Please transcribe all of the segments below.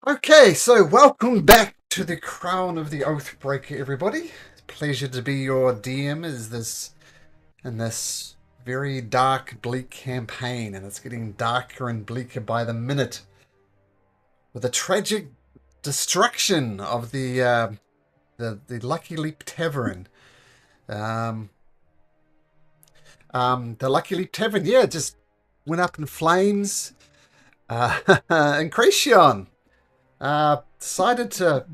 Okay, so welcome back to the Crown of the Oathbreaker, everybody. Pleasure to be your DM in this very dark, bleak campaign, and it's getting darker and bleaker by the minute. With the tragic destruction of the Lucky Leap Tavern. Um, the Lucky Leap Tavern, yeah, just went up in flames. And Cracion decided to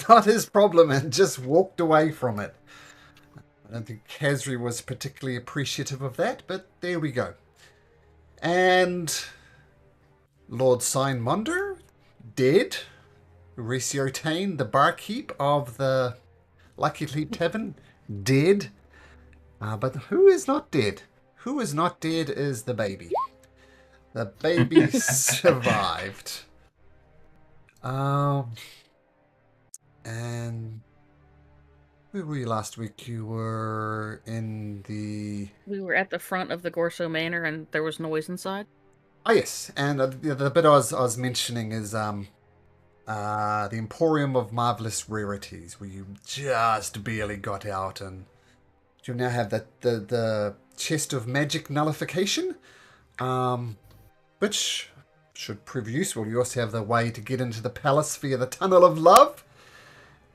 not his problem and just walked away from it. I don't think Kazri was particularly appreciative of that, but there we go. And Lord Sign Monder, dead. Recio Tane, the barkeep of the Lucky Leap Tavern, dead. But who is not dead? Who is not dead is the baby. The baby survived. And where were you last week? You were in the... We were at the front of the Gorso Manor and there was noise inside. Oh, yes. And the bit I was mentioning is the Emporium of Marvelous Rarities, where you just barely got out, and you now have the Chest of Magic Nullification, which should prove useful. You also have the way to get into the palace via the Tunnel of Love,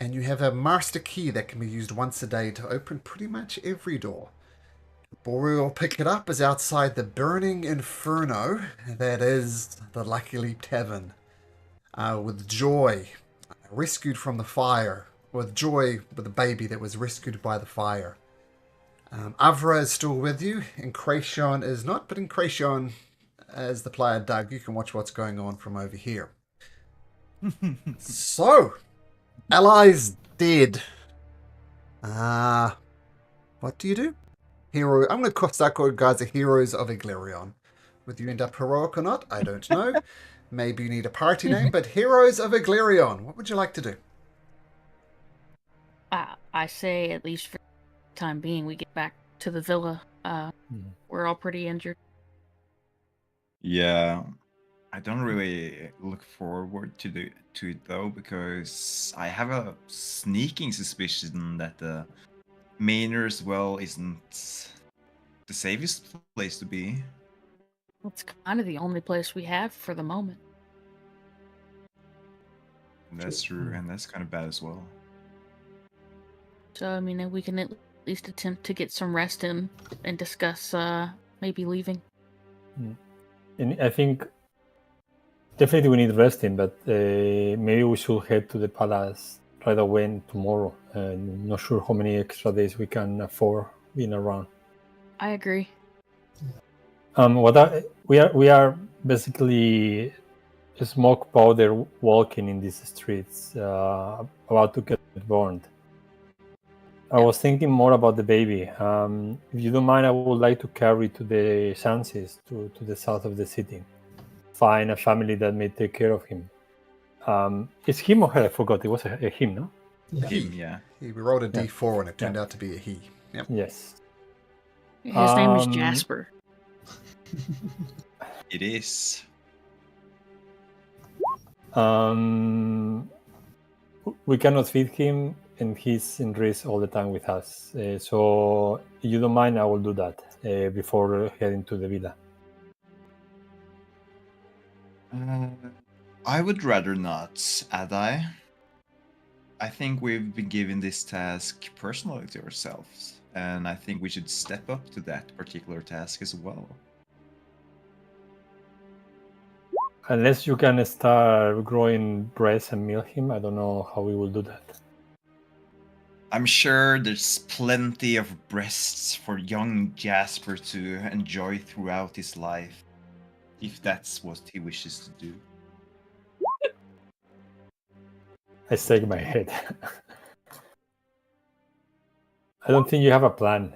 and you have a master key that can be used once a day to open pretty much every door. But where we'll pick it up is outside the burning inferno that is the Lucky Leap Tavern. With Joy, rescued from the fire. With Joy, with the baby that was rescued by the fire. Avra is still with you, and Cracion is not, but in Cracion, as the player Doug, you can watch what's going on from over here. So, allies dead. What do you do? Hero. I'm going to start calling guys the heroes of Eglarion. Whether you end up heroic or not, I don't know. Maybe you need a party name, but heroes of Eglarion. What would you like to do? I say, at least for the time being, we get back to the villa. We're all pretty injured. Yeah, I don't really look forward to it though, because I have a sneaking suspicion that the manor as well isn't the safest place to be. It's kind of the only place we have for the moment. And that's true, and that's kind of bad as well. So, I mean, we can at least attempt to get some rest in and discuss maybe leaving. And I think definitely we need resting, but maybe we should head to the palace right away tomorrow. Not sure how many extra days we can afford being around. I agree. We are basically smoke powder walking in these streets, about to get burned. I was thinking more about the baby. If you don't mind, I would like to carry to the Shanses, to the south of the city. Find a family that may take care of him. It's him or her? I forgot. It was a him, no? Him, yeah. We rolled a d4 and it turned out to be a he. Yep. Yes. His name is Jasper. It is. We cannot feed him, and he's in risk all the time with us. So, if you don't mind, I will do that before heading to the villa. I would rather not, Adai. I think we've been given this task personally to ourselves, and I think we should step up to that particular task as well. Unless you can start growing breasts and milk him, I don't know how we will do that. I'm sure there's plenty of breasts for young Jasper to enjoy throughout his life, if that's what he wishes to do. I shake my head. I don't think you have a plan.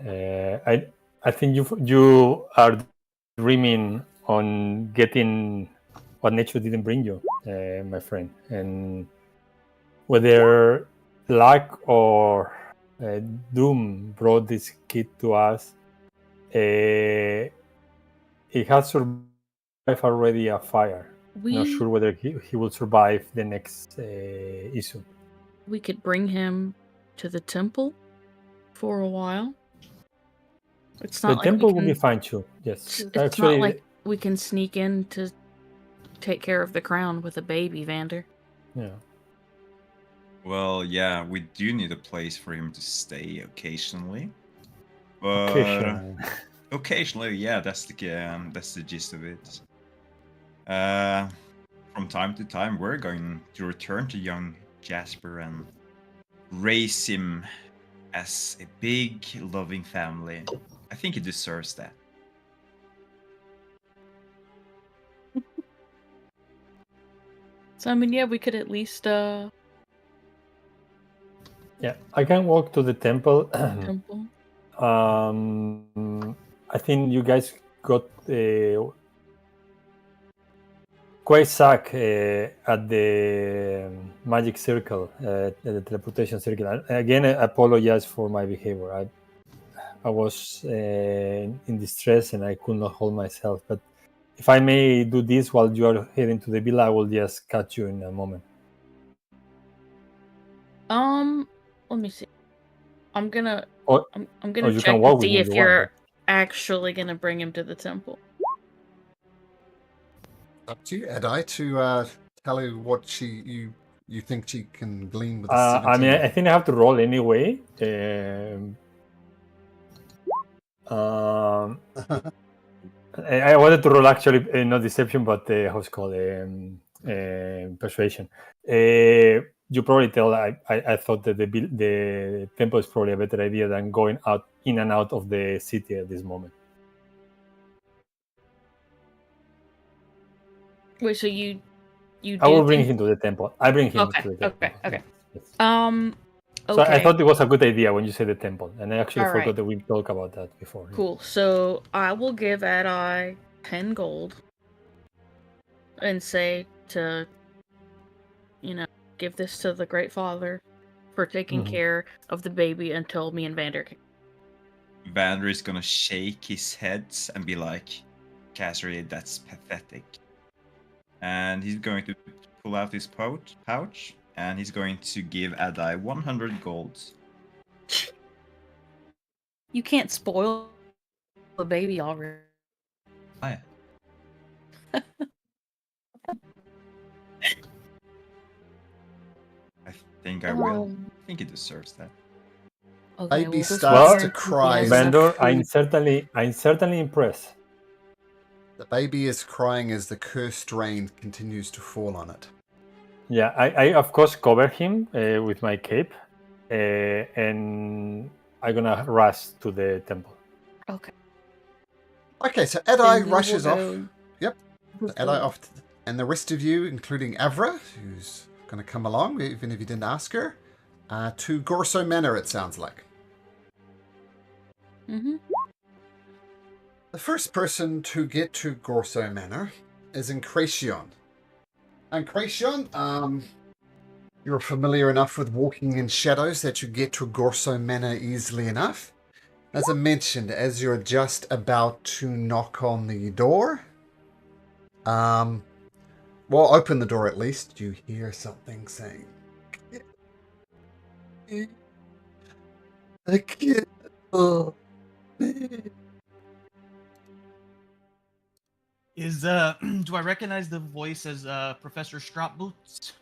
I think you are dreaming on getting what nature didn't bring you, my friend. And whether luck or doom brought this kid to us, it has survived already a fire. Not sure whether he will survive the next issue. We could bring him to the temple for a while. It's The not like temple we will can, be fine too. Yes, it's actually, not like we can sneak in to take care of the crown with a baby, Vander. yeah. Well, yeah, we do need a place for him to stay occasionally. But occasionally, yeah, that's the gist of it. From time to time, we're going to return to young Jasper and raise him as a big, loving family. I think he deserves that. So I mean, yeah, we could at least Yeah, I can walk to the temple. temple. I think you guys got Quasar at the magic circle, at the teleportation circle. Again, I apologize for my behavior. I was in distress and I could not hold myself. But if I may do this while you are heading to the villa, I will just catch you in a moment. Let me see. I'm gonna Or I'm gonna you check can walk to with see me if if you you're want. actually gonna bring him to the temple. Up to you, Edi, to tell her what you think she can glean with the 17. I mean, I think I have to roll anyway. I wanted to roll actually not deception, but how's it called persuasion. You probably tell I thought that the temple is probably a better idea than going in and out of the city at this moment. Wait, so you I will do bring think... him to the temple. I bring him Okay, to the temple. okay. Yes. Okay. So I thought it was a good idea when you said the temple, and I actually All forgot right. that we talked about that before. Cool. So I will give Adi 10 gold and say to, give this to the Great Father for taking care of the baby until me and Vander can. Vander is gonna shake his head and be like, Cassidy, that's pathetic. And he's going to pull out his pouch and he's going to give Adi 100 gold. You can't spoil the baby already. Why? I think I will. I think he deserves that. Okay, Baby well, starts to cry. Vander, I'm certainly impressed. The baby is crying as the cursed rain continues to fall on it. Yeah, I of course cover him with my cape, and I'm gonna rush to the temple. Okay. Okay, so Edi rushes off. Yep. Edi off. And the rest of you, including Avra, who's going to come along, even if you didn't ask her, to Gorso Manor, it sounds like. Mm-hmm. The first person to get to Gorso Manor is Incration. Incration, you're familiar enough with walking in shadows that you get to Gorso Manor easily enough. As I mentioned, as you're just about to knock on the door, well, open the door at least, you hear something saying, I can't. Is do I recognize the voice as Professor Stropboots?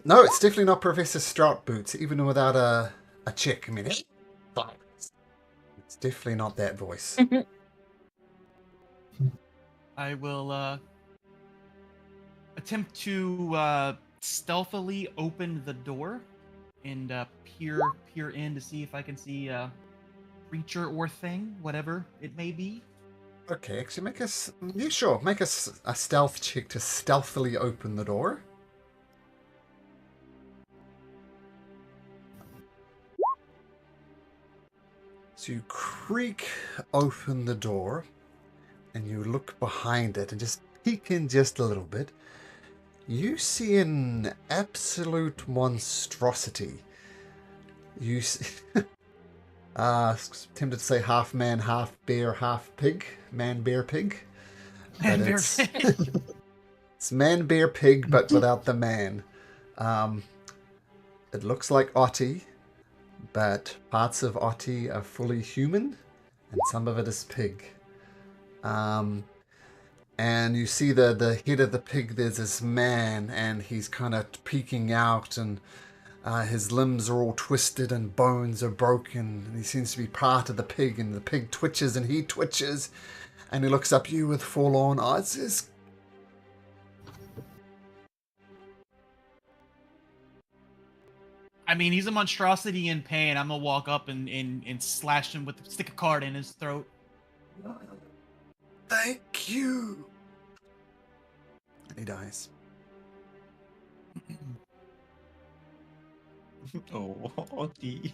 No, it's definitely not Professor Stroutboots, even without a chick. I mean, it's definitely not that voice. I will attempt to stealthily open the door and peer in to see if I can see a creature or thing, whatever it may be. Okay, actually, make us. Yeah, sure. Make us a stealth check to stealthily open the door. So you creak open the door, and you look behind it and just peek in just a little bit. You see an absolute monstrosity. You see, tempted to say half man, half bear, half pig. Man, bear, pig. But it's man, bear, pig, but without the man. It looks like Otti, but parts of Otti are fully human, and some of it is pig. And you see the head of the pig, there's this man, and he's kind of peeking out, and his limbs are all twisted, and bones are broken, and he seems to be part of the pig, and the pig twitches, and he twitches, and he looks up at you with forlorn eyes, says, I mean, he's a monstrosity in pain. I'm gonna walk up and slash him with a stick of card in his throat. "Thank you." And he dies. Oh, Otti.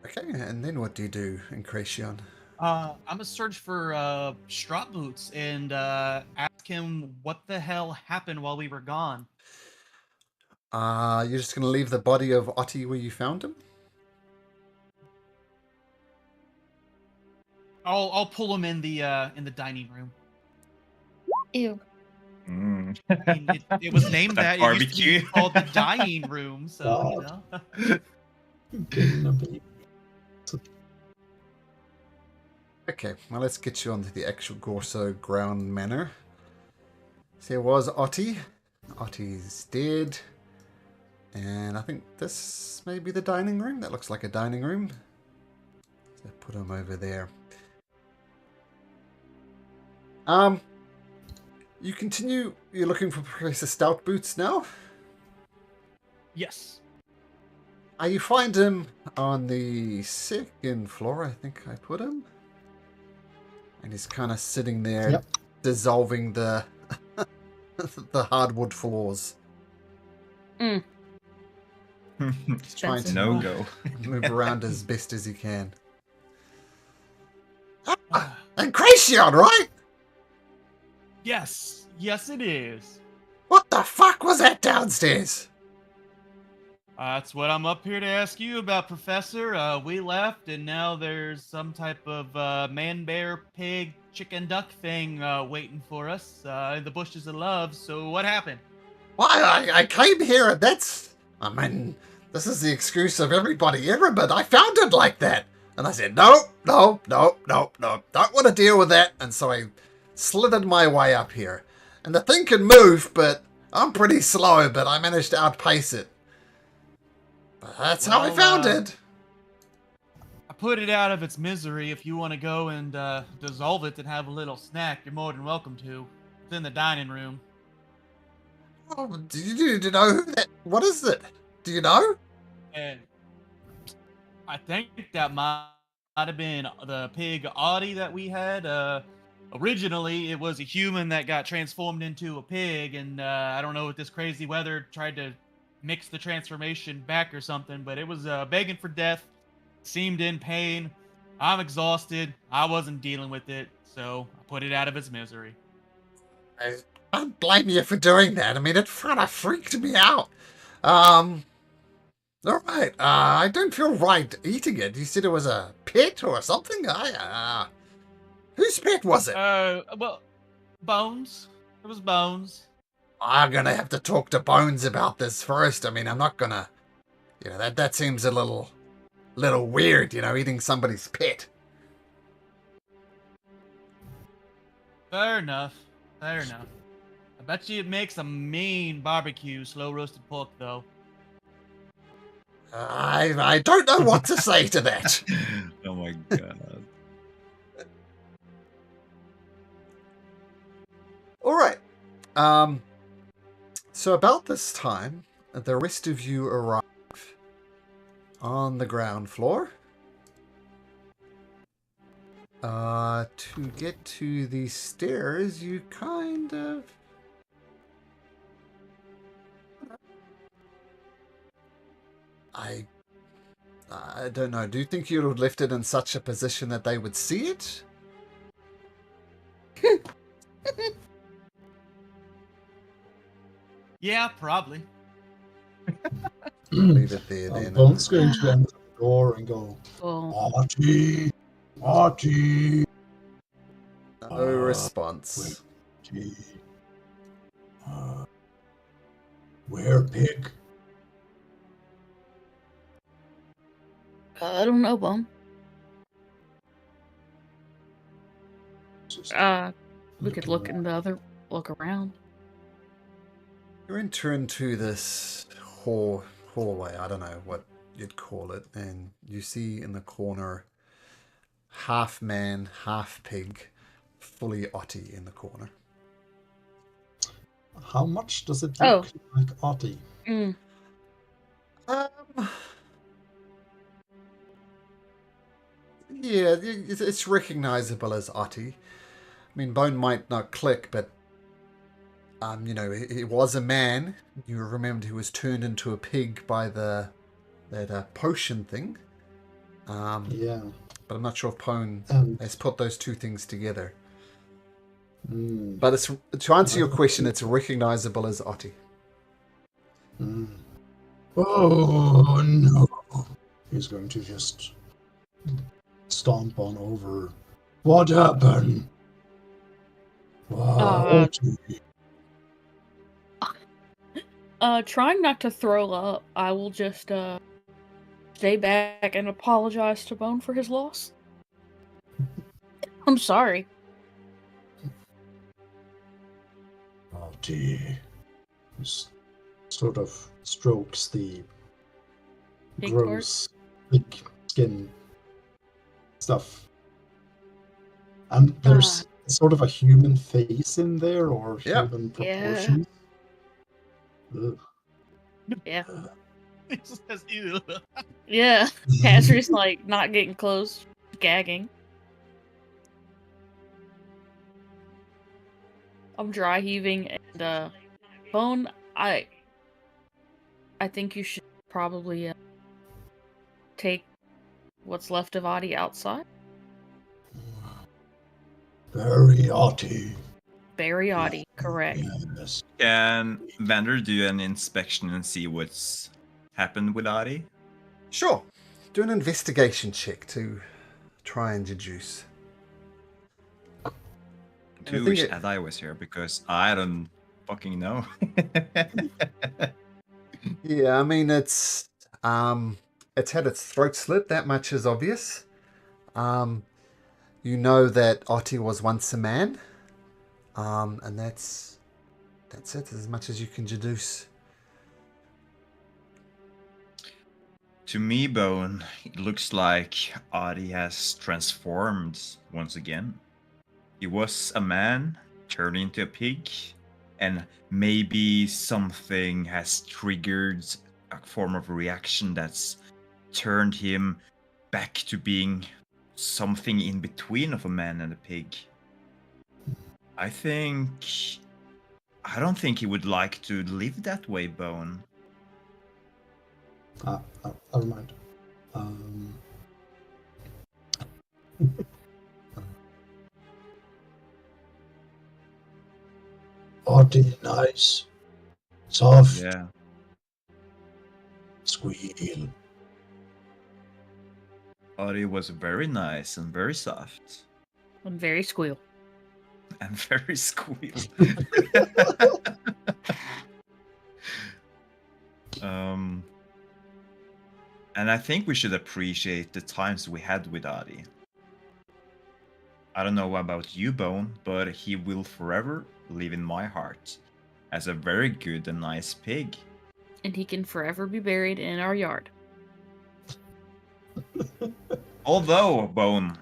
Okay, and then what do you do, Incration? I'm gonna search for strop boots and ask him what the hell happened while we were gone. You're just going to leave the body of Otti where you found him? I'll pull him in the dining room. Ew. Mm. I mean, it was named that. It used to be Barbecue. called the dining room, so you know. Okay, well, let's get you onto the actual Gorso ground manor. So there was Otti. Otti's dead. And I think this may be the dining room. That looks like a dining room. So put him over there. You continue. You're looking for Professor Stout Boots now. Yes. You find him on the second floor, I think I put him. And he's kind of sitting there, dissolving the the hardwood floors. Mm. He's trying to No go. move around as best as he can. And Cracion, right? Yes. Yes, it is. What the fuck was that downstairs? That's what I'm up here to ask you about, Professor. We left, and now there's some type of man, bear, pig, chicken, duck thing waiting for us in the bushes of love. So what happened? Why, I came here and that's... I mean, this is the excuse of everybody ever, but I found it like that. And I said, no, don't want to deal with that. And so I slithered my way up here. And the thing can move, but I'm pretty slow, but I managed to outpace it. But that's how I found it. I put it out of its misery. If you want to go and dissolve it and have a little snack, you're more than welcome to. It's in the dining room. Oh, do you know who that... What is it? Do you know? And I think that might have been the pig Audie that we had. Originally, it was a human that got transformed into a pig, and I don't know if this crazy weather tried to mix the transformation back or something, but it was begging for death, seemed in pain. I'm exhausted. I wasn't dealing with it, so I put it out of its misery. I don't blame you for doing that. I mean, it kind of freaked me out. All right. I don't feel right eating it. You said it was a pet or something? Whose pet was it? Well, Bones. It was Bones. I'm gonna have to talk to Bones about this first. I mean, I'm not gonna... that seems a little weird, eating somebody's pet. Fair enough. I bet you it makes a mean barbecue slow roasted pork, though. I don't know what to say to that. Oh my god. All right. So about this time, the rest of you arrive on the ground floor. To get to the stairs, you kind of... I don't know. Do you think you'd have left it in such a position that they would see it? Yeah, probably. Leave it there then. Bones going to enter the door and go, Well, Artie, Artie, No response. Artie, where pig? I don't know, Bum. Just We could looking look around. You enter into this hallway, I don't know what you'd call it, and you see in the corner half man, half pig, fully Otty in the corner. How much does it look like Artie? Mm. Yeah, it's recognizable as Otty. I mean, Bone might not click, but he was a man. You remembered he was turned into a pig by that potion thing. Yeah. But I'm not sure if Pone And has put those two things together. mm, But to answer your question, it's recognizable as Otty. mm. Oh no! He's going to just stomp on over. What happened? Wow, Trying not to throw up, I will just stay back and apologize to Bone for his loss. I'm sorry. Artie. Just sort of strokes the Pig gross pig skin stuff. And there's sort of a human face in there, or Yeah. human proportions. Ugh. Yeah. He says, ew. Yeah. Passer's like not getting close, gagging. I'm dry heaving and Bone, I think you should probably take what's left of Adi outside. Very Artie. Bury Adi, correct. Yes. Can Vander do an inspection and see what's happened with Adi? Sure. Do an investigation check to try and deduce. I wish Adi was here because I don't fucking know. Yeah, I mean it's had its throat slit. That much is obvious. You know that Otti was once a man, and that's it. As much as you can deduce. To me, Bone, it looks like Adi has transformed once again. He was a man, turned into a pig, and maybe something has triggered a form of reaction that's turned him back to being something in between of a man and a pig. I don't think he would like to live that way, Bone. Never mind. Artie, nice. Soft. Yeah. Squeal. Adi was very nice and very soft. I'm very squeal. And very squeal. And I think we should appreciate the times we had with Adi. I don't know about you, Bone, but he will forever live in my heart as a very good and nice pig. And he can forever be buried in our yard. Although, Bone,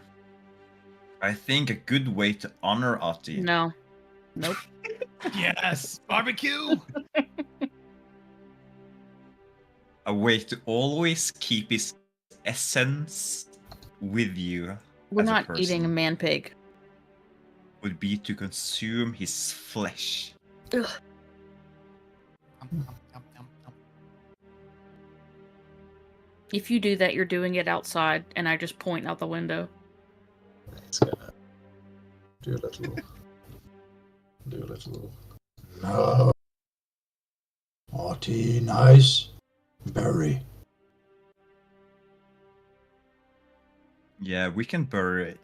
I think a good way to honor Ati. No. Nope. Yes, barbecue. A way to always keep his essence with you. We're as a not person eating a man pig. would be to consume his flesh. Ugh. If you do that, you're doing it outside, and I just point out the window. He's gonna do a little. No. Artie, nice. Berry. Yeah, we can bury.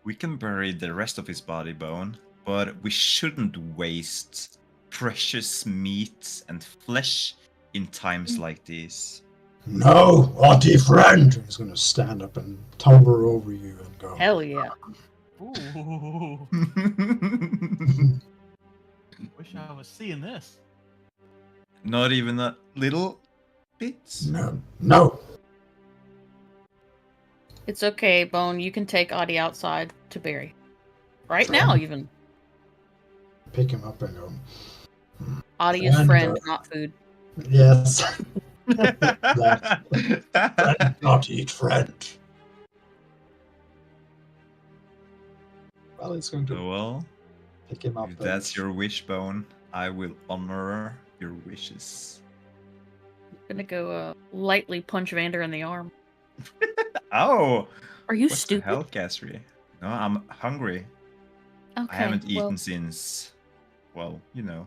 We can bury the rest of his body bone, but we shouldn't waste precious meat and flesh in times like these. No, haughty friend! He's gonna stand up and tower over you and go. Hell yeah. Ooh. Wish I was seeing this. Not even a little bit. No. It's okay, Bone. You can take Audie outside to bury. Right now, even. Pick him up and go. Audie is friend, not food. Yes. Friend, not eat friend. Well, he's going to Well, pick him up. if that's your wishbone, I will honor your wishes. Gonna go lightly punch Vander in the arm. Oh! Are you What stupid? the hell, Casri? No, I'm hungry. Okay. I haven't eaten well, since, well, you know.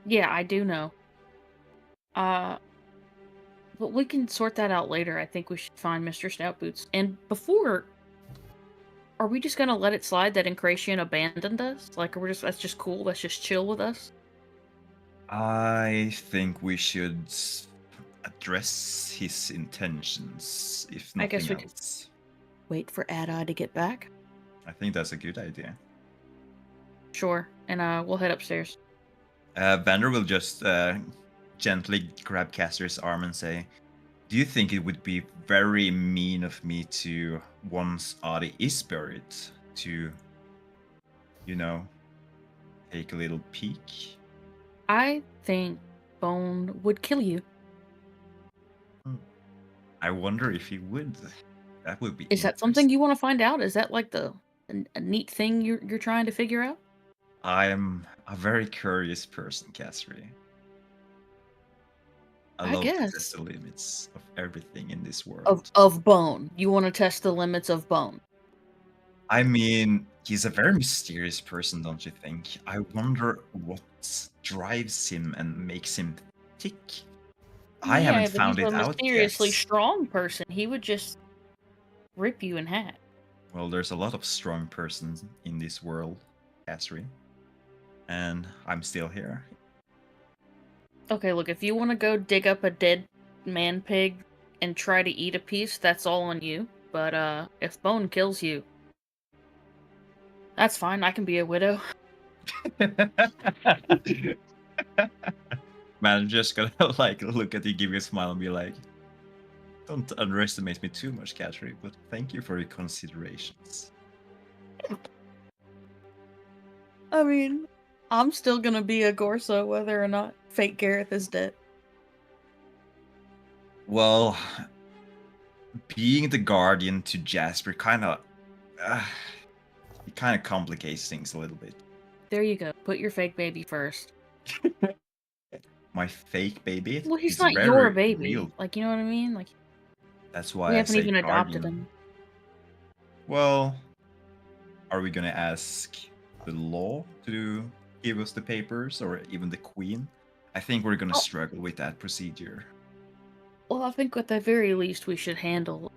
yeah, I do know. But we can sort that out later. I think we should find Mr. Stout Boots. And before, are we just gonna let it slide that Incration abandoned us? Like, that's just cool. That's just chill with us. I think we should address his intentions, if I guess nothing we could- else. Wait for Ad-Eye to get back. I think that's a good idea. Sure, and we'll head upstairs. Vander will just gently grab Caster's arm and say, "Do you think it would be very mean of me to, once Adi is buried, to, you know, take a little peek?" I think Bone would kill you. I wonder if he would. That would be. Is that something you want to find out? Is that like a neat thing you're trying to figure out? I am a very curious person, Casri. I love to guess. test the limits of everything in this world. Of Bone. You want to test the limits of Bone. I mean, he's a very mysterious person, don't you think? I wonder what drives him and makes him tick. I haven't found it he's a out mysteriously yet. strong person. He would just rip you in half. Well, there's a lot of strong persons in this world, Casri. And I'm still here. Okay, look, if you want to go dig up a dead man pig and try to eat a piece, that's all on you. But if Bone kills you, that's fine. I can be a widow. Man, I'm just gonna like look at you, give you a smile, and be like, "Don't underestimate me too much, Catherine, but thank you for your considerations." I mean, I'm still gonna be a Gorsa whether or not fake Gareth is dead. Well, being the guardian to Jasper kind of complicates things a little bit. There you go. Put your fake baby first. My fake baby. Well, he's is not very your baby. real. Like, you know what I mean? Like, That's why we I haven't say even adopted guardian. him. Well, are we gonna ask the law to give us the papers, or even the queen? I think we're gonna struggle with that procedure. Well, I think at the very least we should handle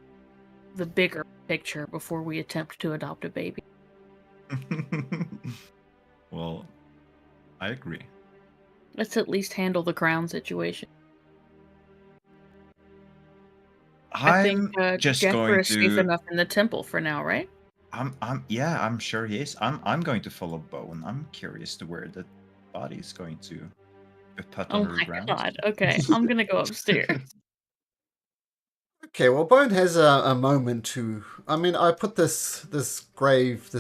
the bigger picture before we attempt to adopt a baby. Well, I agree. Let's at least handle the crown situation. I think just Jasper going is safe to. enough in the temple for now, right? I'm sure he is. I'm going to follow Bone. I'm curious to where the body is going to be put Oh my underground. god. Okay, I'm gonna go upstairs. Okay, well, Bone has a moment to. I mean, I put this grave,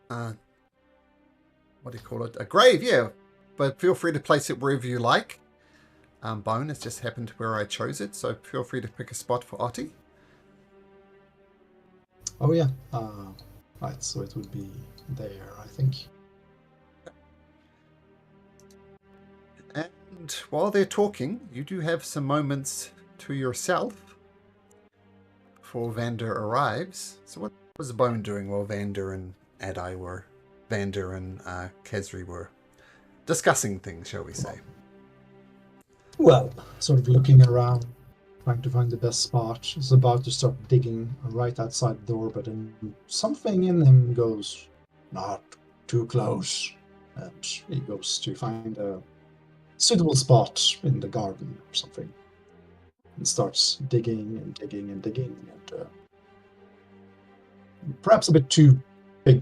what do you call it? A grave, yeah. But feel free to place it wherever you like. Bone has just happened to where I chose it, so feel free to pick a spot for Otti. Oh yeah. Right, so it would be there, I think. And while they're talking, you do have some moments to yourself before Vander arrives. So what was Bone doing while Vander and Khazri were discussing things, shall we say? Well, sort of looking around, trying to find the best spot. He's about to start digging right outside the door, but then something in him goes, not too close. And he goes to find a suitable spot in the garden or something. And starts digging and digging and digging. And perhaps a bit too big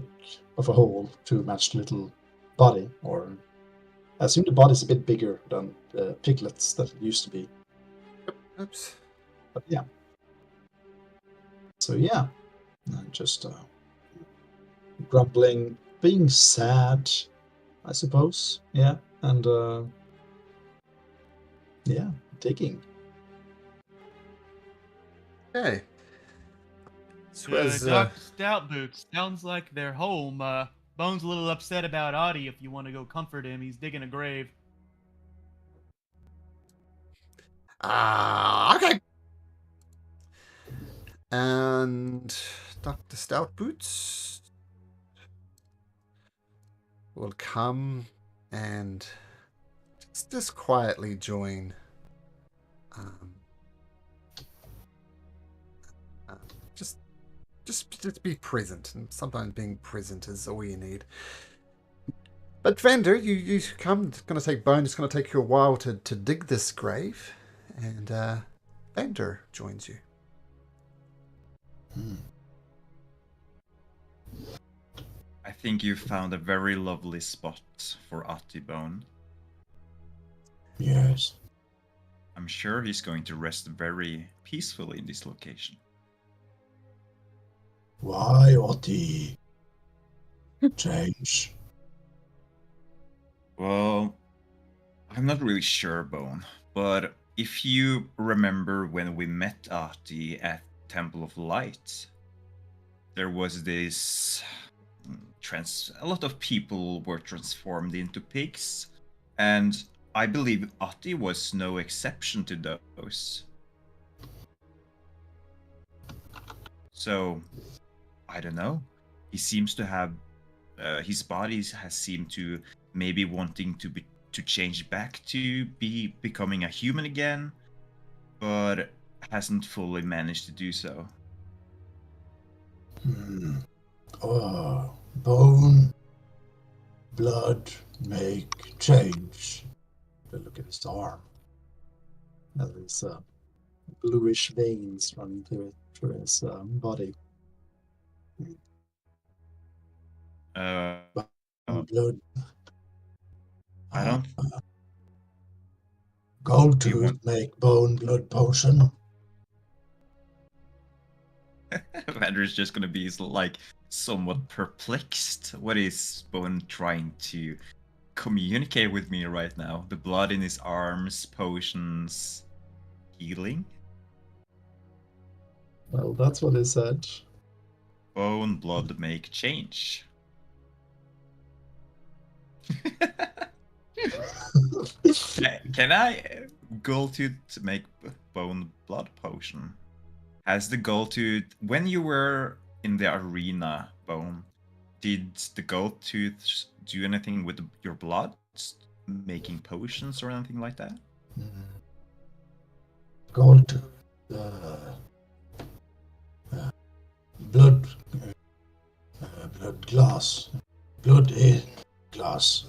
of a hole to match the little body. Or I assume the body's a bit bigger than the piglets that it used to be. Oops. But yeah. So yeah. And just grumbling, being sad, I suppose. Yeah. And yeah, digging. Okay. So as, Dr. Stout Boots, sounds like they're home. Bone's a little upset about Audie if you want to go comfort him. He's digging a grave. okay. And Dr. Stout Boots will come and just quietly join. Just be present, and sometimes being present is all you need. But Vander, you come. It's going to take Bone. It's going to take you a while to dig this grave, and Vander joins you. I think you found a very lovely spot for Bone. Yes. I'm sure he's going to rest very peacefully in this location. Why, Otti? Change. Well, I'm not really sure, Bone, but if you remember when we met Ahti at Temple of Light, there was this a lot of people were transformed into pigs, and I believe Ahti was no exception to those. So, I don't know. He seems to have his body has seemed to maybe wanting to change back to becoming a human again, but hasn't fully managed to do so. Oh, bone, blood, make change. Look at his arm. There's bluish veins running through his body. Blood. I don't. Gold tooth make bone blood potion. Vander's just gonna be like somewhat perplexed. What is Bone trying to communicate with me right now? The blood in his arms, potions, healing? Well, that's what he said. Bone, blood, make change. Can I goal to make bone blood potion? Has the goal to when you were in the arena, Bone, did the gold tooth do anything with your blood, making potions or anything like that? Gold tooth, blood, blood glass, blood in glass.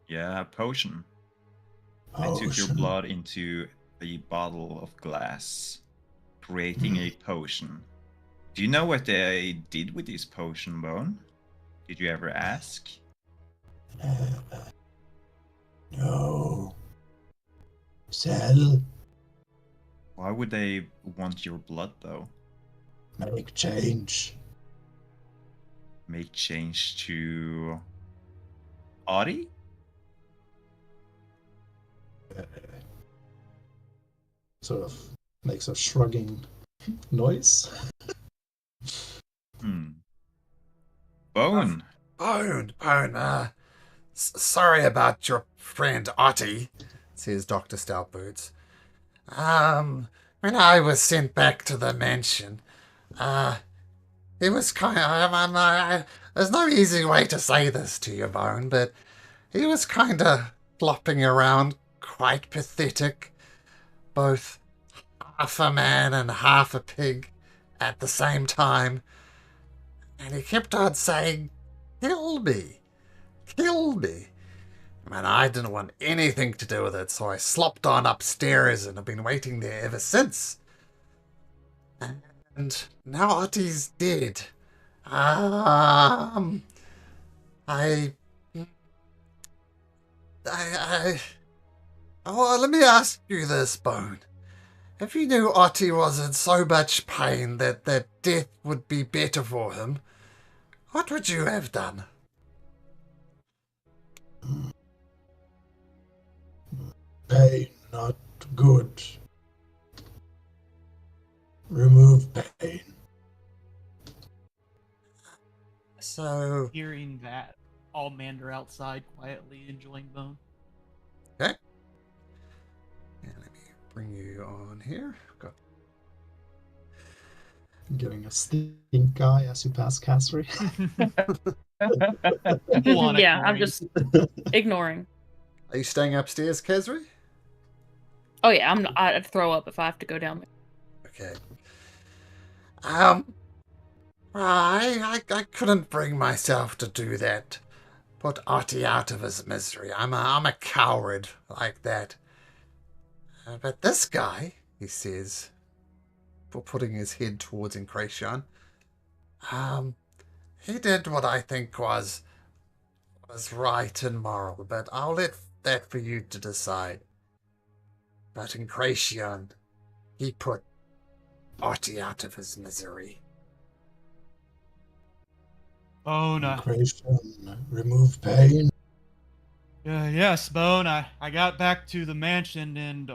Yeah, potion. I took your blood into a bottle of glass, creating a potion. Do you know what they did with this potion, Bone? Did you ever ask? No. Sell. Why would they want your blood, though? Make change. Make change to Audie? Sort of makes a shrugging noise. Bone. Bone. Sorry about your friend Otti, says Dr. Stoutboots. When I was sent back to the mansion, it was kind of, there's no easy way to say this to you, Bone, but he was kind of flopping around, quite pathetic, both half a man and half a pig at the same time. And he kept on saying, kill me, kill me. And I didn't want anything to do with it, so I slopped on upstairs and have been waiting there ever since. And now Otti's dead. I Oh, let me ask you this, Bone. If you knew Otti was in so much pain that death would be better for him, what would you have done? Pain, not good. Remove pain. So, Hearing that, all Monder outside quietly enjoying Bone. okay. Yeah, let me bring you on here. Got Giving a stink eye as you pass Cassery. Yeah, I'm just ignoring. Are you staying upstairs, Kesri? Oh yeah, I'd throw up if I have to go down there. Okay. I couldn't bring myself to do that. Put Otti out of his misery. I'm a coward like that. But this guy, he says, putting his head towards Incration, he did what I think was right and moral, but I'll let that for you to decide. But Incration, he put Otti out of his misery. Bone, Concentration, remove pain. yes, Bone. I got back to the mansion and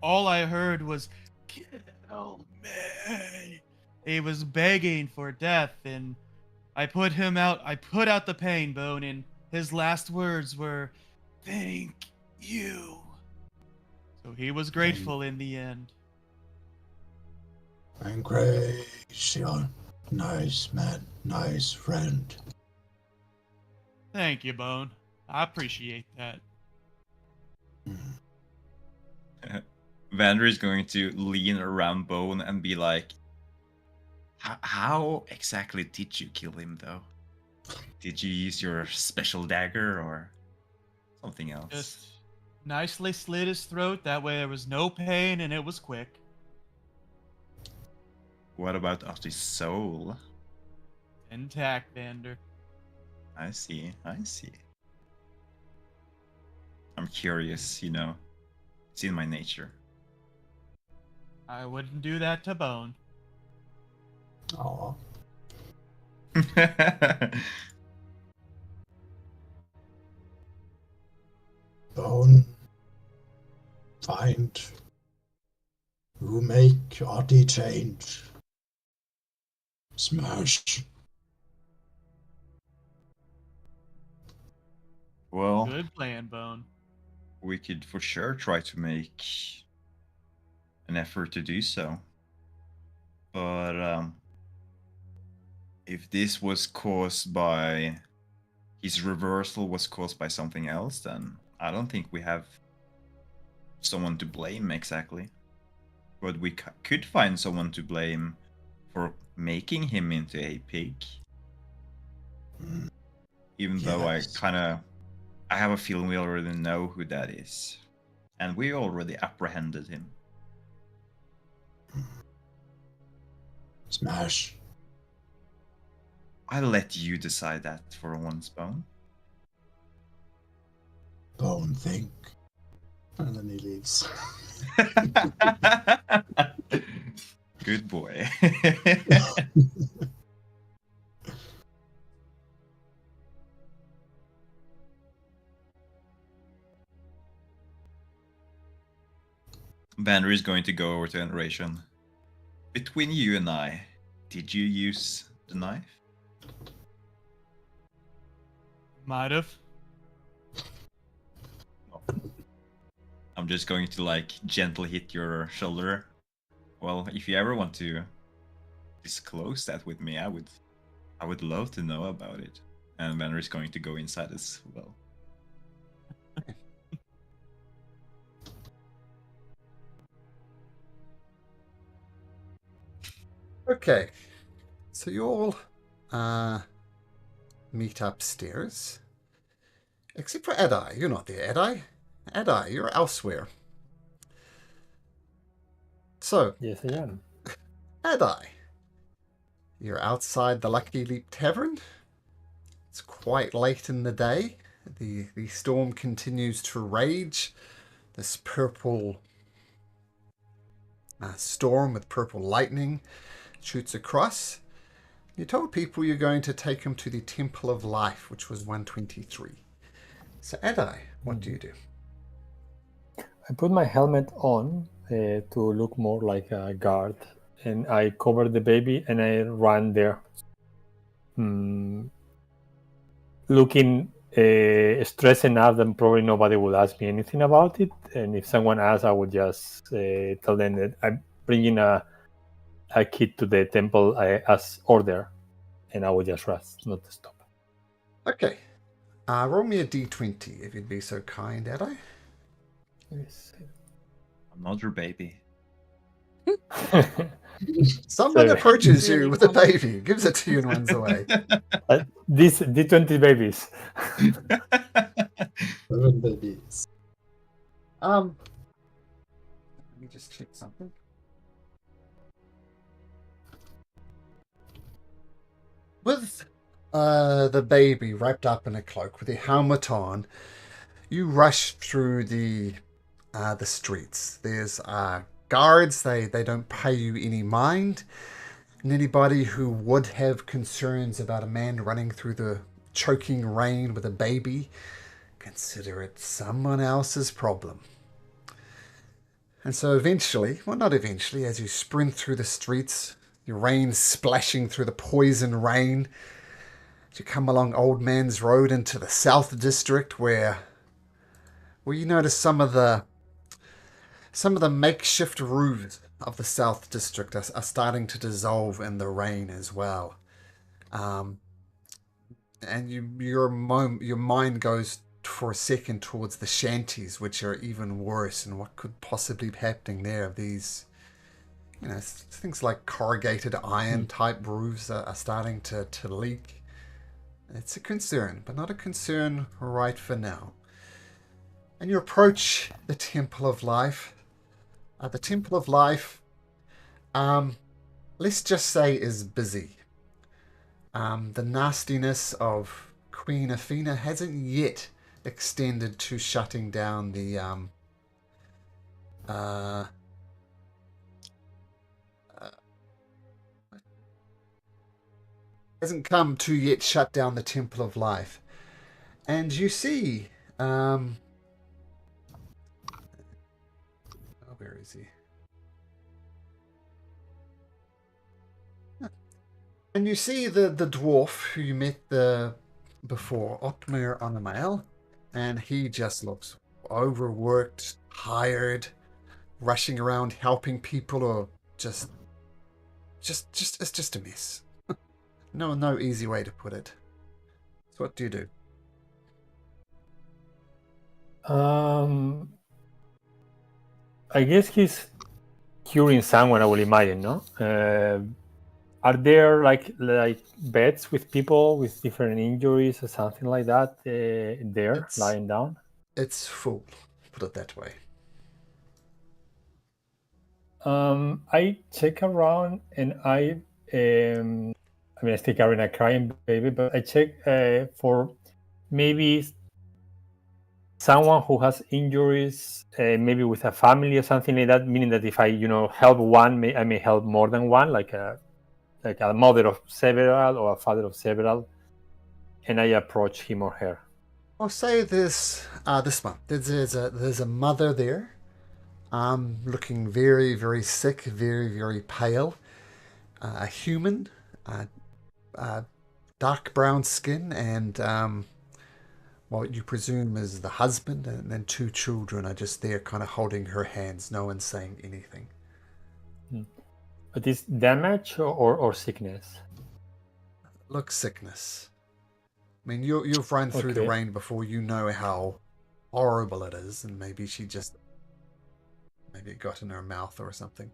all I heard was, "Kill me." He was begging for death, and I put him out. I put out the pain, Bone, and his last words were, "Thank you." So he was grateful in the end. Concentration. Nice man, nice friend. Thank you, Bone. I appreciate that. Vander is going to lean around Bone and be like, how exactly did you kill him, though? Did you use your special dagger or something else? Just nicely slit his throat. That way there was no pain and it was quick. What about Otti's soul? Intact, Vander. I see. I'm curious, It's in my nature. I wouldn't do that to Bone. Aw. Bone. Find. Who make Otti change. Smash. Well, Good plan, Bone. we could for sure try to make an effort to do so. But if this was caused by his reversal was caused by something else, then I don't think we have someone to blame exactly. But we could find someone to blame for making him into a pig. Even though I have a feeling we already know who that is. And we already apprehended him. Smash. I'll let you decide that for once, Bone. Bone think. And then he leaves. Good boy. Vander is going to go over to Generation. Between you and I, did you use the knife? Might have. I'm just going to gently hit your shoulder. Well, if you ever want to disclose that with me, I would love to know about it. And Vander is going to go inside as well. Okay, so you all meet upstairs. Except for Edai. You're not there, Edai. Edai, you're elsewhere. So, Yes, I am. Edai, you're outside the Lucky Leap Tavern. It's quite late in the day. The storm continues to rage. This purple storm with purple lightning shoots across. You told people you're going to take him to the Temple of Life, which was 123. So, Edai, what do you do? I put my helmet on to look more like a guard, and I cover the baby and I run there. Looking stressed enough that probably nobody would ask me anything about it. And if someone asks, I would just tell them that I'm bringing a kid to the temple as order, and I would just rush, not to stop. Okay. Roll me a d20 if you'd be so kind, Edai. Yes. Another baby. Someone Sorry. approaches Really you with a wrong. baby, gives it to you, and runs away. These D20 babies. 7 babies. Let me just check something. With the baby wrapped up in a cloak with a helmet on, you rush through the streets. There's guards. They don't pay you any mind. And anybody who would have concerns about a man running through the choking rain with a baby, consider it someone else's problem. And so eventually, well, not eventually, as you sprint through the streets, your rain splashing through the poison rain, as you come along Old Man's Road into the South District, where you notice some of the makeshift roofs of the South District are starting to dissolve in the rain as well. And your mind goes for a second towards the shanties, which are even worse, and what could possibly be happening there. These, things like corrugated iron type roofs are starting to leak. It's a concern, but not a concern right for now. And you approach the Temple of Life. The Temple of Life, let's just say, is busy. The nastiness of Queen Athena hasn't yet extended to shutting down the hasn't come to yet shut down the Temple of Life. And you see, where is he? And you see the dwarf who you met before, Otmir Onamael, and he just looks overworked, tired, rushing around helping people, or just it's just a mess. No easy way to put it. So what do you do? I guess he's curing someone, I will imagine, no? Are there like beds with people with different injuries or something like that there lying down? It's full, put it that way. I check around and I still carrying a crying baby, but I check for maybe someone who has injuries, maybe with a family or something like that. Meaning that if I, help one, I may help more than one, like a mother of several or a father of several, and I approach him or her. I'll say this one. There's a mother there, looking very, very sick, very, very pale. A human, dark brown skin, and what you presume is the husband, and then 2 children are just there kind of holding her hands. No one's saying anything. But is damage or sickness? Look, sickness. I mean, you've run through the rain before. You know how horrible it is, and maybe it got in her mouth or something.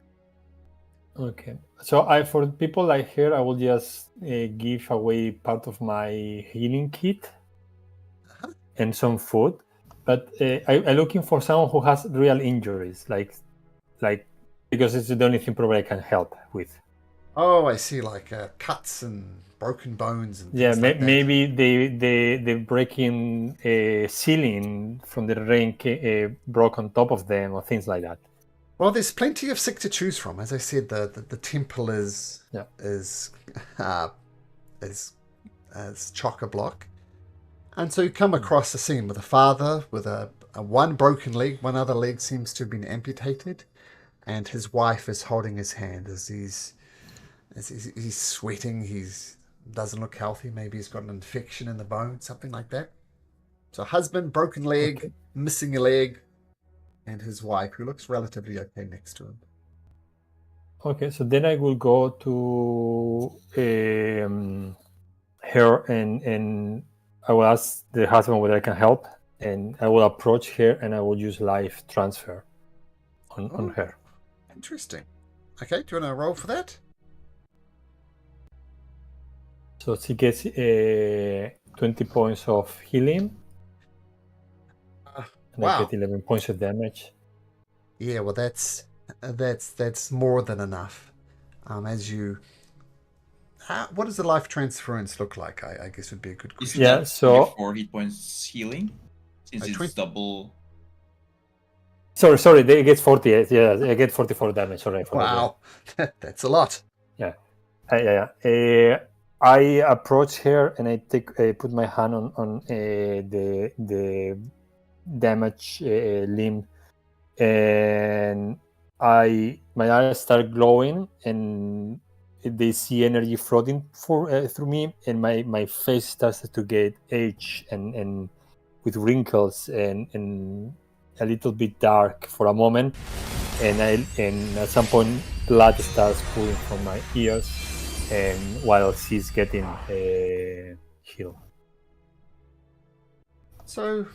Okay. So for people like her, I will just give away part of my healing kit and some food. But I'm looking for someone who has real injuries, like because it's the only thing probably I can help with. Oh, I see, like cuts and broken bones and Yeah, things like that. maybe the breaking ceiling from the rain broke on top of them or things like that. Well, there's plenty of sick to choose from. As I said, the temple is uh, is chock-a-block. And so you come across a scene with a father with a one broken leg, one other leg seems to have been amputated, and his wife is holding his hand as he's sweating. He's doesn't look healthy. Maybe he's got an infection in the bone, something like that. So husband, broken leg, Okay. missing a leg, and his wife, who looks relatively okay next to him. Okay, so then I will go to her and I will ask the husband whether I can help, and I will approach her and I will use life transfer on her. Interesting. Okay, do you want to roll for that? So she gets 20 points of healing, and I Wow. get 11 points of damage. Yeah, well, that's more than enough. As you, what does the life transference look like? I guess would be a good Isn't question. Yeah, that so- 44 hit points healing? Since it's 20 double. Sorry, they get 48. Yeah, I get 44 damage. Sorry for that. Wow, that's a lot. Yeah. I approach her and I put my hand on the damaged limb, and my eyes start glowing, and they see energy floating through me, and my face starts to get aged and with wrinkles and a little bit dark for a moment, and at some point blood starts pooling from my ears, and while she's getting healed. So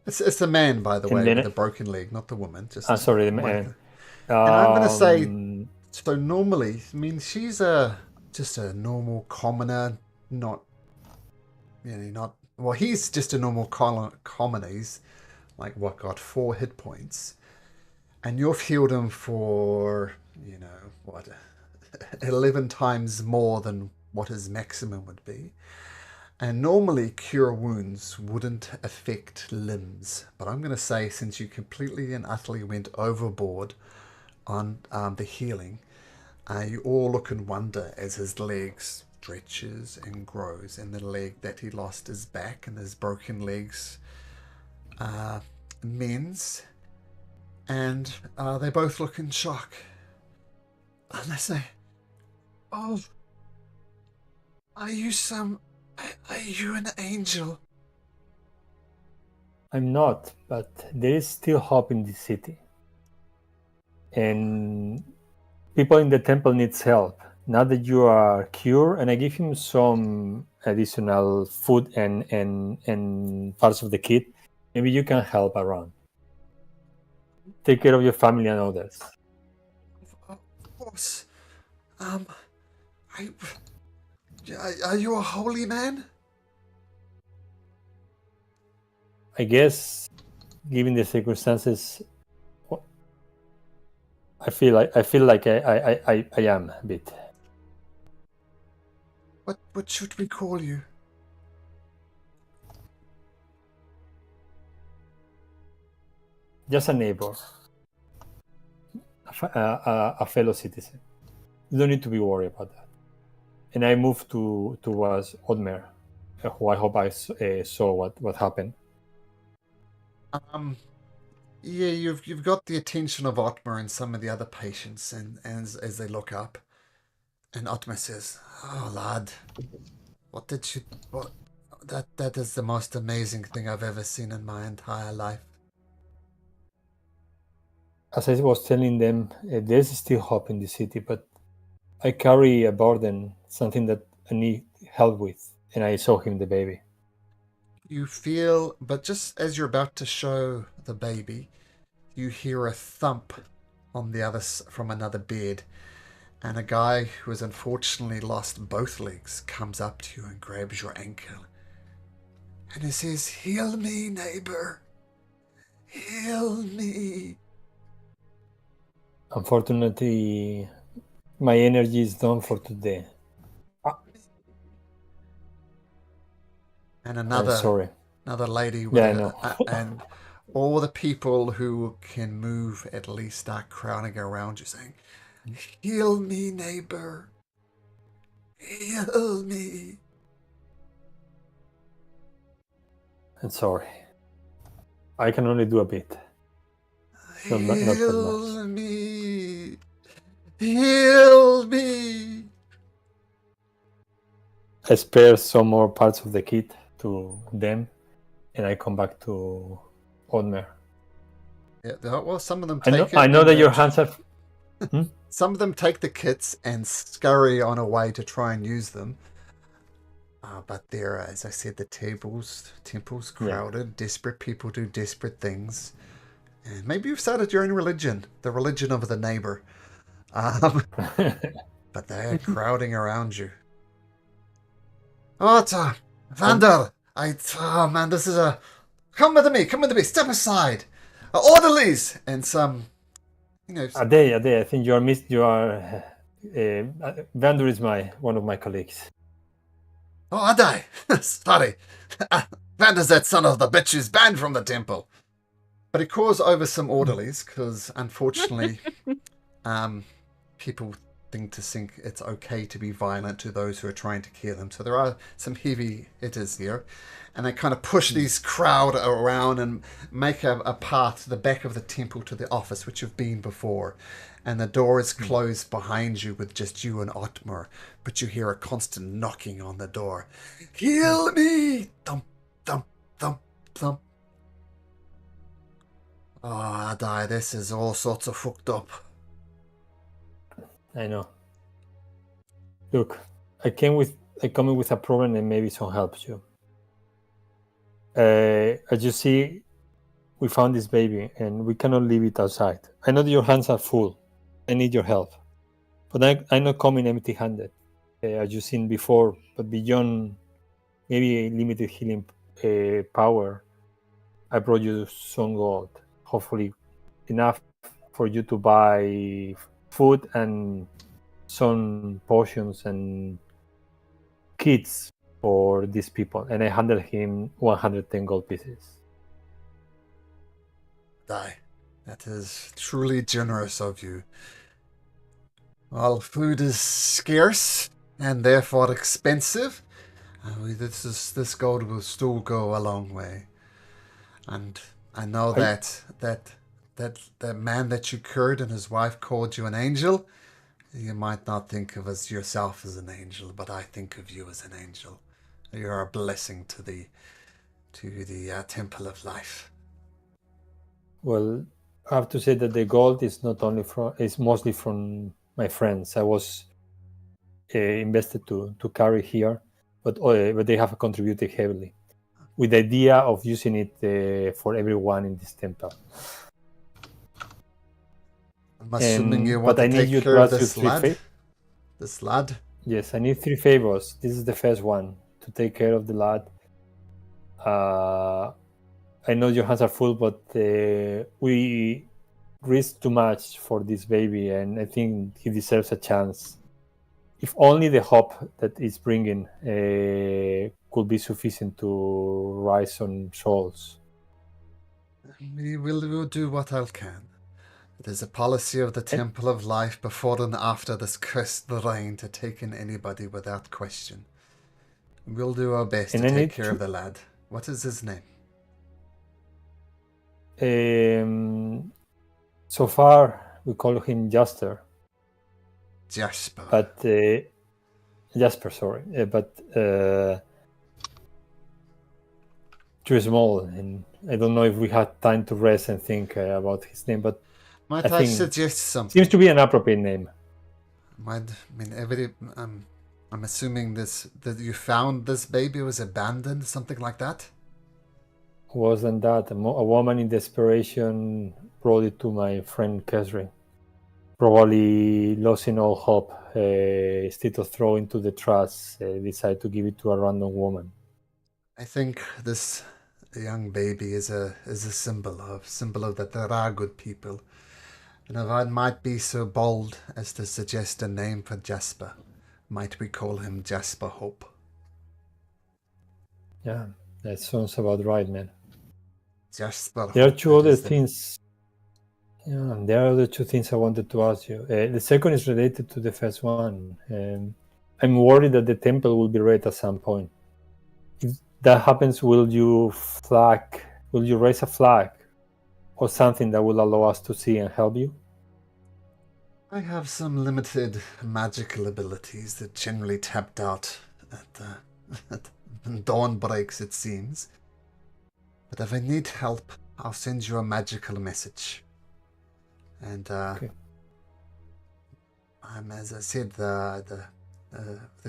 it's the man, by the And way, then with the broken leg, not the woman. Just sorry, the one man. thing. And I'm going to say, Um, so normally, I mean, she's just a normal commoner, not, not, well, he's just a normal commoner. He's like, what, got 4 hit points. And you've healed him for, 11 times more than what his maximum would be. And normally cure wounds wouldn't affect limbs. But I'm going to say, since you completely and utterly went overboard on the healing, you all look and wonder as his leg stretches and grows, and the leg that he lost is back, and his broken legs mends, and they both look in shock. And they say, "Oh, are you an angel?" I'm not, but there is still hope in this city. And people in the temple needs help. Now that you are cured, and I give him some additional food and parts of the kit, maybe you can help around. Take care of your family and others. Of course. Are you a holy man? I guess, given the circumstances, I feel like I am a bit. What should we call you? Just a neighbor, a fellow citizen. You don't need to be worried about that. And I moved towards Oathbreaker, who I hope I saw what happened. Yeah, you've got the attention of Otmar and some of the other patients, and as they look up, and Otmar says, "Oh, lad, what that is the most amazing thing I've ever seen in my entire life." As I was telling them, there's still hope in the city, but I carry a burden, something that I need help with, and I saw him the baby. You feel, but just as you're about to show the baby, you hear a thump on the from another bed, And a guy who has unfortunately lost both legs comes up to you and grabs your ankle. And he says, "Heal me, neighbor. Heal me." Unfortunately, my energy is done for today. And I'm another sorry. lady with Yeah, I know. and all the people who can move at least start crowding around you saying, "Heal me, neighbor. Heal me." I'm sorry. I can only do a bit. Not that much. Heal me. Heal me. I spare some more parts of the kit to them, and I come back to Oathbreaker. Yeah, well, some of them I take it. know that and your hands are. Some of them take the kits and scurry on away to try and use them. But there, as I said, the temple's crowded. Desperate people do desperate things. And maybe you've started your own religion, the religion of the neighbor. But they're crowding around you. Oh, Vander! Oh man, this is a... Come with me, step aside! Orderlies! And some, Ade, I think you are Vander is one of my colleagues. Oh, Ade! Sorry. Vander's that son of the bitch who's banned from the temple. But he calls over some orderlies, because unfortunately, people think it's okay to be violent to those who are trying to kill them. So there are some heavy hitters here. And they kind of push these crowd around and make a path to the back of the temple to the office, which you've been before. And the door is closed behind you with just you and Ottmar. But you hear a constant knocking on the door. "Heal me!" Thump, thump, thump, thump. Oh, Adai, this is all sorts of fucked up. I know. Look, I come in with a problem and maybe some helps you. As you see, we found this baby and we cannot leave it outside. I know that your hands are full. I need your help. But I'm not coming empty-handed, as you've seen before, but beyond maybe a limited healing power, I brought you some gold. Hopefully enough for you to buy food and some potions and kits for these people. And I handed him 110 gold pieces. Adai, that is truly generous of you. While food is scarce and therefore expensive, this gold will still go a long way. And I know that man that you cured and his wife called you an angel. You might not think of yourself as an angel, but I think of you as an angel. You're a blessing to the Temple of Life. Well, I have to say that the gold is mostly from my friends. I was invested to carry here, but they have contributed heavily with the idea of using it for everyone in this temple. I'm assuming you want to take care of this lad? This lad? Yes, I need 3 favors. This is the first one, to take care of the lad. I know your hands are full, but we risk too much for this baby, and I think he deserves a chance. If only the hope that it's bringing could be sufficient to rise some souls. We will do what I can. It is a policy of the Temple of Life before and after this cursed reign to take in anybody without question. We'll do our best to take care of the lad. What is his name? So far, we call him Jasper. Jasper. But Jasper, sorry, but too small, and I don't know if we had time to rest and think about his name. But might I suggest something? Seems to be an appropriate name. I'm assuming that you found this baby was abandoned, something like that. Wasn't that a woman in desperation brought it to my friend Kesri? probably losing all hope, instead of throwing to the trash, decide to give it to a random woman. I think this young baby is a symbol of that there are good people. And if I might be so bold as to suggest a name for Jasper, might we call him Jasper Hope? Yeah, that sounds about right, man. Jasper There are Hope. two that other is the- things. Yeah, there are the two things I wanted to ask you. The second is related to the first one. I'm worried that the temple will be raided at some point. If that happens, will you raise a flag or something that will allow us to see and help you? I have some limited magical abilities that generally tapped out at dawn breaks, it seems. But if I need help, I'll send you a magical message. And Okay. I'm, as I said, the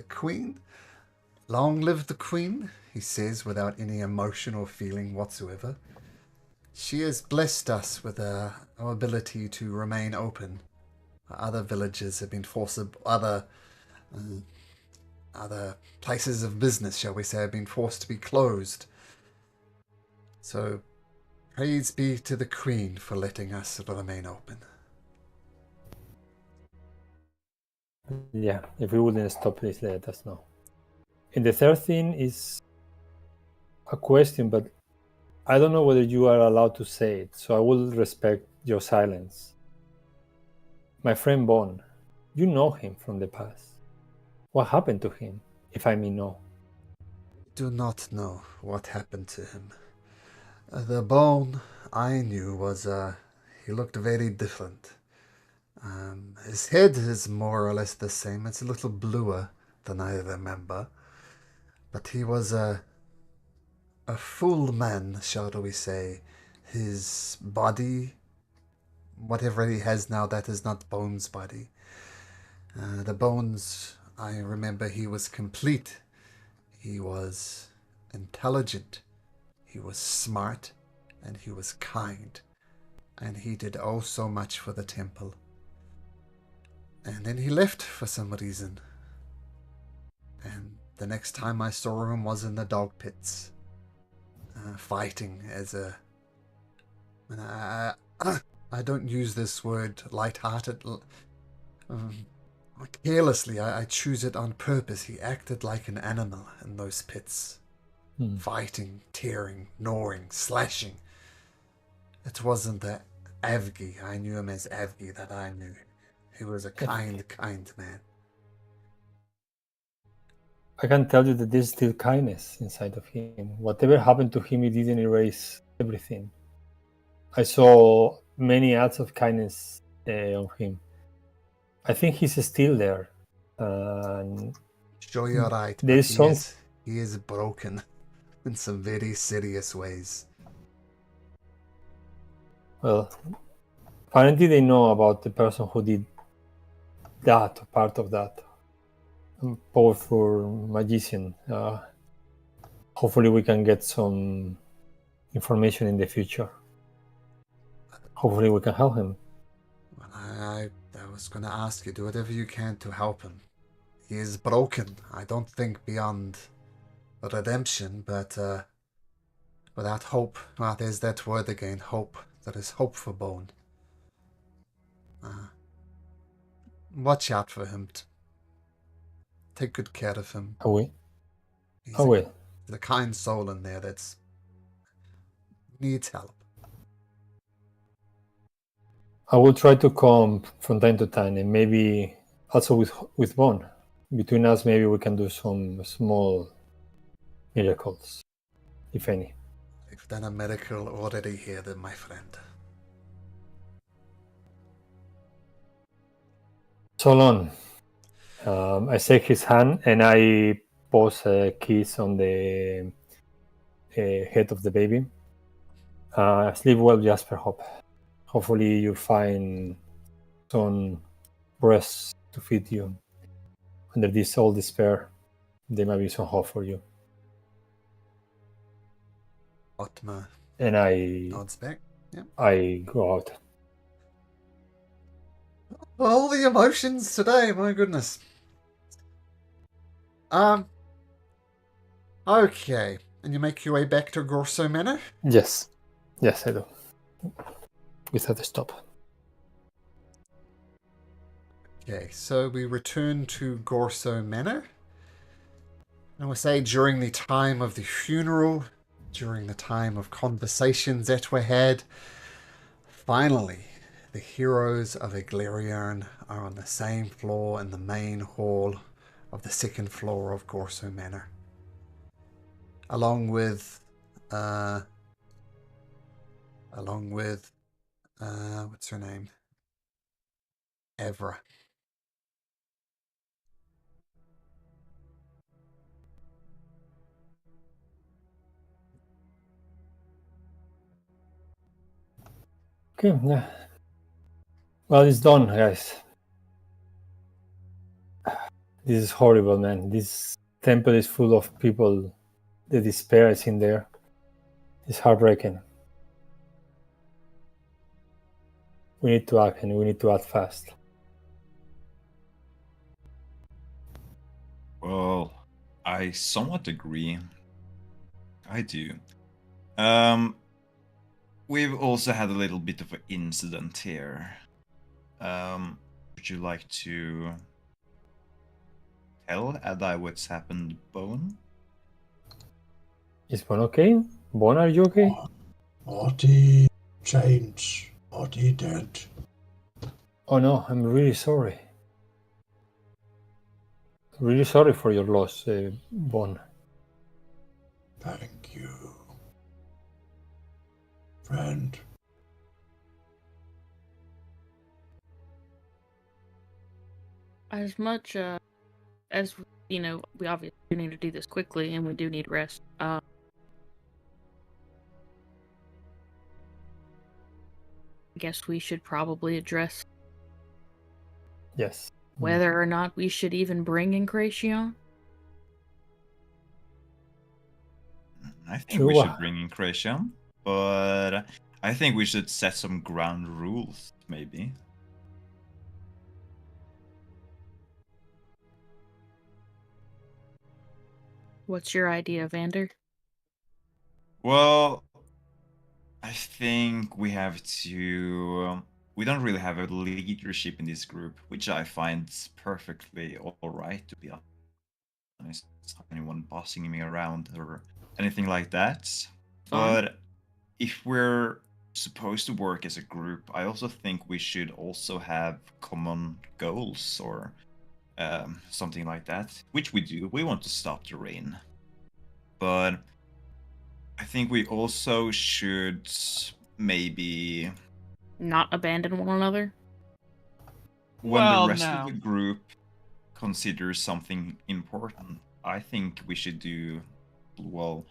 queen. Long live the queen, he says without any emotion or feeling whatsoever. She has blessed us with our ability to remain open. Other villages have been other places of business, shall we say, have been forced to be closed. So, praise be to the Queen for letting us remain open. Yeah, if we wouldn't stop, please let us know. And the third thing is a question, but I don't know whether you are allowed to say it, so I will respect your silence. My friend Bon, you know him from the past. What happened to him, if I may know? Do not know what happened to him. The Bone I knew was, he looked very different. His head is more or less the same. It's a little bluer than I remember. But he was a full man, shall we say. His body, whatever he has now, that is not Bone's body. The Bones, I remember he was complete. He was intelligent. He was smart. And he was kind. And he did oh so much for the temple. And then he left for some reason. And the next time I saw him was in the dog pits. Fighting as a... And I don't use this word light-hearted. Carelessly, I choose it on purpose. He acted like an animal in those pits. Fighting, tearing, gnawing, slashing. It wasn't the Avgi. I knew him as Avgi that I knew. He was a kind man. I can tell you that there's still kindness inside of him. Whatever happened to him, it didn't erase everything. I saw many acts of kindness on him. I think he's still there. Sure, you're right, but there's he is broken in some very serious ways. Well, apparently they know about the person who did that, part of that. Powerful magician. Hopefully we can get some information in the future. Hopefully we can help him. Well, I was going to ask you, do whatever you can to help him. He is broken. I don't think beyond redemption, but without hope. Well, there's that word again, hope. There is hope for Bone. Watch out for him. Take good care of him. I will. There's a kind soul in there that's needs help. I will try to come from time to time, and maybe also with Bone. Between us, maybe we can do some small miracles, if any. We've done a miracle already here, then, my friend. So long. I shake his hand and I pose a kiss on the head of the baby. Sleep well, Jasper. Hopefully you find some breasts to feed you. Under this all despair, there might be some hope for you. Otma And I nods back. Yep. I go out. All the emotions today, my goodness. Okay. And you make your way back to Gorso Manor? Yes, I do. Without a stop. Okay, so we return to Gorso Manor. And we say during the time of the funeral, during the time of conversations that were had, finally, the heroes of Eglerion are on the same floor in the main hall of the second floor of Gorso Manor. Along with what's her name? Evra. Okay, yeah. Well, it's done, guys. This is horrible, man. This temple is full of people. The despair is in there. It's heartbreaking. We need to act, and we need to act fast. Well, I somewhat agree. I do. We've also had a little bit of an incident here. Would you like to tell Adai what's happened, Bone? Is Bon okay? Bon, are you okay? Artie changed. Artie dead. Oh no, I'm really sorry. Really sorry for your loss, Bon. Thank you. Friend. As much as we obviously need to do this quickly, and we do need rest. I guess we should probably address Yes. whether or not we should even bring Ingracion. I think we should bring in Christian, but I think we should set some ground rules, maybe. What's your idea, Vander? Well, I think we have to. We don't really have a leadership in this group, which I find perfectly alright, to be honest. It's not anyone bossing me around or anything like that. Fine. But if we're supposed to work as a group, I also think we should also have common goals or something like that, which we do. We want to stop the rain. But I think we also should maybe Not abandon one another? when Well, the rest no. of the group considers something important, I think we should do, well,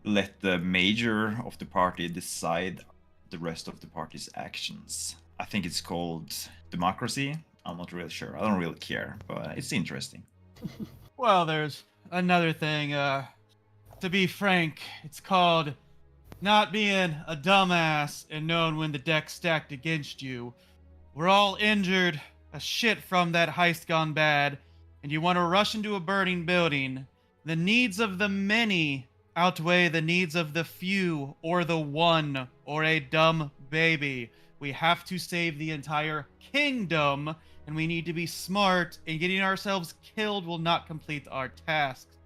let the major of the party decide the rest of the party's actions. I think it's called democracy. I'm not really sure. I don't really care, but it's interesting. Well, there's another thing. To be frank, it's called not being a dumbass and knowing when the deck's stacked against you. We're all injured as shit from that heist gone bad, and you want to rush into a burning building. The needs of the many outweigh the needs of the few, or the one, or a dumb baby. We have to save the entire kingdom, and we need to be smart, and getting ourselves killed will not complete our tasks.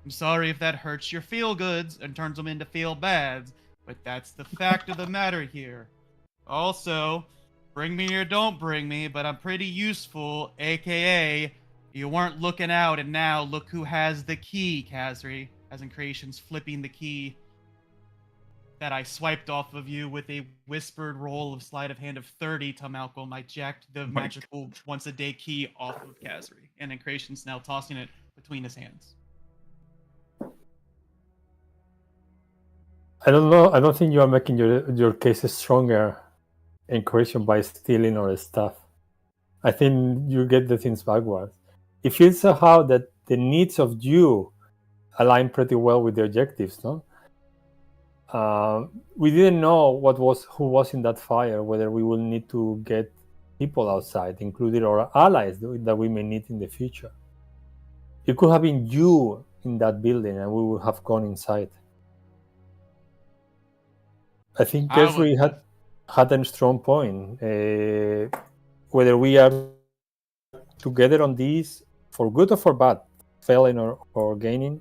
I'm sorry if that hurts your feel-goods and turns them into feel-bads, but that's the fact of the matter here. Also, bring me or don't bring me, but I'm pretty useful, aka you weren't looking out, and now look who has the key, Kazri, as in Creation's flipping the key that I swiped off of you with a whispered roll of sleight of hand of 30 to Malcolm. I jacked the magical once-a-day key off of Kazri, and then Creation's now tossing it between his hands. I don't know. I don't think you are making your cases stronger in Croatian by stealing our stuff. I think you get the things backwards. It feels somehow that the needs of you align pretty well with the objectives, no? We didn't know who was in that fire, whether we will need to get people outside, including our allies that we may need in the future. It could have been you in that building, and we would have gone inside. I think I would- Kesri had a strong point. Whether we are together on this for good or for bad, failing or gaining,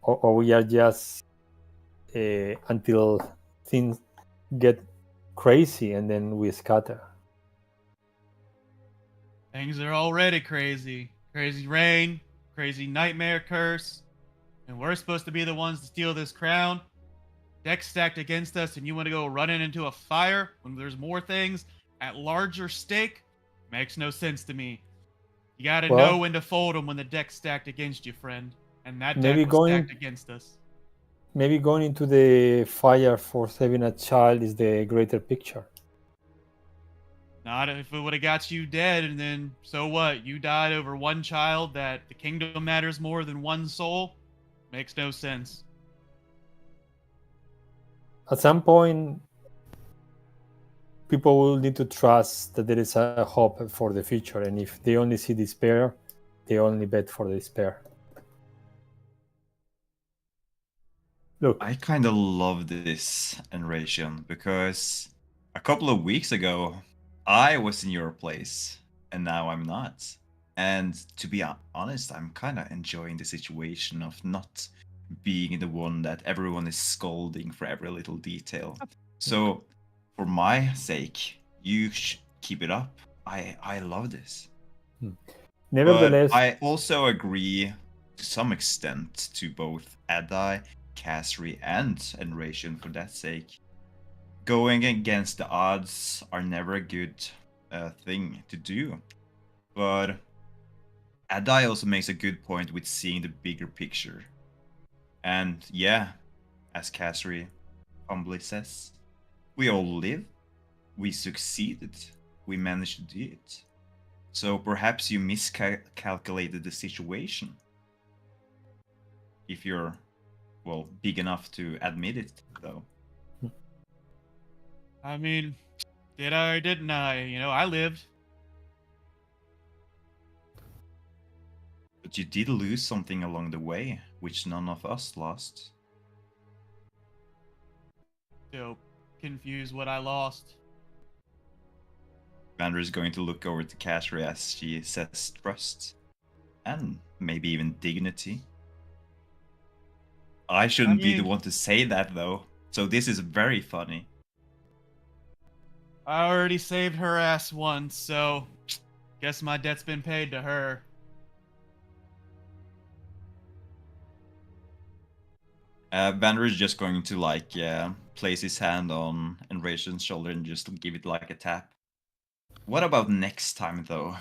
or we are just until things get crazy and then we scatter. Things are already crazy. Crazy rain, crazy nightmare curse. And we're supposed to be the ones to steal this crown. Deck stacked against us, and you want to go running into a fire when there's more things at larger stake? Makes no sense to me. You gotta Well, know when to fold them when the deck's stacked against you, friend. And that maybe deck was stacked against us. Maybe going into the fire for saving a child is the greater picture. Not if it would have got you dead, and then so what? You died over one child that the kingdom matters more than one soul? Makes no sense. At some point, people will need to trust that there is a hope for the future, and if they only see despair, they only bet for the despair. Look, I kind of love this narration because a couple of weeks ago, I was in your place, and now I'm not. And to be honest, I'm kind of enjoying the situation of not being the one that everyone is scolding for every little detail. So, for my sake, you keep it up. I love this. nevertheless, But I also agree to some extent to both Adai, Kasri, and Enration for that sake. Going against the odds are never a good thing to do. But Adai also makes a good point with seeing the bigger picture. And yeah, as Kasri humbly says, we all live, we succeeded, we managed to do it. So perhaps you miscalculated the situation. If you're, well, big enough to admit it, though. I mean, did I or didn't I? You know, I lived. But you did lose something along the way, which none of us lost. Still confused what I lost. Vander is going to look over to Kasri as she says trust. And maybe even dignity. I shouldn't be the mean- one to say that, though. So this is very funny. I already saved her ass once, so guess my debt's been paid to her. Vander is just going to place his hand on Enration's shoulder and just give it like a tap. What about next time, though?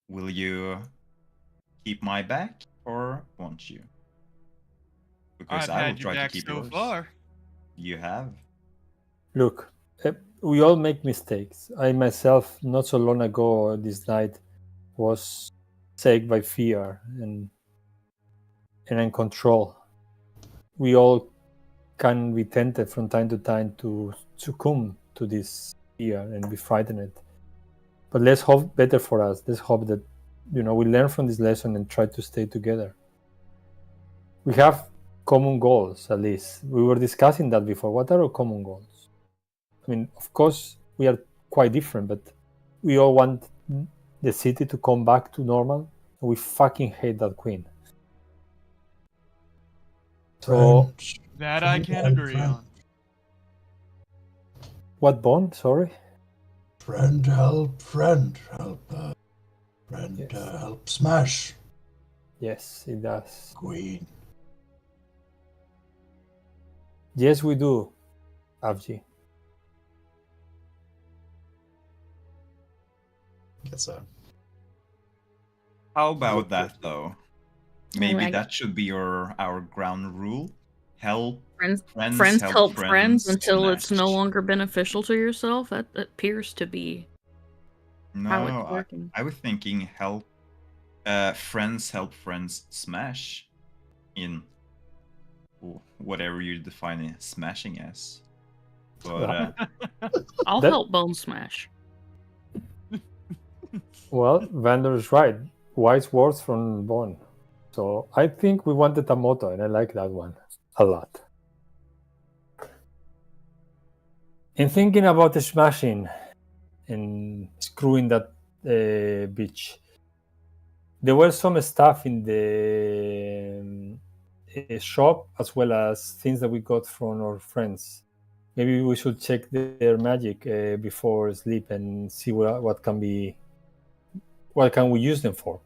Will you keep my back or won't you? Because I've I will had your try to back keep so yours. far. You have. look, we all make mistakes. I myself, not so long ago this night, was saved by fear and in control. We all can be tempted from time to time to succumb to this fear and be frightened. But let's hope better for us. Let's hope that we learn from this lesson and try to stay together. We have common goals, at least. We were discussing that before. What are our common goals? I mean, of course, we are quite different, but we all want the city to come back to normal. And we fucking hate that queen. So, Friend, That I friend can help agree friend. on. what bond? Sorry. Friend help friend help. Friend Yes. help smash Yes, it does. queen. Yes, we do, Avji. Guess so. How about Look that, at- though? I Maybe mean, that should be our ground rule. Help Friends help friends until it's no smash. longer beneficial to yourself. That appears to be No, how it's working. I was thinking help. Friends help friends smash. In whatever you define smashing as. But I'll That- help Bone Smash. Well, Vander is right. Wise words from Bon. So I think we wanted a motto, and I like that one a lot. And thinking about the smashing and screwing that bitch, there were some stuff in the shop as well as things that we got from our friends. Maybe we should check their magic before sleep and see what can we use them for.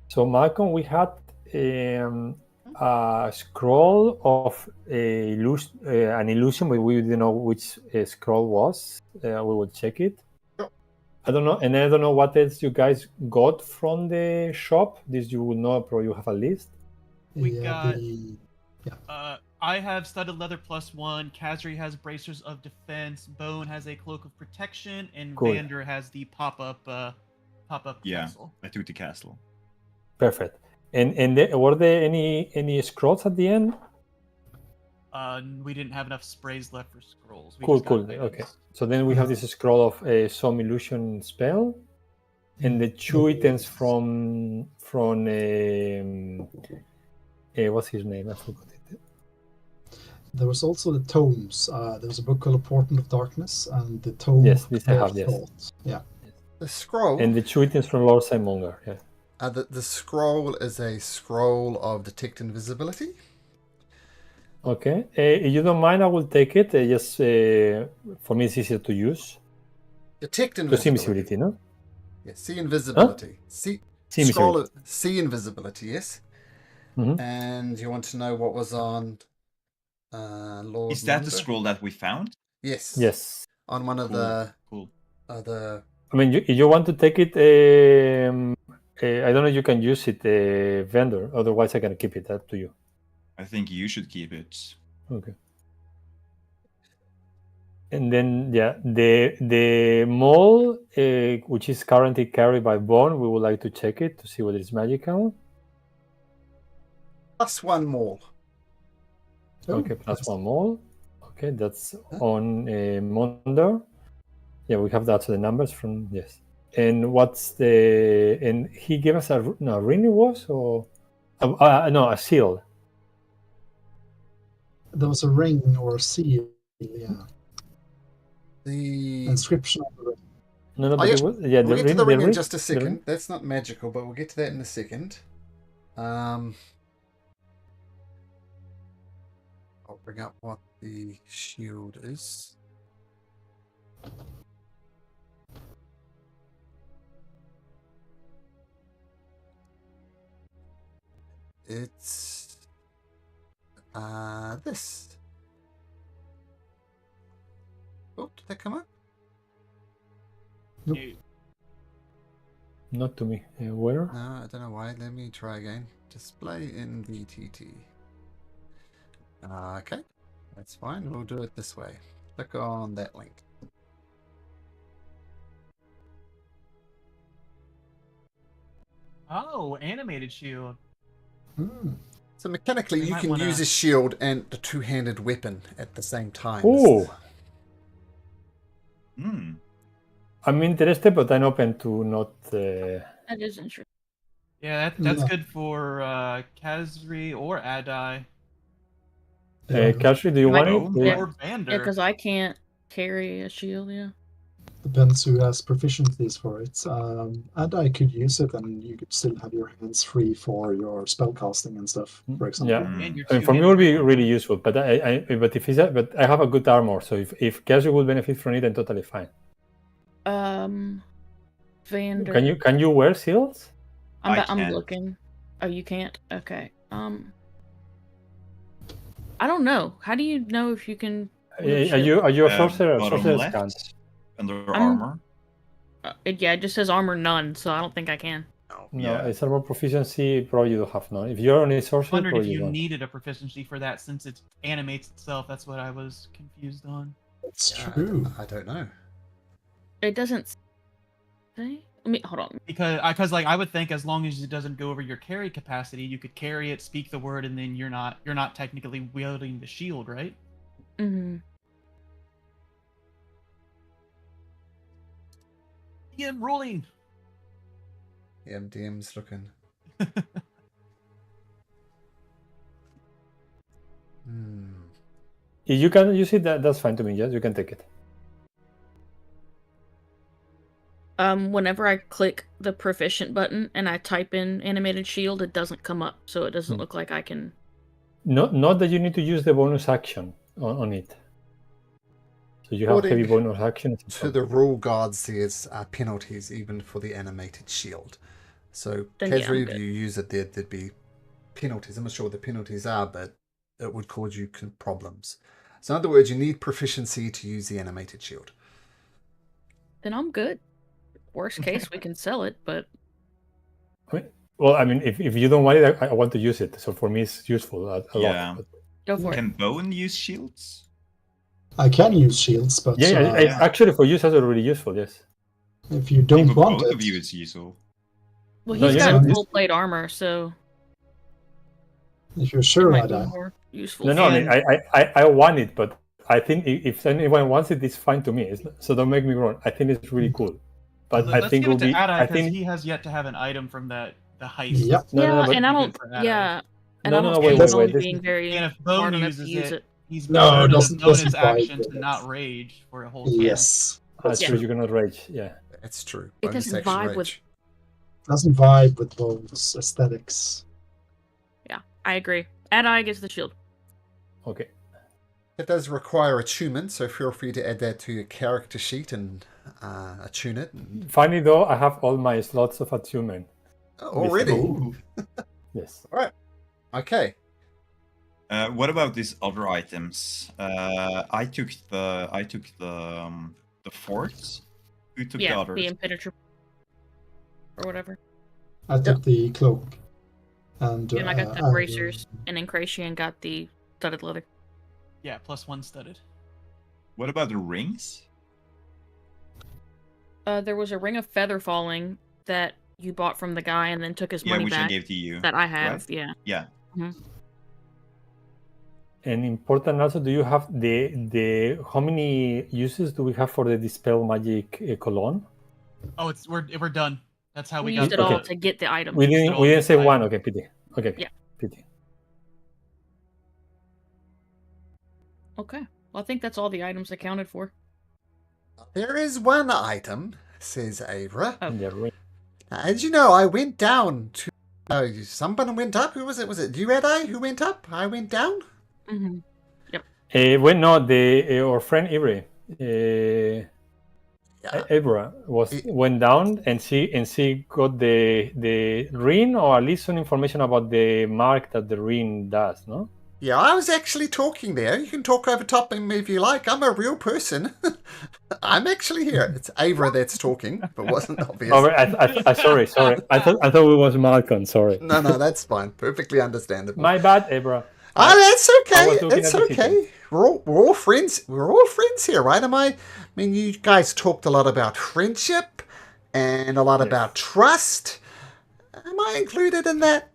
So Malcolm, we had a scroll of an illusion, but we didn't know which scroll was. We will check it. Sure. I don't know, and I don't know what else you guys got from the shop. This you will know, probably you have a list. We Yeah, got- the I have studded leather +1. Kazri has bracers of defense. Bone has a cloak of protection, and Cool. Vander has the pop-up Yeah. castle. I took the castle. Perfect. And were there any scrolls at the end? We didn't have enough sprays left for scrolls. We Cool, just got cool. items. Okay. So then we have this scroll of some illusion spell, and the two items from what's his name? I forgot it. There was also the tomes. There was a book called A Portent of Darkness and the tome Yes, of this I have, Clear yes. Thought. Yeah. The scroll. And the two items from Lord Monder. Yeah. The scroll is a scroll of detect invisibility. Okay. If you don't mind, I will take it. Just for me, it's easier to use. Detect Just invisibility. invisibility, no? Yeah, see invisibility. See See scroll. invisibility. See invisibility. Yes. Mhm. And you want to know what was on Lord Is that the Monder? scroll that we found? Yes. Yes. On one of Cool. the Cool. other. I mean, if you want to take it, I don't know if you can use it, vendor. Otherwise, I can keep it. Up to you. I think you should keep it. Okay. And then, yeah, the mole, which is currently carried by Bone, we would like to check it to see whether it's magical. Plus one more. Oh, Okay, plus nice. one mole. Okay, that's on Monder. Yeah, we have that. So the numbers from yes. And what's the? And he gave us a ring. It was or no, a seal. There was a ring or a seal. Yeah. The Inscription on the ring. No, Oh, but yeah. it was yeah. We'll The get to ring. the ring in ring, just a the ring. second. That's not magical, but we'll get to that in a second. I'll bring up what the shield is. It's this. Oh, did that come up? Nope. Not to me. Where? No, I don't know why. Let me try again. Display in VTT. Okay, that's fine. We'll do it this way. Click on that link. Oh, animated shield. Hmm. So mechanically, We you might can wanna- use a shield and a two-handed weapon at the same time. Oh, Hmm. I'm interested, but I'm open to not. That is interesting. Yeah, that's Yeah. good for Kazri or Adai Yeah. Kashri, do you Might- want it? Yeah. or Vander. Yeah, because I can't carry a shield. Yeah. Depends who has proficiencies for it. And I could use it, and you could still have your hands free for your spell casting and stuff. For example. Yeah. And your I mean, for me, it would be two-handed really useful. But but if but I have a good armor, so if Kashri will benefit from it, I'm totally fine. Vander. Can you wear seals? I'm I can't. looking. Oh, you can't. Okay. I don't know. How do you know if you can? Are you a sorcerer? Bottom Sorcerer's left, can't. under I'm- armor. Yeah, it just says armor none, so I don't think I can. No, Yeah. it's armor proficiency. Probably you don't have none. If you're only sorcerer, wondered if probably you don't. needed a proficiency for that since it animates itself. That's what I was confused on. It's Yeah, true. I don't know. It doesn't say. Let me hold on. Because like I would think as long as it doesn't go over your carry capacity, you could carry it, speak the word, and then you're not technically wielding the shield, right? Mm-hmm. DM rolling. DM's looking. If you can use it, that's fine to me. Yes, you can take it. Whenever I click the proficient button and I type in animated shield, it doesn't come up, so it doesn't look like I can. Not that you need to use the bonus action on it. So you have According heavy bonus action. To the rule guards, there's penalties even for the animated shield. So, Then, yeah, casually, I'm if good. you use it, there'd be penalties. I'm not sure what the penalties are, but it would cause you problems. So, in other words, you need proficiency to use the animated shield. Then I'm good. Worst case, we can sell it, but Well, I mean, if you don't want it, I want to use it. So for me, it's useful a Yeah. lot. But go for it. Can Bone use shields? I can use shields, but it's actually for you, it's also really useful. Yes. if you I don't think for want both it, of you, it's useful. Well, No, he's yeah, got no, full plate armor, so if you're it sure might of be that, more useful. No, I mean, And- I want it, but I think if anyone wants it, it's fine to me. So don't make me wrong. I think it's really cool. But I Let's think give it it will to be. Ada I because think he has yet to have an item from the heist. Yep. no, but and I Good don't. for Ada. Yeah, and No, I no, don't wait, see wait, Bone wait, this being is- very And if smart Bone enough uses to use it. he's No, known doesn't his justify action it. to not rage for a whole turn. yes, That's Yeah. true. You cannot rage. Yeah. That's true. It Bonus doesn't action vibe with- rage. doesn't vibe with Bone's aesthetics. Yeah, I agree. And I gets the shield. Okay. It does require attunement, so feel free to add that to your character sheet and attune it. Funny though, I have all my slots of attunement. Already? Ooh. Yes. All right. Okay. What about these other items? I took the forts. Who took the Yeah, others? the impenetrable or whatever. I took the cloak, and And I got the bracers, and Incration got the studded leather. Yeah, +1 studded. What about the rings? There was a ring of feather falling that you bought from the guy and then took his Yeah, money which I back. gave to you. That I have, correct? yeah. Yeah. And important also, do you have the how many uses do we have for the dispel magic cologne? Oh, we're done. That's how We we used got it all okay. to get the item. We used it didn't all we to didn't get say the one. item. Okay, pity. Okay. Yeah. Pity. Okay. Well, I think that's all the items accounted for. There is one item, says Avra. Oh. Yeah, right. As you know, I went down to... someone went up? Who was it? Was it you, Ed? Who went up? I went down? Mm-hmm. Well, no, our friend Ivre, Yeah. Evra went down and she got the ring, or at least some information about the mark that the ring does. No. Yeah, I was actually talking there. You can talk over top of me if you like. I'm a real person. I'm actually here. It's Avra that's talking, but wasn't obvious. Oh, sorry. I thought it was Malcolm. Sorry. No, that's fine. Perfectly understandable. My bad, Evra. That's I okay. was looking It's at the okay. We're all friends. We're all friends here, right? I mean, you guys talked a lot about friendship and a lot about trust. Am I included in that?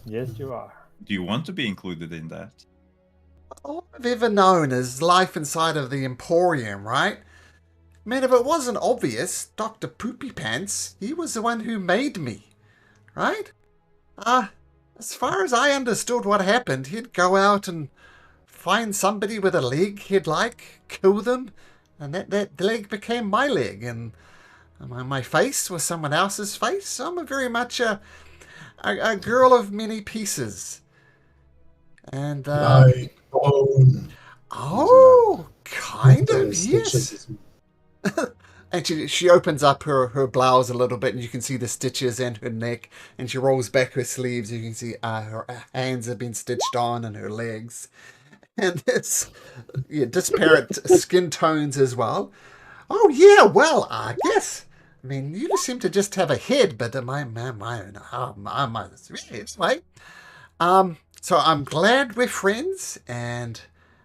Yes, you are. Do you want to be included in that? All I've ever known is life inside of the Emporium, right? Man, if it wasn't obvious, Dr. Poopy Pants, he was the one who made me, right? As far as I understood what happened, he'd go out and find somebody with a leg he'd like, kill them, and that leg became my leg, and my face was someone else's face. I'm very much a girl of many pieces. And, Like Bone. oh, kind of, Those yes. stitches. And she opens up her blouse a little bit, and you can see the stitches and her neck, and she rolls back her sleeves. You can see her hands have been stitched on, and her legs. And it's disparate skin tones as well. Oh, yeah, well, I guess. I mean, you seem to just have a head, but anyway. So I'm glad we're friends, and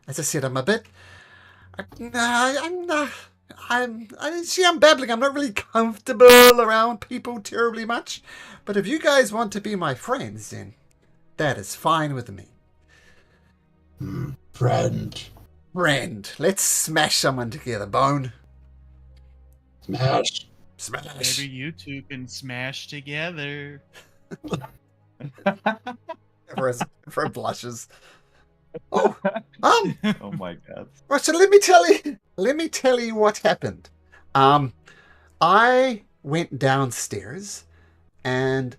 as I said, I'm a bit... I'm babbling. I'm not really comfortable around people terribly much. But if you guys want to be my friends, then that is fine with me. Friend. Friend. Let's smash someone together, Bone. Smash. Smash. Maybe you two can smash together. Everyone blushes. Oh, Oh my god. right, so let me tell you what happened. I went downstairs and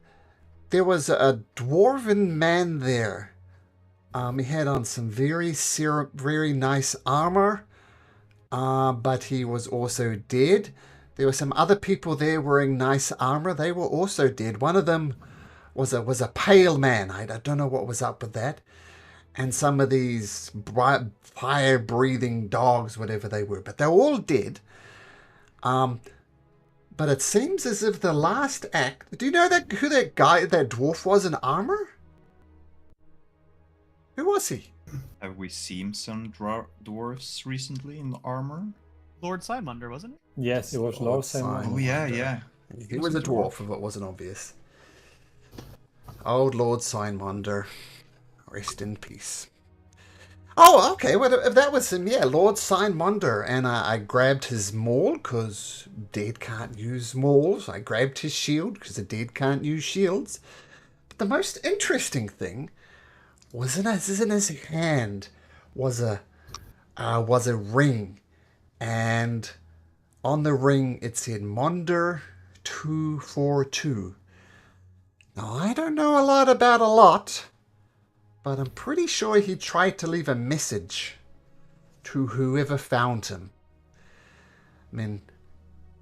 there was a dwarven man there. He had on some very nice armor, but he was also dead. There were some other people there wearing nice armor. They were also dead. One of them was a pale man. I don't know what was up with that. And some of these fire-breathing dogs, whatever they were, but they're all dead. But it seems as if the last act. Do you know who that dwarf was in armor? Who was he? Have we seen some dwarves recently in armor? Lord Simonder, wasn't it? Yes, it was Lord Simon. Oh yeah, yeah. He was a dwarf, if it wasn't obvious. Old Lord Monder. Rest in peace. Oh, okay. Well, if that was him, yeah, Lord Monder. And I grabbed his maul, because dead can't use mauls. I grabbed his shield, because the dead can't use shields. But the most interesting thing was in his hand was a ring. And on the ring, it said Monder 242. Now, I don't know a lot about a lot, but I'm pretty sure he tried to leave a message to whoever found him. I mean,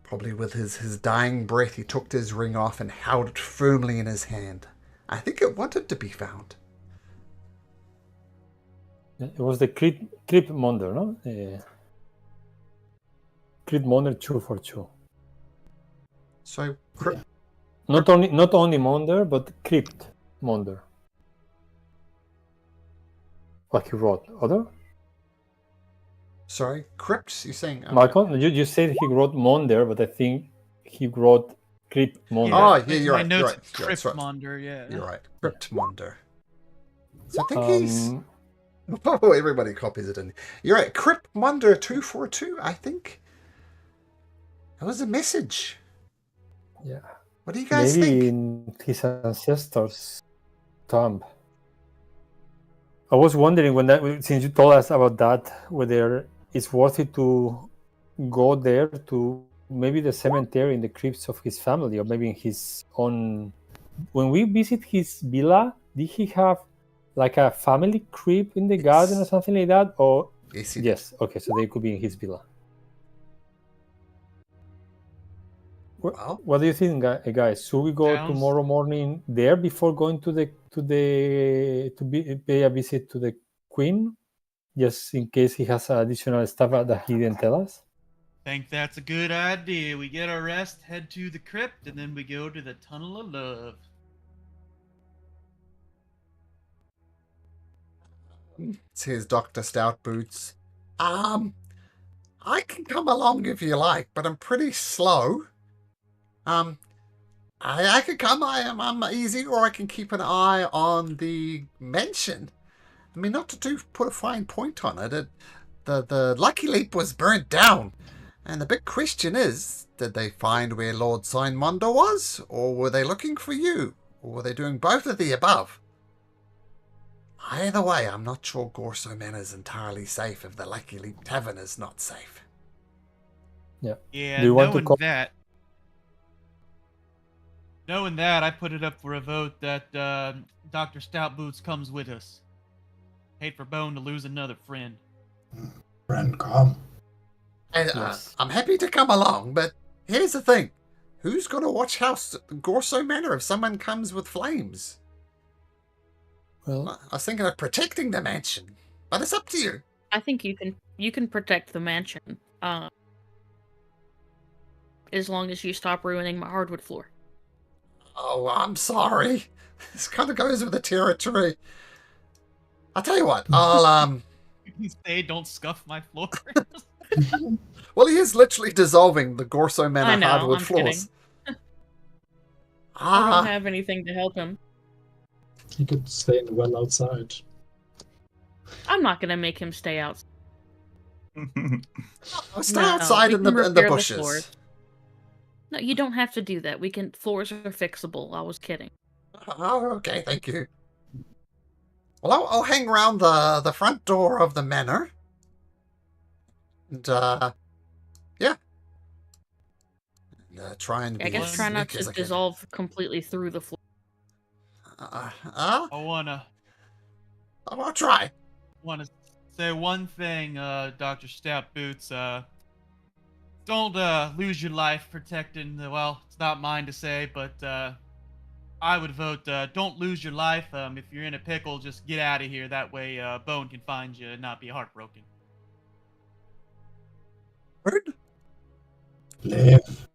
probably with his dying breath, he took his ring off and held it firmly in his hand. I think it wanted to be found. It was the Crypt Monder, no? Crypt Monder 242. So, Not only Monder, but Crypt Monder. Like he wrote other? sorry, Crypts, you're saying? Malcolm, you said he wrote Monder, but I think he wrote Crypt Monder. Oh, yeah, you're My right. notes, You're right. That's right. Cryptmonder, yeah. You're right. Crypt Monder. So I think he's. Um, Oh, everybody copies it in. You're right. Crypt Monder 242, I think. That was a message. yeah. What do you guys Maybe think? in his ancestors' tomb. I was wondering since you told us about that, whether it's worth it to go there to maybe the cemetery in the crypts of his family, or maybe in his own. When we visit his villa, did he have like a family crypt in the garden or something like that? Or Yes, he did. yes, okay, so they could be in his villa. Well, What do you think, guys? Should we go Sounds- tomorrow morning there before going to pay a visit to the Queen, just in case he has additional stuff that he didn't tell us? Think that's a good idea. We get our rest, head to the crypt, and then we go to the Tunnel of Love. says Dr. Stoutboots. I can come along if you like, but I'm pretty slow. I could come. I'm easy, or I can keep an eye on the mansion. I mean, not to put a fine point on it. The Lucky Leap was burnt down, and the big question is: did they find where Lord Monder was, or were they looking for you, or were they doing both of the above? Either way, I'm not sure Gorso Manor is entirely safe if the Lucky Leap Tavern is not safe. Yeah. Yeah, Do you want to knowing that, I put it up for a vote that Dr. Stoutboots comes with us. Hate for Bone to lose another friend. Friend, come. And Yes. I'm happy to come along, but here's the thing. Who's going to watch House Gorso Manor if someone comes with flames? Well, I was thinking of protecting the mansion, but it's up to you. I think you can protect the mansion, as long as you stop ruining my hardwood floor. Oh, I'm sorry. This kind of goes with the territory. I'll tell you what, I'll, You say don't scuff my floor. well, he is literally dissolving the Gorso I Manor know, hardwood I'm floors. I don't have anything to help him. He could stay in the well outside. I'm not gonna make him stay out. Stay No, outside we in can the repair the bushes. floors. No, you don't have to do that. Floors are fixable. I was kidding. Oh, okay, thank you. Well, I'll hang around the front door of the manor. And, yeah. And, try and I be guess as try not sneaky to as I can. dissolve completely through the floor. I I'll try. wanna say one thing, Dr. Stout Boots. Don't lose your life protecting the. Well, it's not mine to say, but I would vote. Don't lose your life. If you're in a pickle, just get out of here. That way, Bone can find you and not be heartbroken. Bird? Live.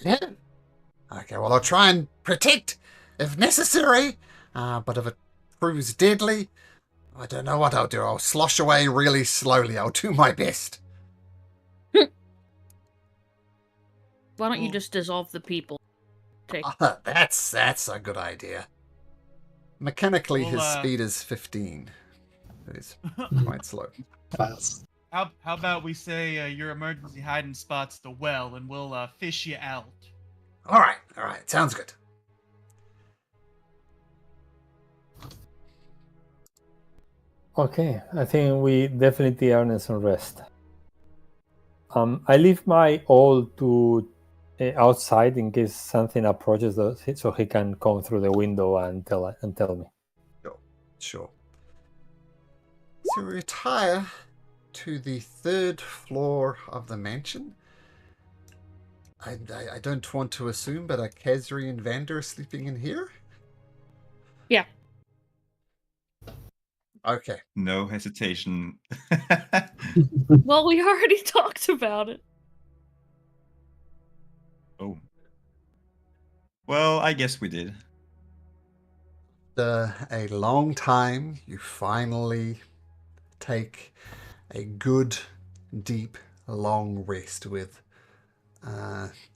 Yeah. Okay, well, I'll try and protect if necessary. But if it proves deadly, I don't know what I'll do. I'll slosh away really slowly. I'll do my best. Why don't you Well- just dissolve the people? Take That's a good idea. Mechanically, Well, his speed is 15. It's quite slow. Fast. How about we say your emergency hiding spot's the well, and we'll fish you out. All right. Sounds good. Okay, I think we definitely earned some rest. I leave my owl to outside in case something approaches us, so he can come through the window and tell me. Sure. So we retire to the 3rd floor of the mansion. I don't want to assume, but are Kazri and Vander sleeping in here? Yeah. Okay. No hesitation. Well, we already talked about it. Oh. Well, I guess we did. After a long time, you finally take a good, deep, long rest with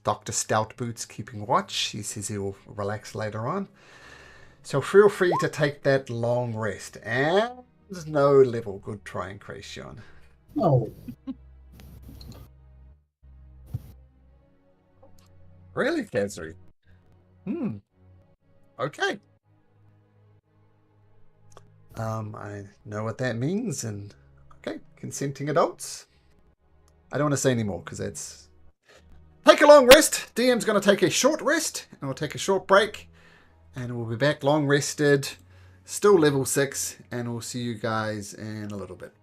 Dr. Stoutboots keeping watch. He says he'll relax later on. So feel free to take that long rest. And no level. Good trying, Cracion. No. Really, Kazri? Okay. I know what that means, and okay, consenting adults. I don't want to say any more because that's. Take a long rest. DM's going to take a short rest, and we'll take a short break, and we'll be back long rested, still level 6, and we'll see you guys in a little bit.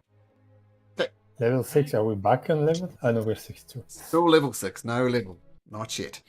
Okay. Level 6, are we back on level? I know we're 6 too. Still level 6, no level. Not yet.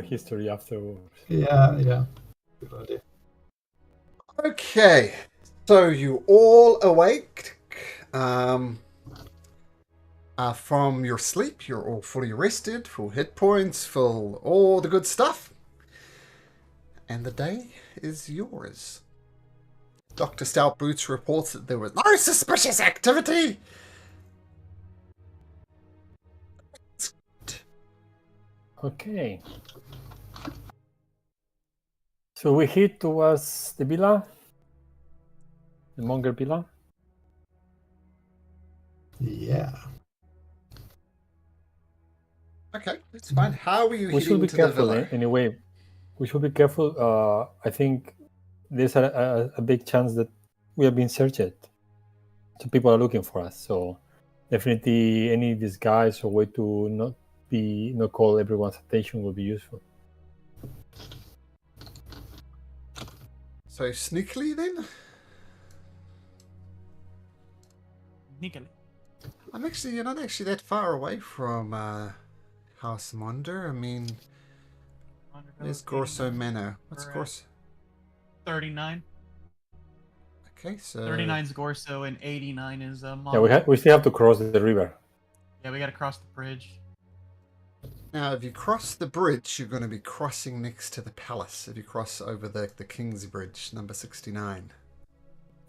history afterwards. Yeah, yeah. Good idea. Okay, so you all awake from your sleep. You're all fully rested, full hit points, full all the good stuff. And the day is yours. Dr. Stout Boots reports that there was no suspicious activity. Okay. So we head towards the villa, the Monder villa. Yeah. Okay, that's fine. How are you We should heading be to the careful villa? anyway. We should be careful. I think there's a big chance that we have been searched. So people are looking for us. So definitely any disguise or way to not call everyone's attention will be useful. So sneakily then? Sneakily. You're not actually that far away from House Monder. I mean, where's Gorso Manor? What's Gorso? 39. Okay, so 39 is Gorso and 89 is Yeah, Monder. we still have to cross the river. Yeah, we gotta cross the bridge. now if you cross the bridge, you're going to be crossing next to the palace. If you cross over the King's Bridge, number 69.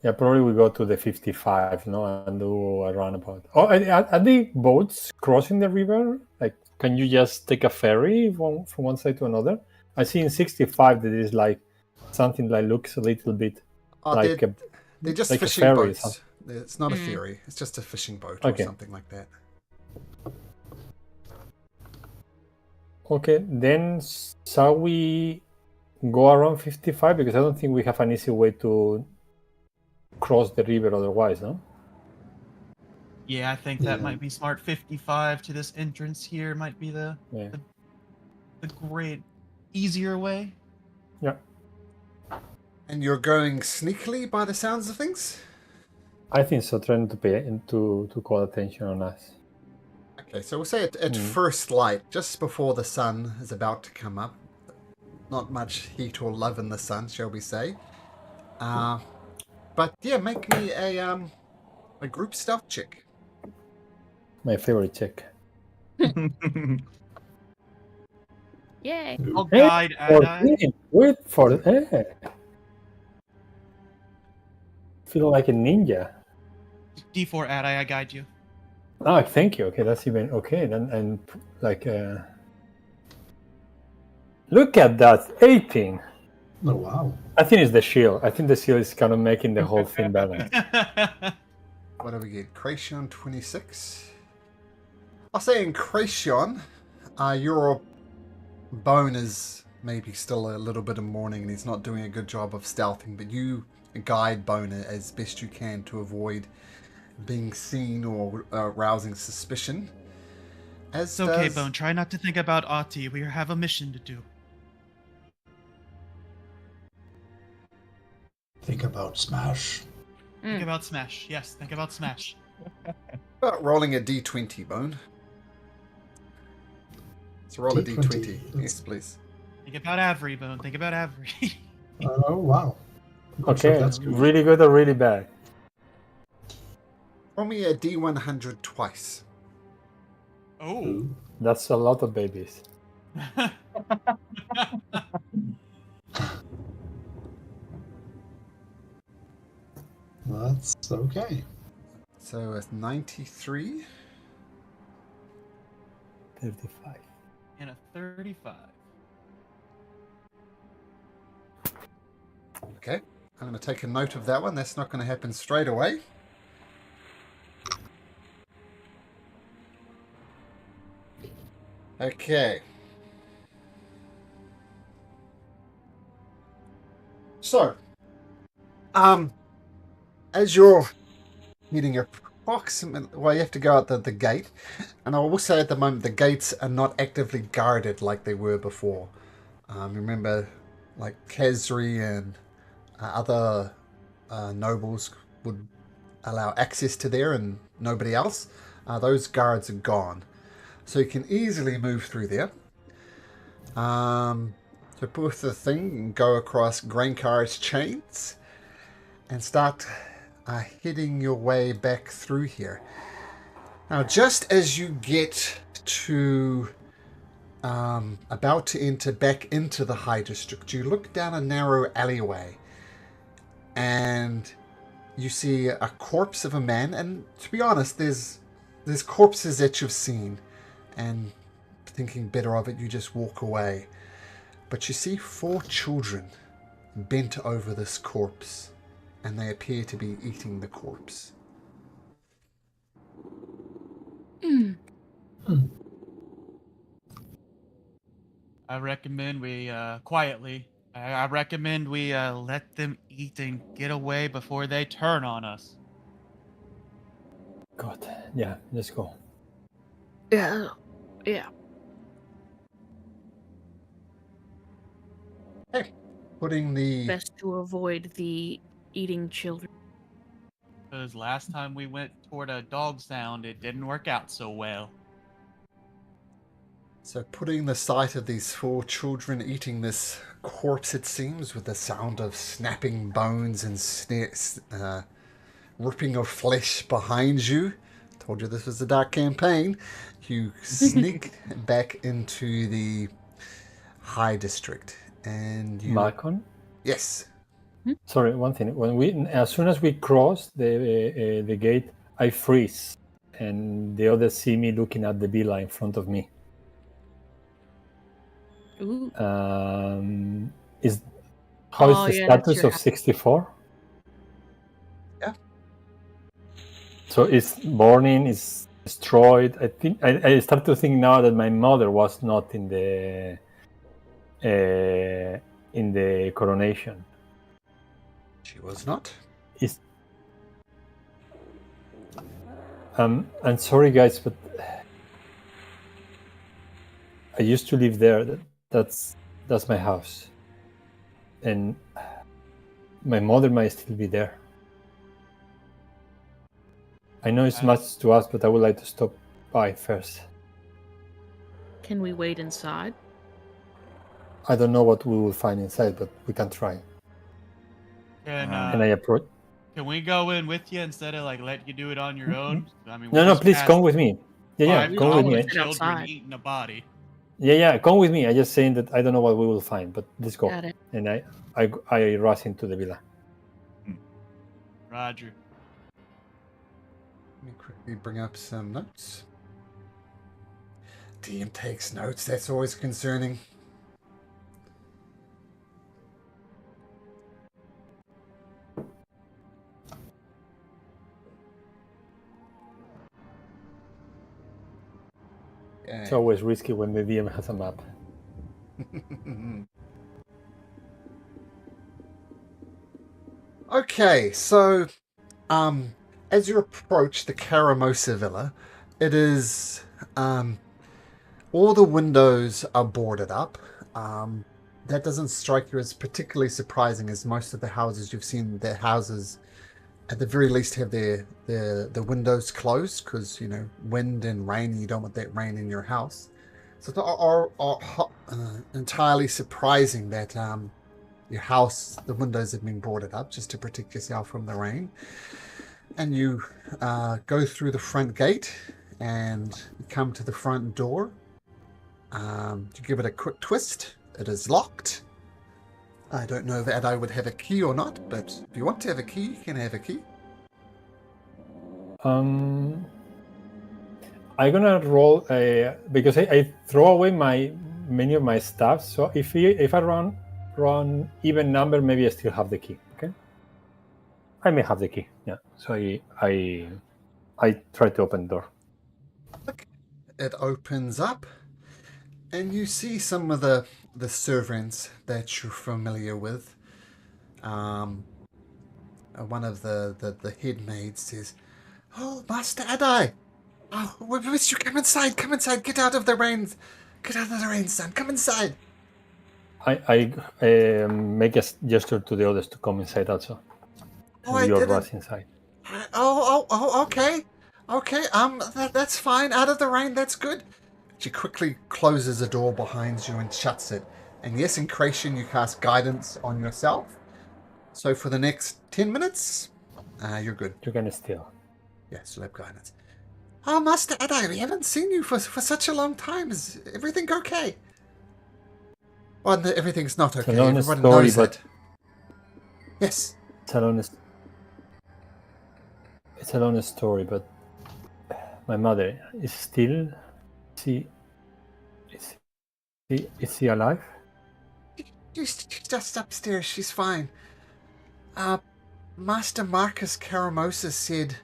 Yeah, probably we go to the 55, no, and do a roundabout. Oh, are the boats crossing the river? Like, can you just take a ferry from one side to another? I see in 65 that is like something that looks a little bit like they're just like a fishing ferry or boats. something. It's not a ferry. It's just a fishing boat or something like that. Okay, then shall we go around 55? Because I don't think we have an easy way to cross the river otherwise, no? Yeah, I think that might be smart. 55 to this entrance here might be the great, easier way. Yeah. And you're going sneakily by the sounds of things? I think so, trying to call attention on us. Okay, so we'll say at first light, just before the sun is about to come up. Not much heat or love in the sun, shall we say. But yeah, make me a group stealth check. My favorite check. Yay. I'll guide Adai. Wait for it. Feel like a ninja. D4 Adai, I guide you. Oh, thank you. Okay, that's even okay. Then and like, look at that 18. Oh wow! I think it's the shield. I think the shield is kind of making the whole thing balanced. What do we get? Cration 26. I'll say in Cration, your bone is maybe still a little bit in mourning and he's not doing a good job of stealthing, but you guide Bone as best you can to avoid being seen or rousing suspicion. It's okay, Bone. Try not to think about Ati. We have a mission to do. Think about Smash. Think about Smash. Yes, think about Smash. About rolling a d20, Bone. Let's roll a d20. Yes, please. Think about Avery, Bone. Think about Avery. Oh wow! Okay, that's really good or really bad? Roll me a d100 twice. Oh. That's a lot of babies. That's okay. So it's 93. 35. And a 35. Okay, I'm going to take a note of that one. That's not going to happen straight away. Okay. So, as you're heading approximately, well, you have to go out the gate, and I will say at the moment the gates are not actively guarded like they were before. Remember, like Khazri and other nobles would allow access to there and nobody else. Those guards are gone. So you can easily move through there. So put the thing and go across Graincar's chains and start heading your way back through here. Now, just as you get to about to enter back into the High District, you look down a narrow alleyway and you see a corpse of a man. And to be honest, there's corpses that you've seen, and thinking better of it, you just walk away. But you see 4 children bent over this corpse, and they appear to be eating the corpse. I recommend we quietly. I recommend we let them eat and get away before they turn on us. God, yeah, let's go. Yeah. Hey, putting the Best to avoid the eating children. Because last time we went toward a dog sound, it didn't work out so well. So putting the sight of these 4 children eating this corpse, it seems, with the sound of snapping bones and ripping of flesh behind you. Told you this was a dark campaign. You sneak back into the High District, and you. Malcolm? Yes. Sorry, one thing. As soon as we cross the gate, I freeze, and the others see me looking at the villa in front of me. Ooh. How is Oh, the yeah, that's status your of house. 64? Yeah. So it's burning, it's destroyed. I think I start to think now that my mother was not in the coronation. She was not. I'm sorry, guys, but I used to live there. That's my house, and my mother might still be there. I know it's much to ask, but I would like to stop by first. Can we wait inside? I don't know what we will find inside, but we can try. Can I approach? Can we go in with you instead of like let you do it on your own? I mean, No, please come with me. Yeah, Five come with me. dollar Sit children outside. eating a body. Yeah, come with me. I'm just saying that I don't know what we will find, but let's go. Got it. And I rush into the villa. Roger. Let me quickly bring up some notes. DM takes notes. That's always concerning. It's always risky when the DM has a map. Okay, so as you approach the Caramosa Villa, it is all the windows are boarded up. That doesn't strike you as particularly surprising, as most of the houses you've seen, their houses at the very least have their windows closed, because wind and rain, you don't want that rain in your house. So it's not entirely surprising that your house, the windows have been boarded up just to protect yourself from the rain. And you go through the front gate and you come to the front door. You give it a quick twist. It is locked. I don't know that I would have a key or not, but if you want to have a key, you can have a key. I'm gonna roll because I throw away many of my stuff. So if I run even number, maybe I still have the key. Okay, I may have the key. Yeah. So I try to open the door. It opens up, and you see some of the servants that you're familiar with. One of the head maids says, "Oh, Master Adai! Oh, we missed you. Come inside. Come inside. Get out of the rain. Get out of the rain, son. Come inside." I make a gesture to the others to come inside also. Oh, You're rush inside. Oh, okay. Okay, that's fine. Out of the rain, that's good. She quickly closes the door behind you and shuts it. And yes, in creation, you cast guidance on yourself. So for the next 10 minutes, you're good. You can steal. Yeah, slap guidance. Oh, Master Adi, we haven't seen you for such a long time. Is everything okay? Well, no, everything's not It's a okay. long Everybody story, knows but it. Yes. it's a long story, but my mother is still. Is she alive? She's just upstairs. She's fine. Master Marcus Caramosa said,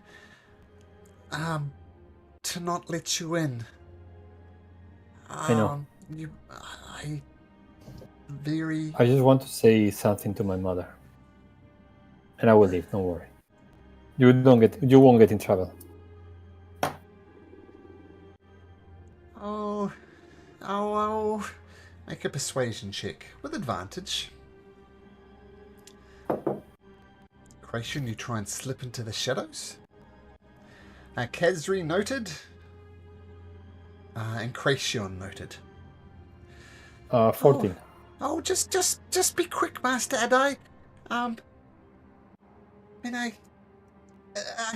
to not let you in. I know. I just want to say something to my mother, and I will leave. Don't worry. You won't get in trouble. Oh, make a persuasion check with advantage. Creation, you try and slip into the shadows. Kazri noted. And Creation noted. 14. Just be quick, Master Adai. I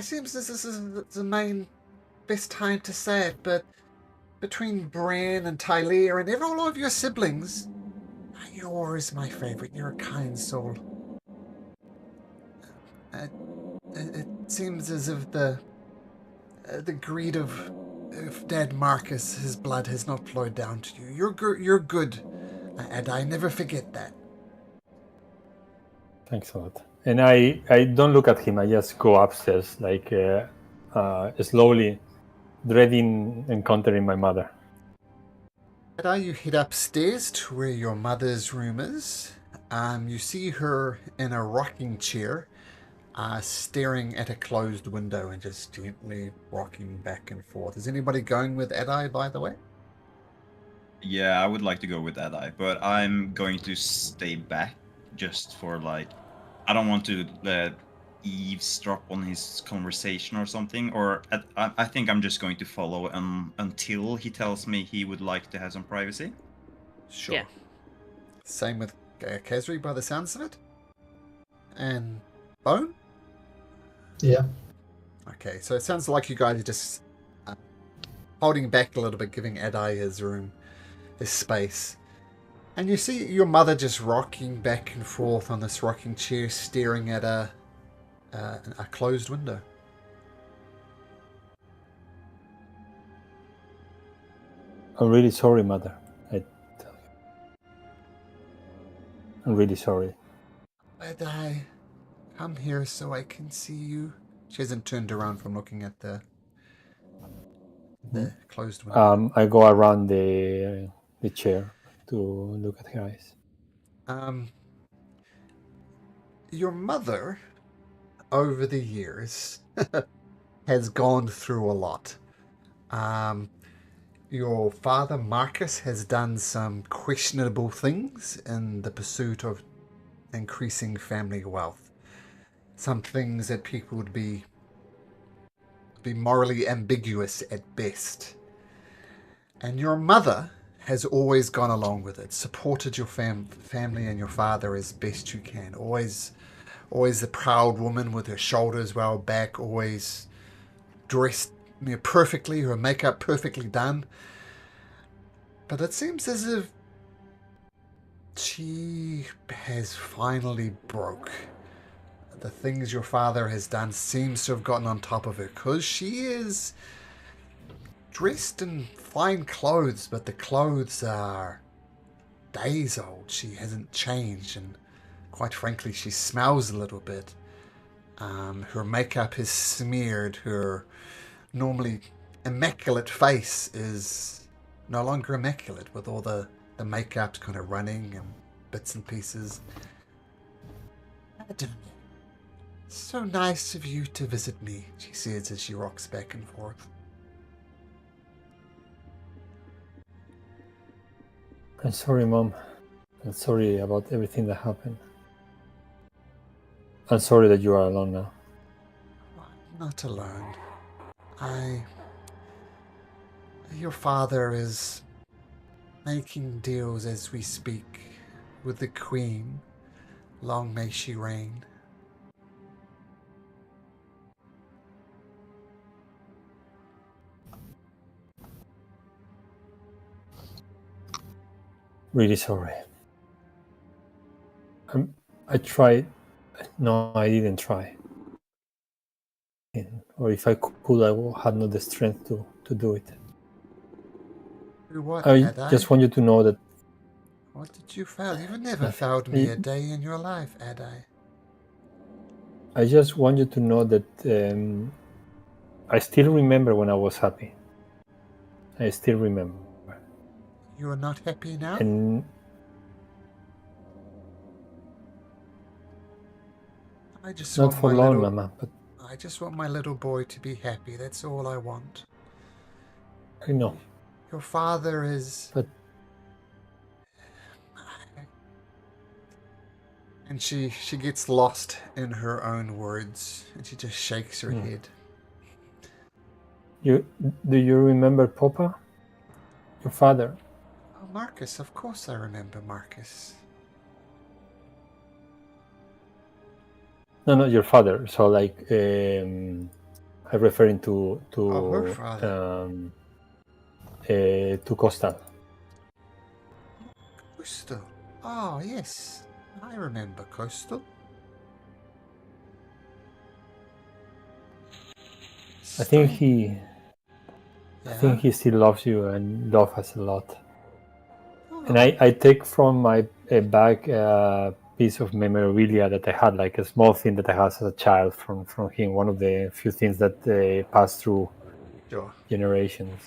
seems this is the main best time to say it, but between Bran and Tyler and all of your siblings, yours, my favorite. You're a kind soul. It seems as if the greed of Dad Marcus, his blood has not flowed down to you. You're good, and I never forget that. Thanks a lot. And I don't look at him. I just go upstairs, like slowly, dreading encountering my mother. And you head upstairs to where your mother's room is. You see her in a rocking chair, staring at a closed window and just gently rocking back and forth. Is anybody going with Adai, by the way? Yeah, I would like to go with Adai, but I'm going to stay back just for like, I don't want to eavesdrop on his conversation or something, or I think I'm just going to follow until he tells me he would like to have some privacy. Sure. Yeah. Same with Kazri by the sounds of it. And Bone? Yeah. Okay, so it sounds like you guys are just holding back a little bit, giving Adai his room, his space. And you see your mother just rocking back and forth on this rocking chair, staring at a closed window. I'm really sorry, Mother. I tell you. I'm really sorry. Adai, come here so I can see you. She hasn't turned around from looking at the closed window. I go around the chair to look at her eyes. Your mother, over the years, has gone through a lot. Your father, Marcus, has done some questionable things in the pursuit of increasing family wealth. Some things that people would be morally ambiguous at best. And your mother has always gone along with it, supported your family and your father as best you can. Always the proud woman with her shoulders well back, always dressed perfectly, her makeup perfectly done. But it seems as if she has finally broke. The things your father has done seems to have gotten on top of her, because she is dressed in fine clothes, but the clothes are days old. She hasn't changed, and quite frankly, she smells a little bit. Her makeup is smeared. Her normally immaculate face is no longer immaculate, with all the makeup kind of running and bits and pieces. Adam, so nice of you to visit me, she says as she rocks back and forth. I'm sorry, Mom. I'm sorry about everything that happened. I'm sorry that you are alone now. Not alone. I Your father is making deals as we speak with the Queen. Long may she reign. Really sorry. I tried. No, I didn't try. Or if I could, I had not the strength to do it. Do what, I Adai? just want you to know that. What did you fail? You've never Nothing. failed me a day in your life, Adai. I just want you to know that I still remember when I was happy. I still remember. You are not happy now? And I just not want for my long, little... Mama, but I just want my little boy to be happy. That's all I want. I know. Your father is... But And she gets lost in her own words, and she just shakes her head. do you remember Papa? Your father? Oh, Marcus, of course I remember Marcus. No, your father. So like, I'm referring to her father. To Costa. Coastal. Oh, yes. I remember Coastal. I think he still loves you and loves us a lot. Oh. And I take from my bag a piece of memorabilia that I had, like a small thing that I had as a child from him. One of the few things that passed through generations.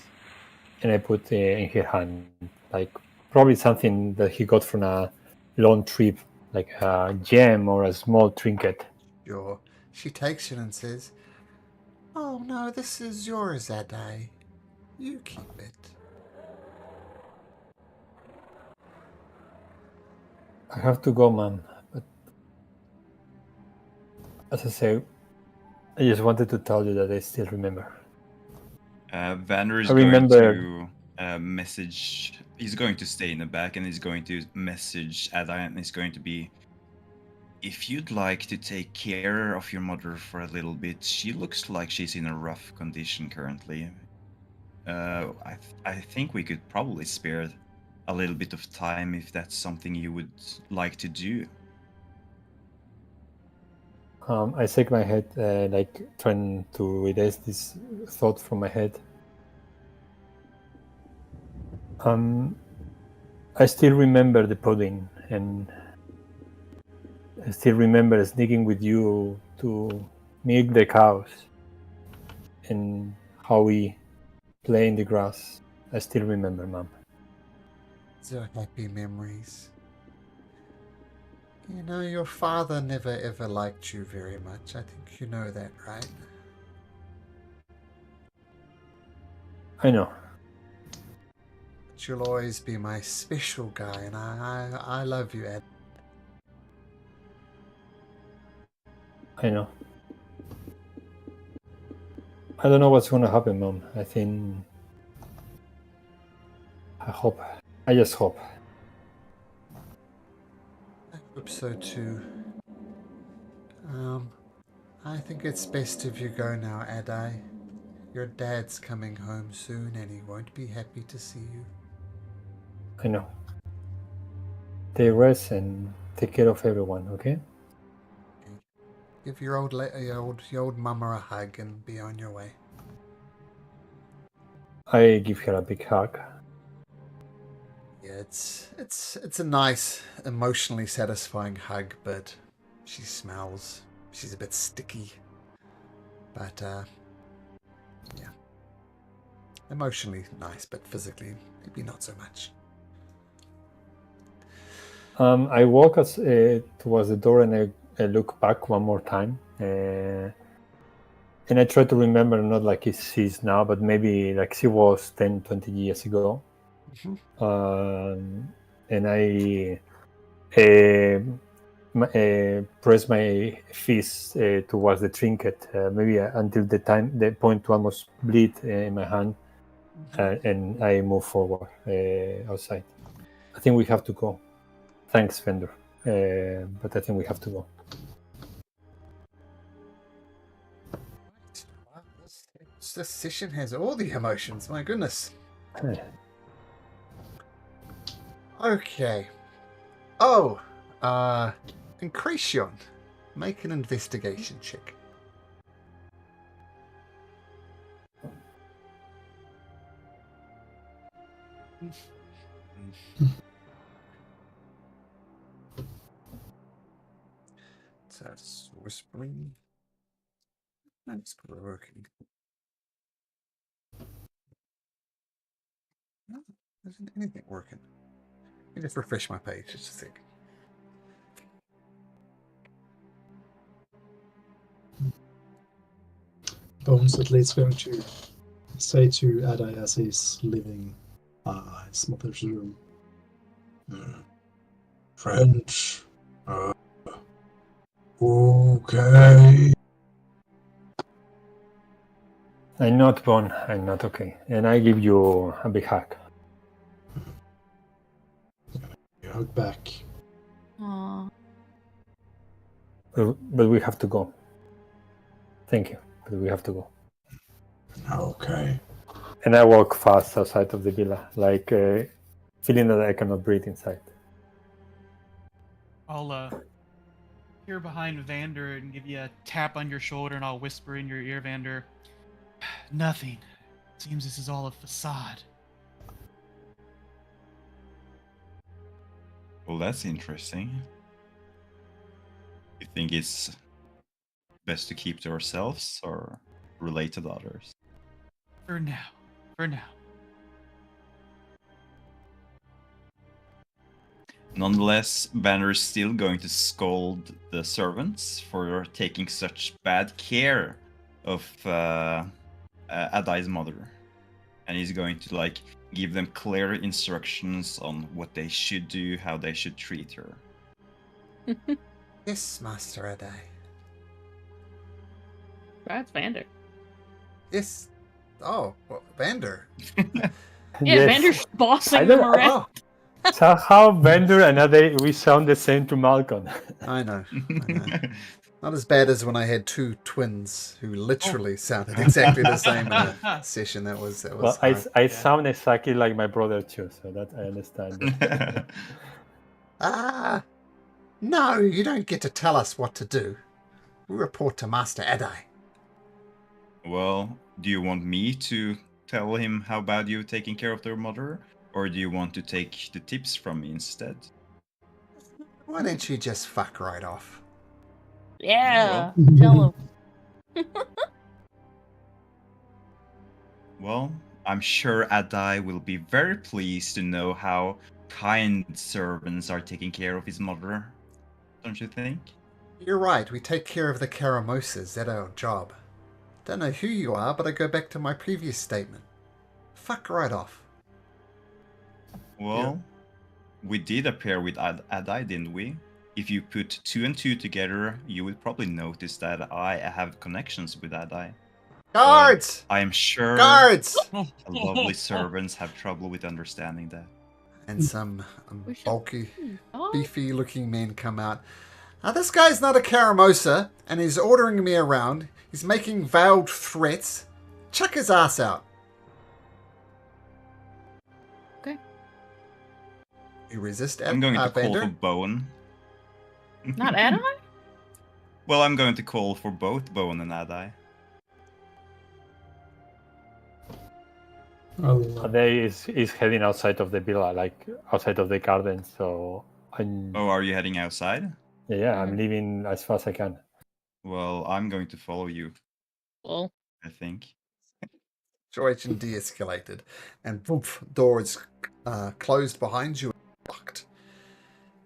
And I put in her hand, like probably something that he got from a long trip, like a gem or a small trinket. Sure. She takes it and says, "Oh no, this is yours, Adai. You keep it." I have to go, man. But as I say, I just wanted to tell you that I still remember. Vanner is I going remember- to message. He's going to stay in the back, and he's going to message Adai, and he's going to be, if you'd like to take care of your mother for a little bit, she looks like she's in a rough condition currently. I think we could probably spare a little bit of time if that's something you would like to do. I shake my head, like trying to erase this thought from my head. I still remember the pudding, and I still remember sneaking with you to milk the cows, and how we play in the grass. I still remember, Mom. These are happy memories. You know, your father never ever liked you very much. I think you know that, right? I know. But you'll always be my special guy, and I love you, Ed. I know. I don't know what's going to happen, Mom. I hope. I just hope. I hope so too. I think it's best if you go now, Adai. Your dad's coming home soon, and he won't be happy to see you. I know. Take rest and take care of everyone, okay? Give your old mama a hug and be on your way. I give her a big hug. Yeah, it's a nice, emotionally satisfying hug, but she smells. She's a bit sticky. But yeah. Emotionally nice, but physically maybe not so much. I walk towards the door, and I look back one more time. And I try to remember, not like she is now, but maybe like she was 10, 20 years ago. And I press my fist towards the trinket, maybe until the point to almost bleed in my hand. and I move forward outside. I think we have to go. Thanks, Vendor. But I think we have to go. Wow, this session has all the emotions. My goodness. Okay. Oh, Incretion. Make an investigation check. So it's whispering. That's working. No, isn't anything working? Let me just refresh my page just a sec. Bones at least going to say to Adai as he's leaving his mother's room. Friends, okay. I'm not Bon. I'm not okay. And I give you a big hug. You hug back. Aw. But we have to go. Thank you. But we have to go. Okay. And I walk fast outside of the villa, like feeling that I cannot breathe inside. I'll peer behind Vander and give you a tap on your shoulder, and I'll whisper in your ear, Vander. Nothing. Seems this is all a facade. Well, that's interesting. You think it's best to keep to ourselves or relate to the others? For now. For now. Nonetheless, Banner is still going to scold the servants for taking such bad care of Adai's mother. And he's going to give them clear instructions on what they should do, how they should treat her. Yes, Master Adai. That's Vander. Yes. Oh, well, Vander. Yeah, Yes. Vander's I bossing don't- them around. Oh, Somehow Bender and we sound the same to Malcolm. I know. Not as bad as when I had two twins who literally sounded exactly the same in a session. That was Well, hard. I sound exactly like my brother too, so that I understand. Ah, no, you don't get to tell us what to do. We report to Master Adai. Well, do you want me to tell him how bad you're taking care of their mother? Or do you want to take the tips from me instead? Why don't you just fuck right off? Yeah, tell him. Well, I'm sure Adai will be very pleased to know how kind servants are taking care of his mother. Don't you think? You're right, we take care of the Karamosas. That's our job. Don't know who you are, but I go back to my previous statement. Fuck right off. Well, we did appear with Adai, didn't we? If you put 2 and 2 together, you would probably notice that I have connections with Adai. Guards! I am sure Guards! lovely servants have trouble with understanding that. And some We should- bulky, Oh, beefy looking men come out. Now, this guy's not a Karamosa, and he's ordering me around. He's making veiled threats. Chuck his ass out. okay. You resist, I'm going to call Vander? for Bowen. Not Adai? Well, I'm going to call for both Bowen and Adai. They is heading outside of the villa, like outside of the garden. So I'm Oh, are you heading outside? yeah, I'm leaving as fast as I can. Well, I'm going to follow you, Well, I think. Situation de-escalated, and poof, door is closed behind you and locked.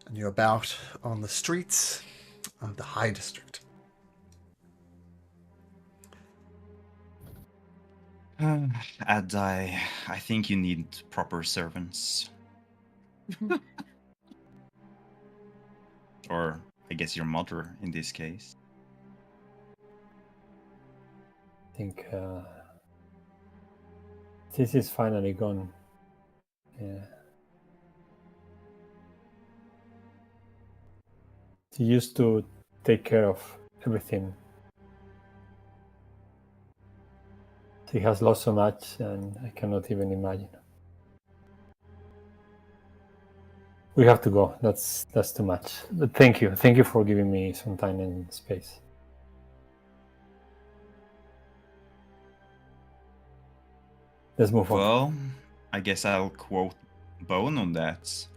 And you're about on the streets of the High District. Adai, I think you need proper servants. Or, I guess your mother in this case. I This is finally gone. Yeah. He used to take care of everything. He has lost so much, and I cannot even imagine. We have to go. That's too much. But thank you for giving me some time and space. Let's move on. Well, I guess I'll quote Bone on that.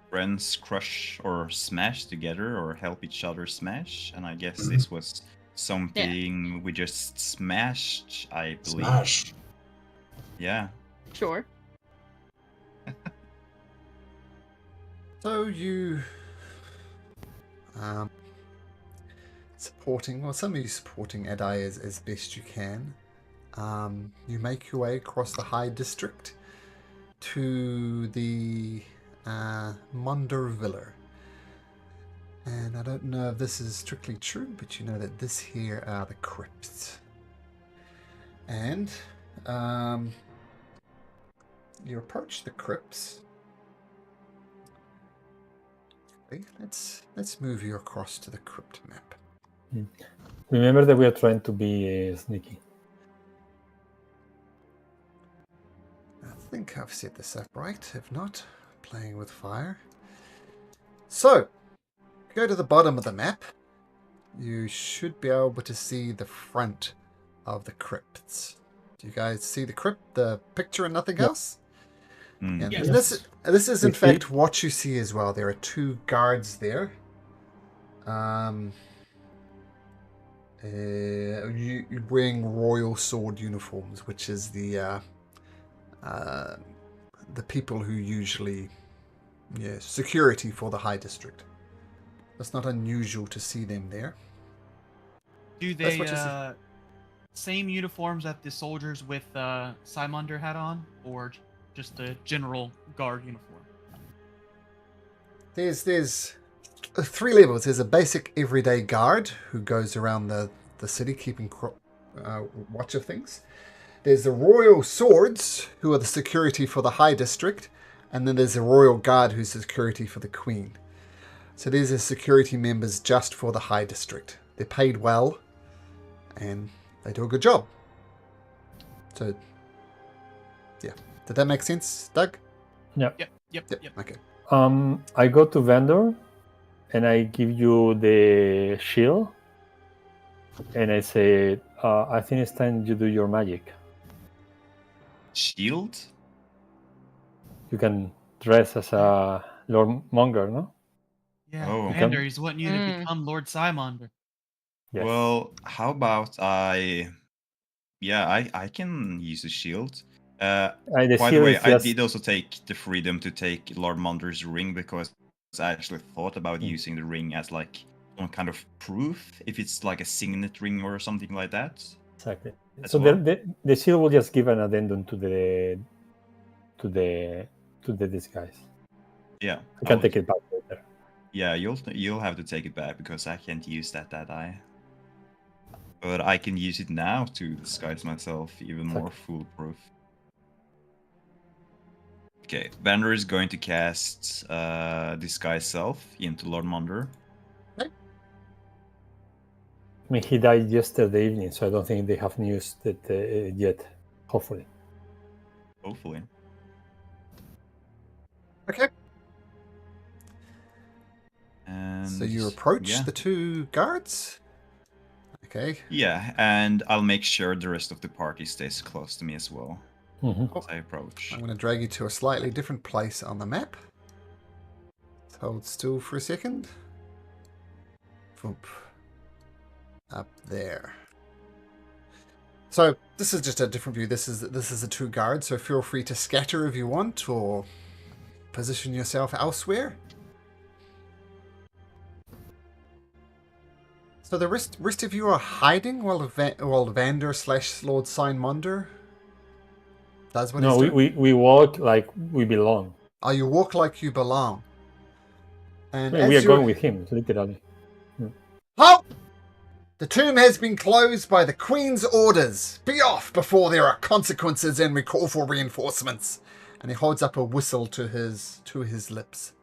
Friends crush or smash together or help each other smash, and I guess this was something we just smashed, I believe. Smash. Yeah. Sure. So you some of you supporting Edai as best you can. You make your way across the High District to the Monder Villa. And I don't know if this is strictly true, but you know that this here are the Crypts. And you approach the Crypts. Okay, let's move you across to the Crypt map. Remember that we are trying to be sneaky. I think I've set this up right. If not, playing with fire. So, go to the bottom of the map. You should be able to see the front of the crypts. Do you guys see the crypt, the picture and nothing else? And Yes. this is in fact what you see as well. There are two guards there. You're wearing royal sword uniforms, which is the people who usually, security for the High District. It's not unusual to see them there. Do That's they what you see. same uniforms that the soldiers with Monder had on, or just the general guard uniform? There's three levels. There's a basic everyday guard who goes around the city keeping watch of things. There's the royal swords, who are the security for the High District, and then there's the royal guard, who's the security for the Queen. So these are security members just for the High District. They're paid well, and they do a good job. So, yeah. Did that make sense, Doug? Yep. Okay. I go to vendor, and I give you the shield, and I say, I think it's time you do your magic. Shield? You can dress as a Lord Monger, no? Yeah, Oh. Monder, he's wanting you to Mm. become Lord Monder. Yes. Well, how about I can use a shield. The By the shield way, is I just- did also take the freedom to take Lord Munder's ring because I actually thought about using the ring as like some kind of proof, if it's like a signet ring or something like that. Exactly. As So well. the shield will just give an addendum to the disguise. Yeah. I can take it back later. Yeah, you'll have to take it back because I can't use that eye. But I can use it now to disguise myself even more foolproof. Okay, Banner is going to cast Disguise Self into Lord Monder. I mean, he died yesterday evening, so I don't think they have news that yet. Hopefully. Hopefully. Okay. And So you approach yeah. the two guards. Okay. Yeah, and I'll make sure the rest of the party stays close to me as well Mm-hmm. as I approach. I'm going to drag you to a slightly different place on the map. Let's hold still for a second. Boop. Up there. So this is just a different view. This is the two guards. So feel free to scatter if you want, or position yourself elsewhere. So the rest of you are hiding while Vander / Lord Monder does what he's doing? we walk like we belong. Oh, you walk like you belong. And We are going with him, literally. Halt! The tomb has been closed by the Queen's orders. Be off before there are consequences and we call for reinforcements. And he holds up a whistle to his lips.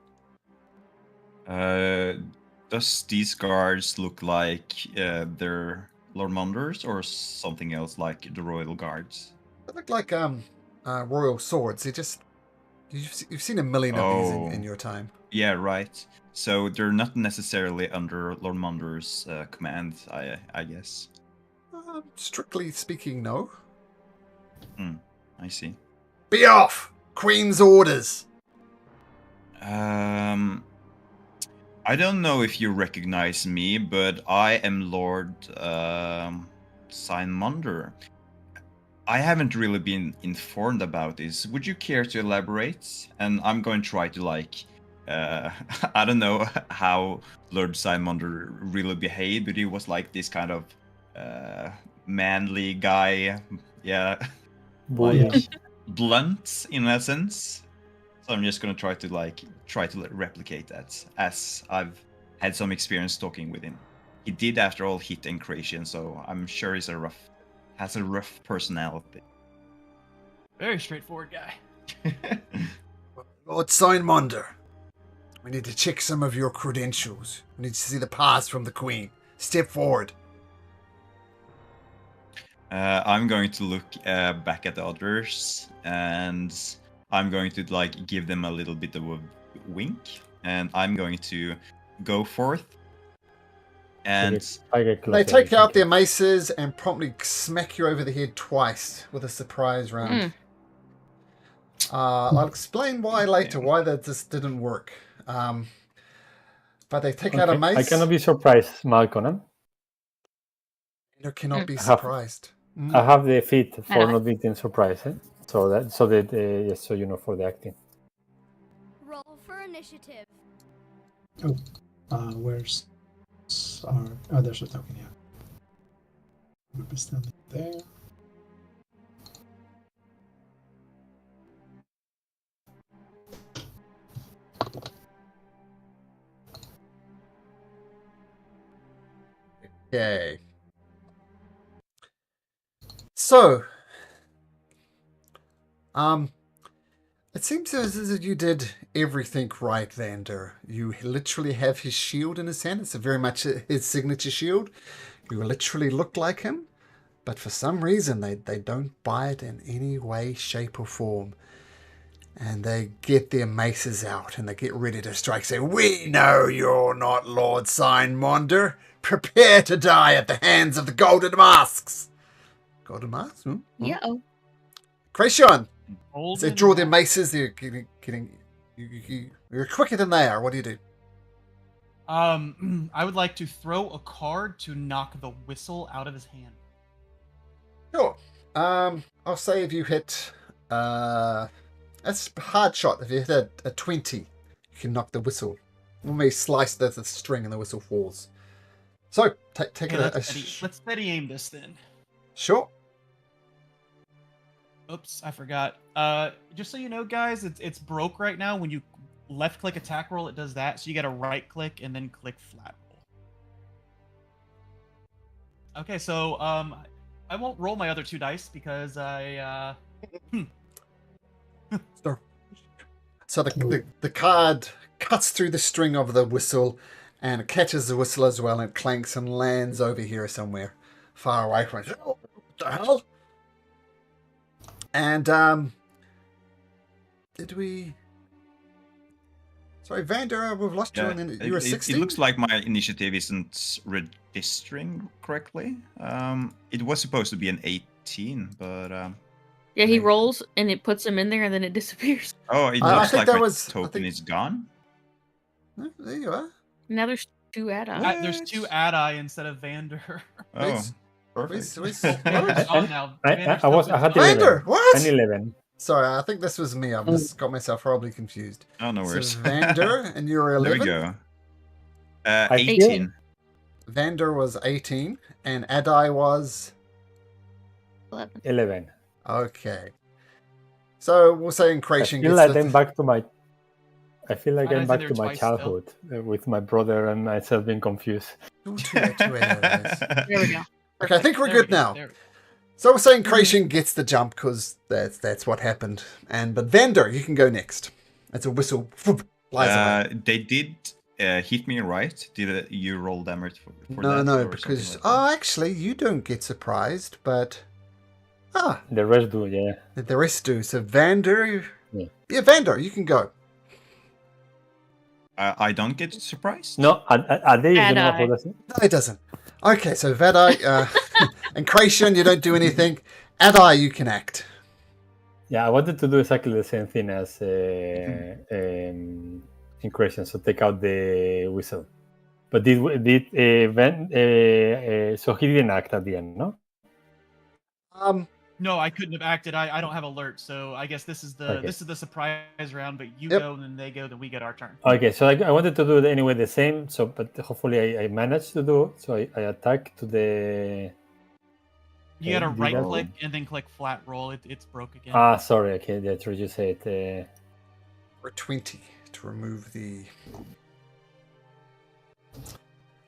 Does these guards look like they're Lord Monders or something else like the Royal Guards? They look like royal swords. You've seen a million of these in your time. Yeah, right. So they're not necessarily under Lord Monder's command, I guess. Strictly speaking, no. I see. Be off! Queen's orders. I don't know if you recognize me, but I am Lord Monder. I haven't really been informed about this. Would you care to elaborate? And I'm going to try to I don't know how Lord Monder really behaved, but he was like this kind of manly guy. Yeah. Bullish. Blunt in essence. So I'm just gonna try to replicate that, as I've had some experience talking with him. He did, after all, hit Encration, so I'm sure has a rough personality. Very straightforward guy. Lord Monder, we need to check some of your credentials. We need to see the pass from the Queen. Step forward. I'm going to look back at the others, and I'm going to give them a little bit of a wink, and I'm going to go forth. And they take out their maces and promptly smack you over the head twice with a surprise round. I'll explain why later, why that just didn't work. But they take out a mace. I cannot be surprised, Malcolm. You cannot be surprised. I have the feat for not being surprised. So you know, for the acting. Roll for initiative. Where's our... Oh, there's a token, yeah. We'll be standing there. Okay. So, it seems as if you did everything right, Vander. You literally have his shield in his hand. It's very much his signature shield. You literally look like him, but for some reason they don't buy it in any way, shape, or form. And they get their maces out and they get ready to strike. Say, "We know you're not Lord Monder. Prepare to die at the hands of the Golden Masks." Golden Masks? Yeah. Crypts. As They draw their maces. They're you're quicker than they are. What do you do? I would like to throw a card to knock the whistle out of his hand. Sure. I'll say if you hit, that's a hard shot. If you hit a 20, you can knock the whistle. Or maybe slice the string and the whistle falls. So take it. Let's steady aim this then. Sure. Oops, I forgot. Just so you know, guys, it's broke right now. When you left click attack roll, it does that. So you got to right click and then click flat roll. Okay, so I won't roll my other 2 dice because I So the card cuts through the string of the whistle, and it catches the whistle as well, and clanks and lands over here somewhere, far away from it. Oh, what the hell? And did we? Sorry, Vander, we've lost you. You were 16. It looks like my initiative isn't registering correctly. It was supposed to be an 18, but Yeah, he rolls and it puts him in there and then it disappears. oh, it I looks think like that my was- I token think- is gone. Oh, there you are. Now there's 2 add-ons. What? there's 2 Adi instead of Vander. Oh, Where's- perfect. Vander's gone now. I had 11. Vander, what? And 11. Sorry, I think this was me. I've just got myself horribly confused. Oh, no worries. So Vander, and you're 11. There we go. 18. 18. Vander was 18, and Adai was 11. 11. okay. So we'll say I Encration still gets let them back to my. I feel like I'm Vada's in back there to my twice still. childhood with my brother and myself being confused. Two arrows. There we go. Okay, I think we're There we good go, now. there we go. So we're saying Kracian gets the jump because that's what happened. But Vander, you can go next. It's a whistle. Flies away. They did hit me, right? Did you roll damage for No, that? or because something like that? actually you don't get surprised, but The rest do, yeah. the rest do. So Vander, Yeah. Vander, you can go. I don't get surprised. No, are they? You know Ad-eye. how that's it? No, it doesn't. Okay, so Vadai and Kracian, you don't do anything. Adai, you can act. Yeah, I wanted to do exactly the same thing as in Christian, so take out the whistle. But so he didn't act at the end, no? No, I couldn't have acted. I don't have alert, so I guess this is the Okay. surprise round. But you Yep. go, and then they go, then we get our turn. Okay, so I wanted to do it anyway the same. So, but hopefully I managed to do. So I attack to the. You gotta Okay, right do that. click and then click flat roll. It's broke again. Sorry. Okay, that's what you said. For 20 to remove the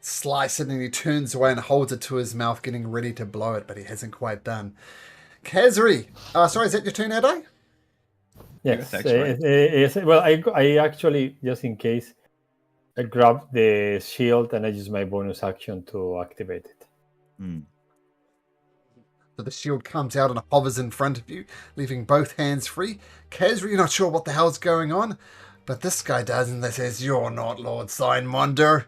slice it, and he turns away and holds it to his mouth, getting ready to blow it, but he hasn't quite done. Kazri, sorry, is that your turn, Adai? Yes. attacks, right? Yes. Well, I actually, just in case, I grab the shield and I use my bonus action to activate it. So the shield comes out and hovers in front of you, leaving both hands free. Kazri, you're not sure what the hell's going on, but this guy does, and they says, "You're not Lord Sign Monder.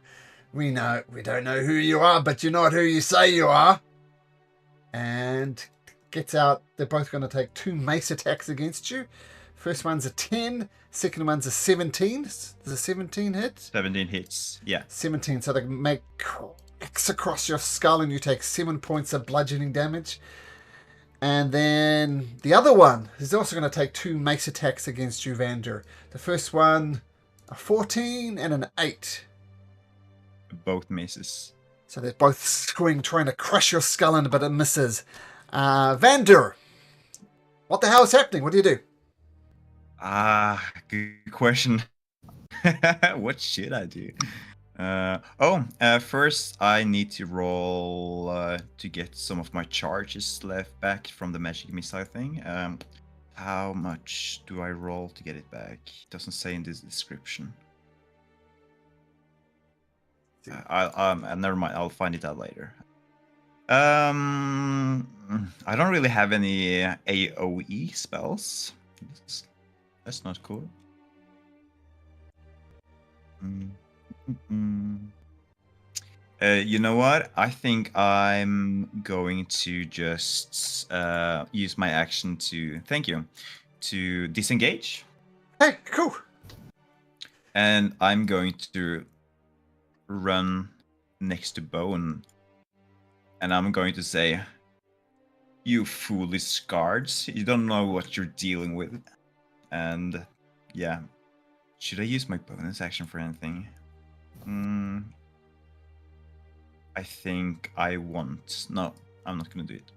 We don't know who you are, but you're not who you say you are." And gets out. They're both going to take 2 mace attacks against you. First one's a 10, second one's a 17. Does a 17 hit? 17 hits. Yeah. 17, so they make X across your skull and you take 7 points of bludgeoning damage. And then the other one is also going to take 2 mace attacks against you, Vander. The first one, a 14 and an 8. Both misses. So they're both screwing, trying to crush your skull in, but it misses. Vander, what the hell is happening? What do you do? Good question. What should I do? First I need to roll to get some of my charges left back from the magic missile thing. How much do I roll to get it back? It doesn't say in this description. Never mind. I'll find it out later. I don't really have any AOE spells. That's not cool. You know what? I think I'm going to just use my action to disengage, Hey, cool. and I'm going to run next to Bone, and I'm going to say, "You foolish guards! You don't know what you're dealing with." And yeah, should I use my bonus action for anything? I think I won't. No, I'm not going to do it.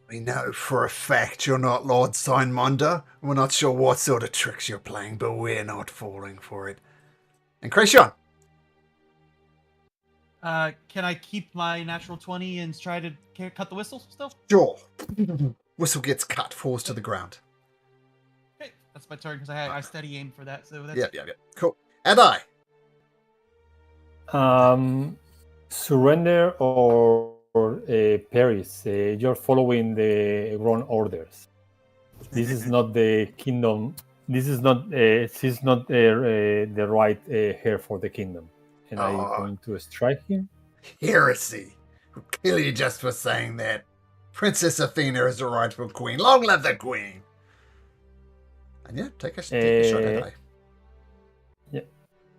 We know for a fact you're not Lord Sign Monder. We're not sure what sort of tricks you're playing, but we're not falling for it. And Kracian, Can I keep my natural 20 and try to cut the whistle still? sure. Whistle gets cut, falls to the ground. Okay, that's my turn because I steady aim for that. So that's Yep. Cool. Adai. Surrender or perish. You're following the wrong orders. This is not the kingdom. This is not. She's not the right heir for the kingdom. And I'm going to strike him. Heresy. We'll kill you just for saying that. Princess Athena is the rightful queen. Long live the queen. And yeah, take a shot, Adai.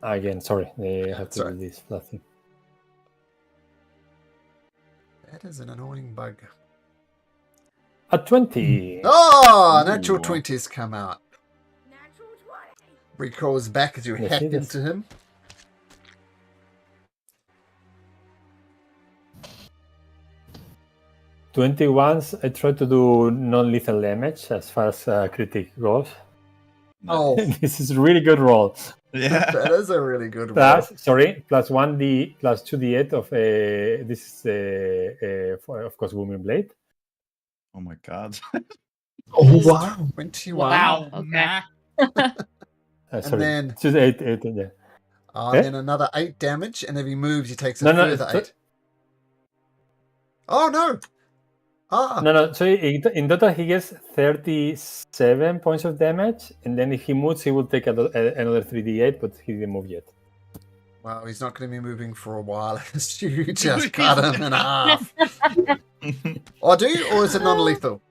Again, sorry. I have to Sorry. do this last thing. That is an annoying bug. A 20. Oh, natural Ooh. 20s come out. Natural 20. Recalls back as you Yes, hack it is. into him. Once I try to do non-lethal damage as far as critic goes. Oh. This is a really good roll. Yeah. That is a really good roll. Plus 1d plus 2d8 of this is for, of course, Booming Blade. Oh my god. Oh wow! 21. Wow. Okay. Mac. Sorry, then- just 8, yeah. Eh? Then another 8 damage, and if he moves, he takes a No, further so- 8. Oh no! No. So in total, he gets 37 points of damage, and then if he moves, he will take another 3d8, but he didn't move yet. Well, he's not going to be moving for a while. You just cut him in half. Or do you? Or is it non-lethal?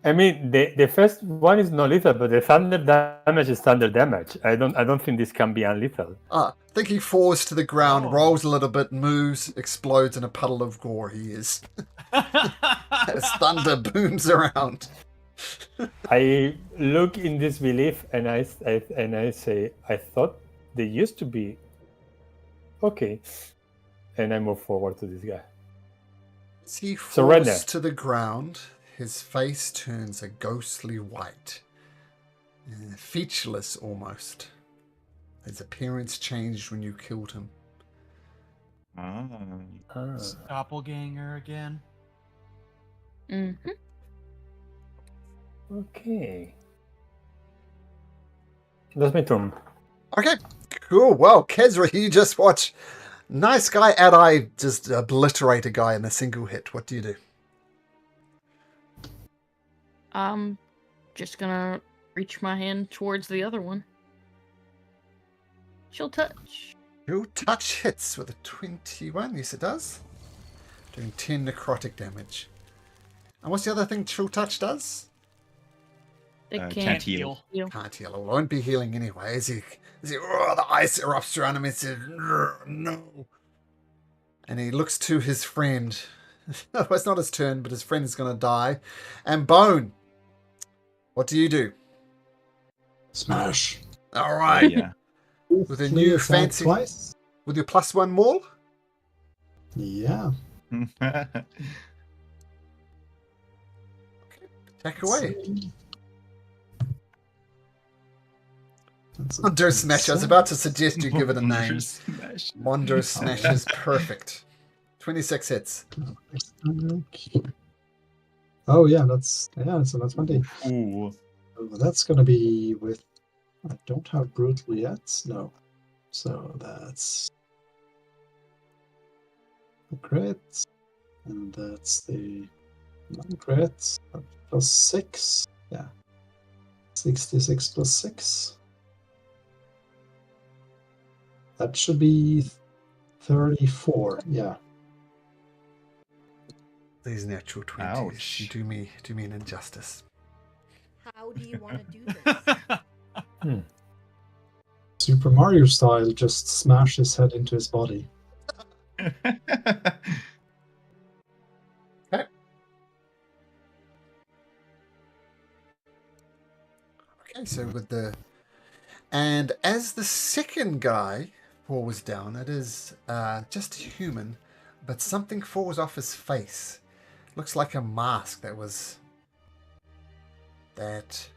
I mean, the first one is not lethal, but the thunder damage is thunder damage. I don't think this can be unlethal. I think he falls to the ground, Oh. rolls a little bit, moves, explodes in a puddle of gore. He is. As thunder booms around. I look in disbelief and I say, I thought they used to be okay, and I move forward to this guy. As he So right falls now- to the ground, his face turns a ghostly white. Featureless almost. His appearance changed when you killed him. Ah. Doppelganger again. hmm Okay. That's my turn. Okay, cool. Well, Kezra, you just watch nice guy Adi just obliterate a guy in a single hit. What do you do? I'm just gonna reach my hand towards the other one. She'll touch. Your touch hits with a 21. Yes, it does. Doing 10 necrotic damage. And what's the other thing True Touch does? It Can't can't heal. heal. Can't heal. It won't be healing anyway. As the ice erupts around him, he says, no. And he looks to his friend. No, it's not his turn, but his friend is going to die. And Bone, what do you do? Smash. All right. Yeah. With a new Attack fancy- twice. With your +1 maul? Yeah. Attack away. That's a Monder Smash. I was about to suggest you give it a name. Smash. Monder Smash is perfect. 26 hits. Oh yeah, that's so that's 20. Ooh. So that's gonna be with. I don't have brutal yet. No, so that's the crit, and that's the non-crit plus 6. Yeah, 66 plus 6. That should be 34. Yeah. These natural 20s. Ouch. You do me an injustice. How do you want to do this? Super Mario style, just smash his head into his body. Okay, so with the... And as the second guy falls down, it is just a human, but something falls off his face. Looks like a mask that was... That...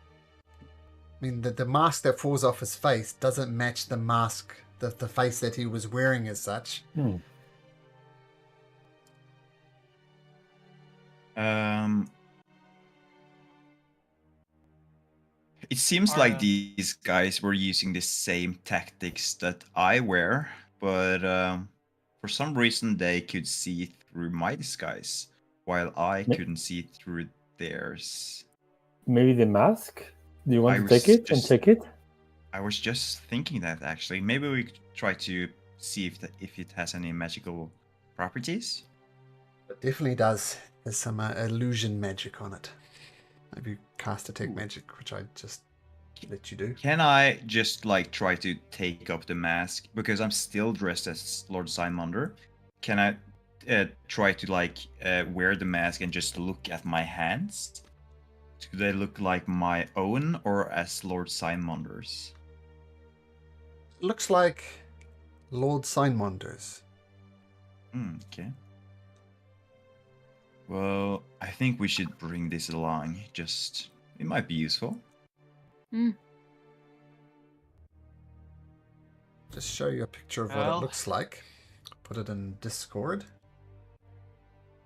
I mean, the mask that falls off his face doesn't match the mask, the face that he was wearing as such. It seems like these guys were using the same tactics that I wear, but for some reason they could see through my disguise, while I couldn't see through theirs. Maybe the mask? Do you want I to take was it and just- check it? I was just thinking that actually. Maybe we could try to see if it has any magical properties. It definitely does. There's some illusion magic on it. Maybe cast detect magic, which I just let you do. Can I just like try to take up the mask because I'm still dressed as Lord Monder? Can I try to like wear the mask and just look at my hands? Do they look like my own or as Lord Monder's? Looks like Lord Simonder's. Okay. Well, I think we should bring this along. Just, it might be useful. just show you a picture of what Well. it looks like. Put it in Discord.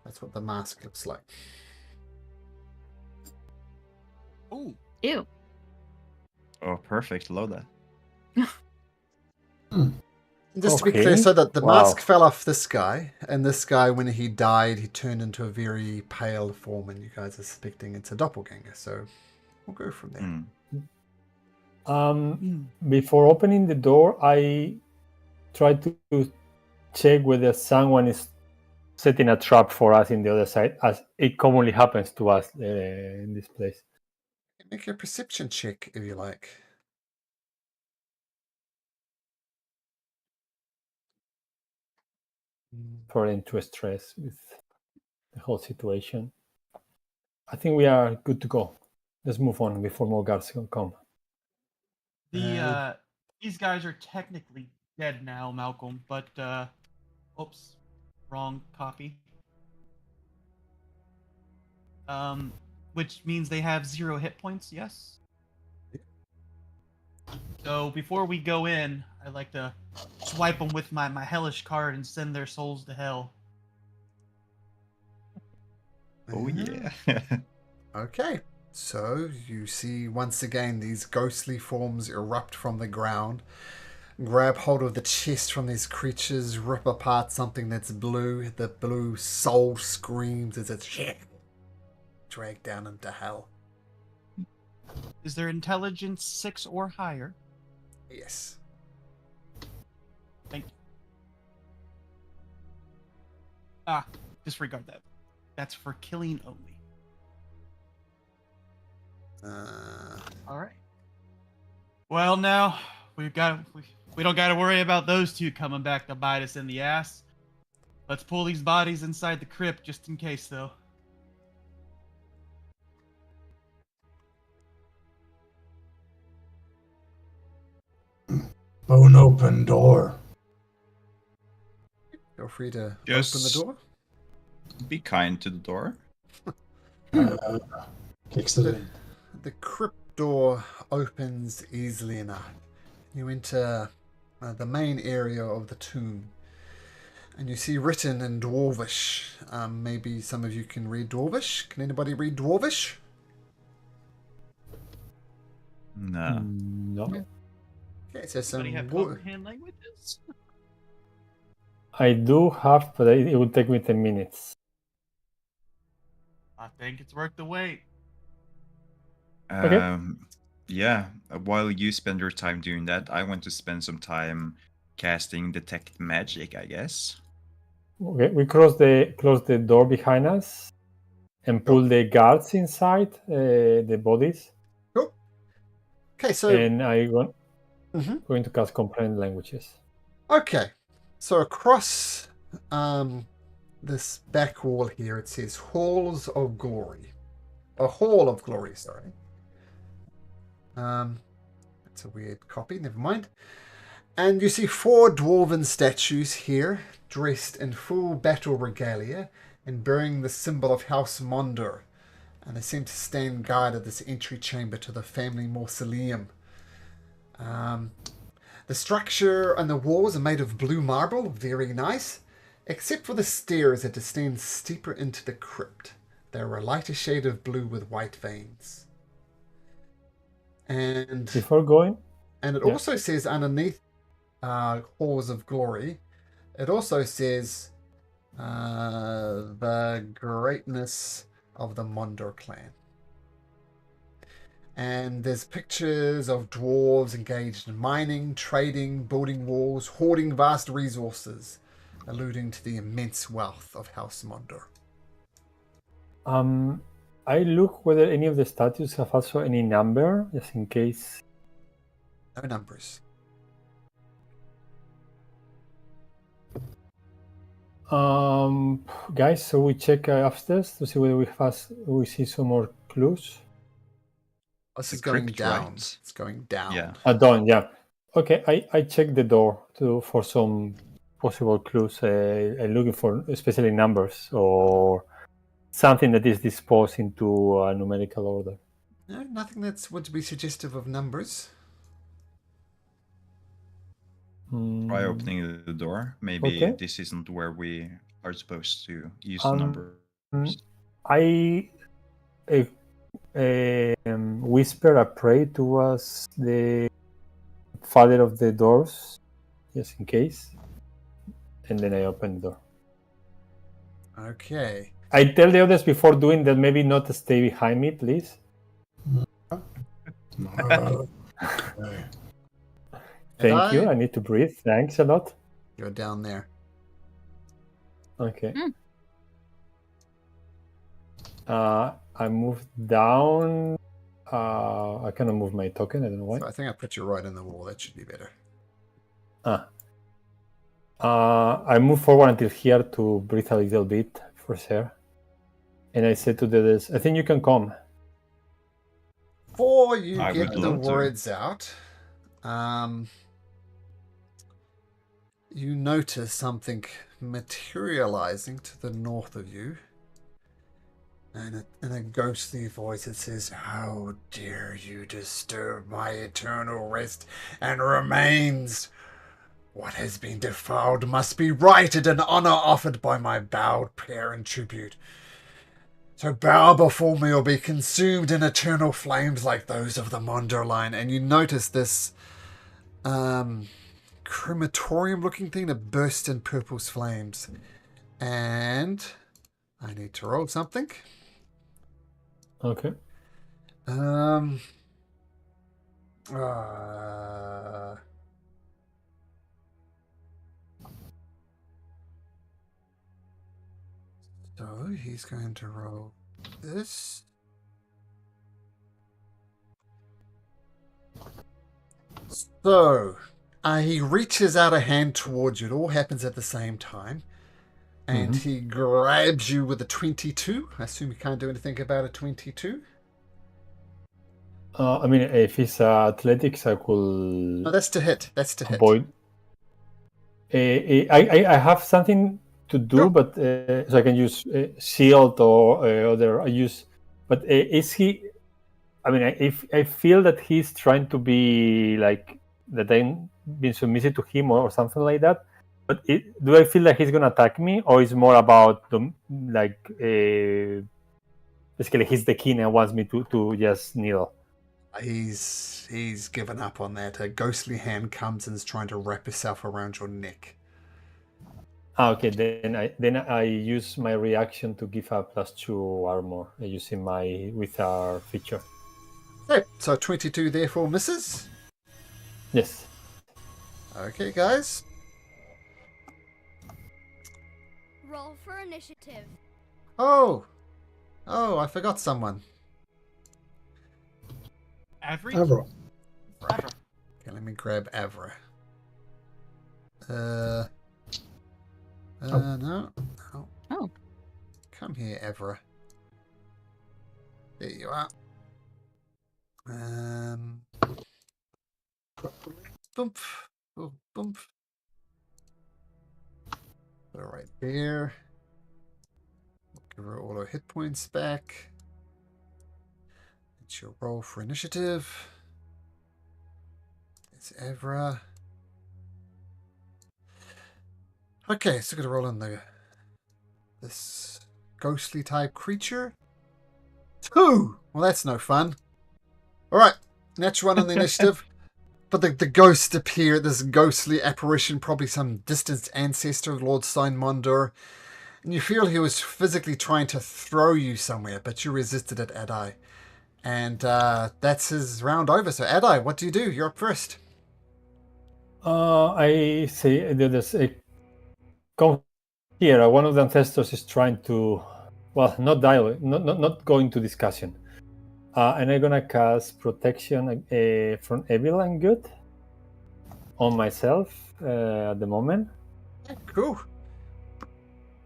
That's what the mask looks like. Ooh. Ew. Oh, perfect. Love that. Just to be clear, Okay. so that the Wow. mask fell off this guy, and this guy, when he died, he turned into a very pale form, and you guys are suspecting it's a doppelganger. So we'll go from there. Before opening the door, I tried to check whether someone is setting a trap for us in the other side, as it commonly happens to us in this place. Make a perception check if you like. For into stress with the whole situation. I think we are good to go. Let's move on before more guards come. These guys are technically dead now, Malcolm, but oops, wrong copy. Which means they have 0 hit points, yes? So before we go in, I'd like to swipe them with my hellish card and send their souls to hell. Oh yeah. Okay, so you see once again these ghostly forms erupt from the ground, grab hold of the chest from these creatures, rip apart something that's blue. The blue soul screams as it's dragged down into hell. Is their intelligence 6 or higher? Yes. Thank you. Disregard that. That's for killing only. All right. Well, now we don't got to worry about those two coming back to bite us in the ass. Let's pull these bodies inside the crypt just in case, though. Bone open door. Feel free to Just- open the door. Be kind to the door. Kicks it in. The crypt door opens easily enough. You enter the main area of the tomb, and you see written in Dwarvish. Maybe some of you can read Dwarvish. Can anybody read Dwarvish? No. No. Okay, so some Anybody have wo- comprehend languages? I do have, but it will take me 10 minutes. I think it's worth the wait. Okay. Yeah. While you spend your time doing that, I want to spend some time casting detect magic, I guess. Okay, we close the door behind us and pull the guards inside the bodies. Cool. Okay, so And I'm Mhm. going to cast comprehend languages. Okay, so across this back wall here, it says Halls of Glory. A Hall of Glory, sorry. That's a weird copy, never mind. And you see 4 dwarven statues here, dressed in full battle regalia and bearing the symbol of House Monder. And they seem to stand guard at this entry chamber to the family mausoleum. The structure and the walls are made of blue marble, very nice, except for the stairs that descend steeper into the crypt. They're a lighter shade of blue with white veins. And Before going, it yeah. also says underneath Halls of Glory, it also says the greatness of the Monder clan. And there's pictures of dwarves engaged in mining, trading, building walls, hoarding vast resources, alluding to the immense wealth of House Monder. I look whether any of the statues have also any number, just in case. No numbers. Guys, so we check upstairs to see whether we see some more clues. This The is going crypt, down. right? It's going down. Yeah. Dawn, yeah. Okay, I check the door for some possible clues. I'm looking for especially numbers or something that is disposed into a numerical order. No, nothing that's would be suggestive of numbers. Try Mm, opening the door. Maybe okay. this isn't where we are supposed to use the Um, numbers. I whisper a prayer towards the father of the doors, just in case, and then I open the door. Okay. I tell the others before doing that, maybe not to stay behind me, please. Thank you. I need to breathe. Thanks a lot. You're down there. Okay. Hmm. I move down. I cannot move my token. I don't know why. So I think I put you right in the wall. That should be better. I move forward until here to breathe a little bit for air. And I say to the others, I think you can come. Before you I get would the love to. words out, you notice something materializing to the north of you. And in a ghostly voice it says, "How dare you disturb my eternal rest and remains? What has been defiled must be righted and honor offered by my bowed prayer and tribute. So bow before me or be consumed in eternal flames like those of the Monder line." And you notice this crematorium-looking thing that bursts in purple's flames. And I need to roll something. Okay. So he's going to roll this. So he reaches out a hand towards you. It all happens at the same time. And he grabs you with a 22. I assume you can't do anything about a 22. I mean, if it's athletics, I could. No, that's to hit. That's to hit. Avoid. I have something to do, Sure. but so I can use shield or other. I use, but is he? I mean, if I feel that he's trying to be like that, I'm being submissive to him or something like that. But do I feel like he's gonna attack me, or is more about the like basically he's the king and wants me to just kneel? He's given up on that. A ghostly hand comes and is trying to wrap itself around your neck. Okay, then I use my reaction to give a +2 armor using my with our feature. Okay, so 22 therefore misses. Yes. Okay, guys. Roll for initiative. Oh, I forgot someone. Avery? Avro. Avro. Okay, let me grab Avra. No. Oh. Come here, Avra. There you are. Boomp. Oh, boomp. Put her right there. Give her all her hit points back. It's your roll for initiative. It's Evra. Okay, so gonna roll in this ghostly type creature. 2! Well, that's no fun. Alright, natural one on the initiative. But the ghost appeared, this ghostly apparition, probably some distant ancestor of Lord Monder. And you feel he was physically trying to throw you somewhere, but you resisted it, Adai. And that's his round over. So, Adai, what do? You're up first. I say there's a come here. One of the ancestors is trying to, well, not dialogue, not go into discussion. And I'm gonna cast protection from evil and good on myself at the moment. Cool.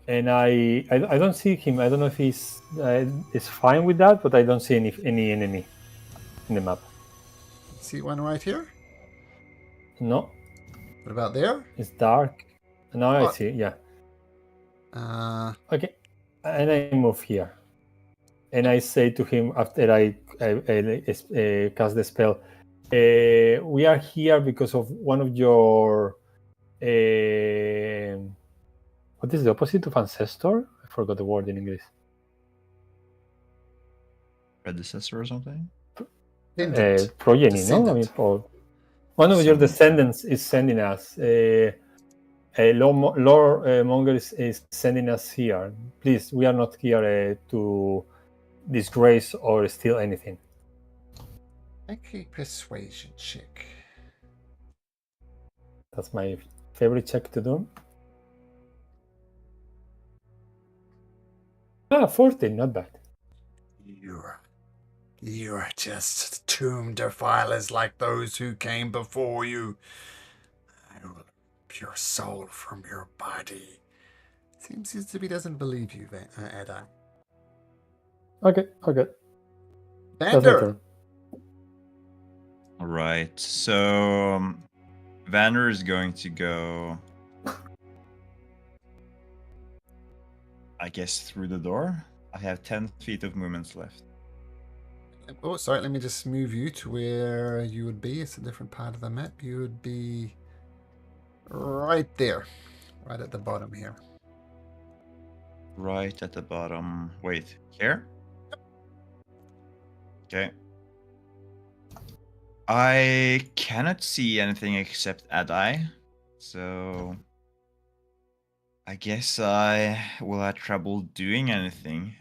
And I don't see him. I don't know if he's is fine with that, but I don't see any enemy in the map. See one right here? No. What about there? It's dark. Now I What? see. Yeah. Okay. And I move here, and I say to him after I cast the spell, we are here because of one of your what is the opposite of ancestor? I forgot the word in English. Predecessor or something? Descendant. Progeny, no? I mean, Descendant. or one of your Descendant. descendants is sending us. Lord Monger is sending us here. Please, we are not here to disgrace or steal anything. Make a persuasion check. That's my favorite check to do. 14, not bad. You're just tomb defilers like those who came before you. I will rip your soul from your body. Seems to be doesn't believe you, Adai. Okay. That's my Vander! turn. All right. So Vanner is going to go, I guess, through the door. I have 10 feet of movements left. Oh, sorry, let me just move you to where you would be. It's a different part of the map. You would be right there. Right at the bottom here. Right at the bottom. Wait, here? Okay. I cannot see anything except Adai, so I guess I will have trouble doing anything.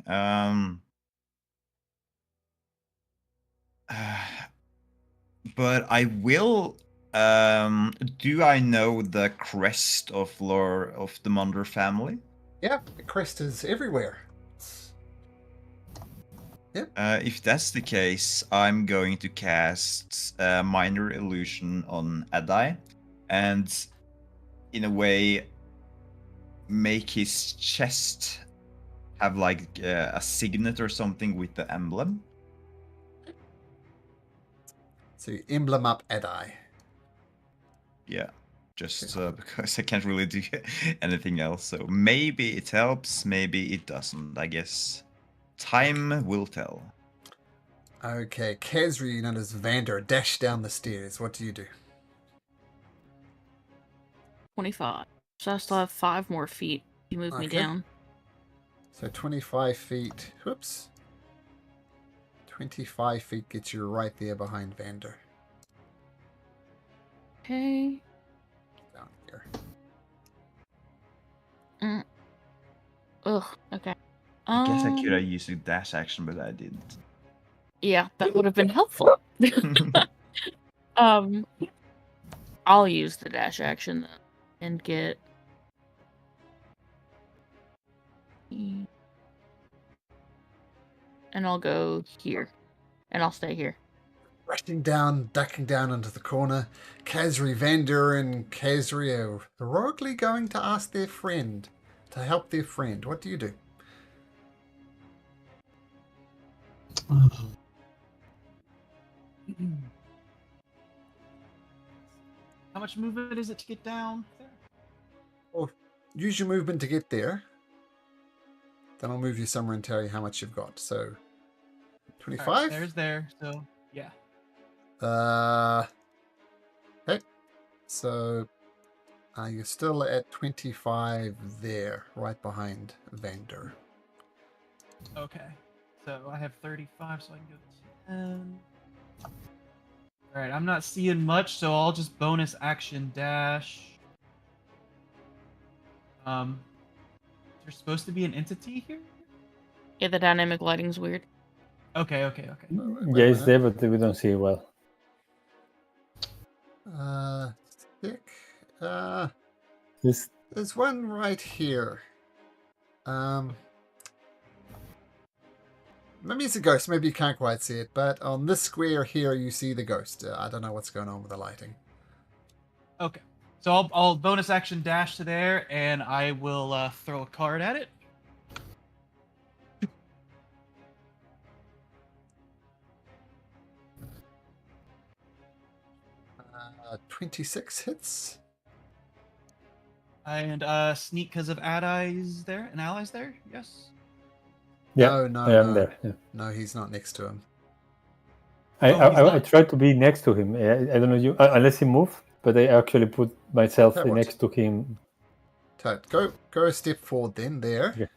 But I will. Do I know the crest of lore of the Monder family? Yeah, the crest is everywhere. If that's the case, I'm going to cast Minor Illusion on Adai, and in a way make his chest have like a signet or something with the emblem. So you emblem up Adai. Yeah, just because I can't really do anything else. So maybe it helps, maybe it doesn't. I guess time will tell. Okay, Kezri, known as Vander, dash down the stairs. What do you do? 25. So I still have 5 more feet. You move me Okay. down. So 25 feet. Whoops. 25 feet gets you right there behind Vander. Okay. Down here. Ugh. Okay. I guess I could have used a dash action, but I didn't. Yeah, that would have been helpful. I'll use the dash action then and get. And I'll go here. And I'll stay here. Rushing down, ducking down into the corner. Kezri, Vander, and Kezri are heroically going to ask their friend to help their friend. What do you do? How much movement is it to get down there? Well, use your movement to get there. Then I'll move you somewhere and tell you how much you've got. So, 25? All right, there's there. So yeah. Okay. So, you're still at 25 there, right behind Vander. Okay. So I have 35, so I can go to 10. All right, I'm not seeing much, so I'll just bonus action dash. There's supposed to be an entity here? Yeah, the dynamic lighting's weird. Okay. Yeah, it's there, but we don't see it well. Stick. This There's one right here. Maybe it's a ghost. Maybe you can't quite see it, but on this square here, you see the ghost. I don't know what's going on with the lighting. Okay. So I'll bonus action dash to there, and I will throw a card at it. 26 hits. And sneak because of allies there, and allies there. Yes. yeah, No, I am there. Yeah. No, he's not next to him. I Oh, he's I not? tried to be next to him. I don't know you unless he moved. but I actually put myself That works. next to him. Go a step forward then, there. Okay.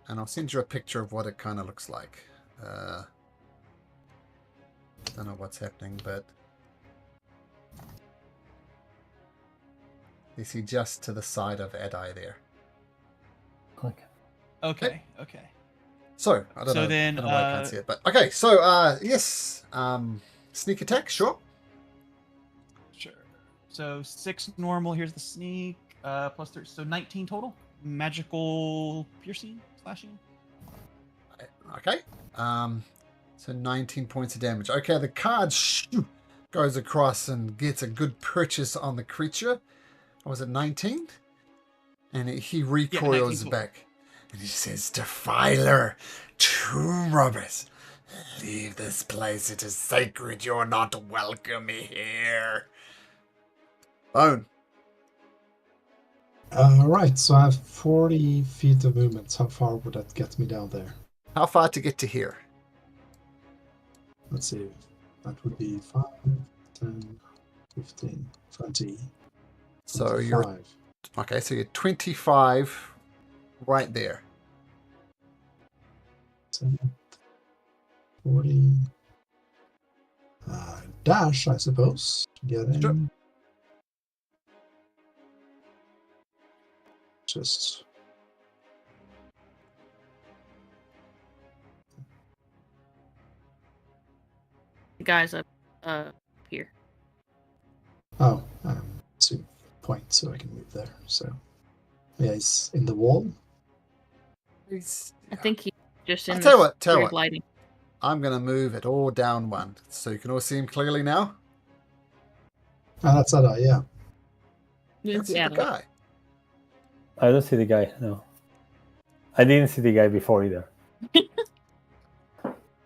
And I'll send you a picture of what it kind of looks like. Don't know what's happening, but you see just to the side of Adai there. Okay. Okay. So, I don't So know, then, I don't know why I can't see it, but okay, so, yes, sneak attack, sure. Sure. So 6 normal. Here's the sneak. Plus 3. So 19 total. Magical piercing, slashing. Okay, so 19 points of damage. Okay, the card goes across and gets a good purchase on the creature. Was it 19? And he recoils 19 back. And he says, Defiler, tomb robbers, leave this place. It is sacred. You're not welcome here. Bone. Right, so I have 40 feet of movement. How far would that get me down there? How far to get to here? Let's see. That would be 5, 10, 15, 20. So you're 25. okay. So you're 25, right there. 10, 40. Dash, I suppose. Get in. Sure. Just. The guys up here. Oh, 2 points, so I can move there. So, yeah, he's in the wall. I think he's just in I'll tell you this what, tell you weird what. lighting. I'm gonna move it all down 1, so you can all see him clearly now. That's that, yeah. That's Yeah, the guy. I don't see the guy. No, I didn't see the guy before either.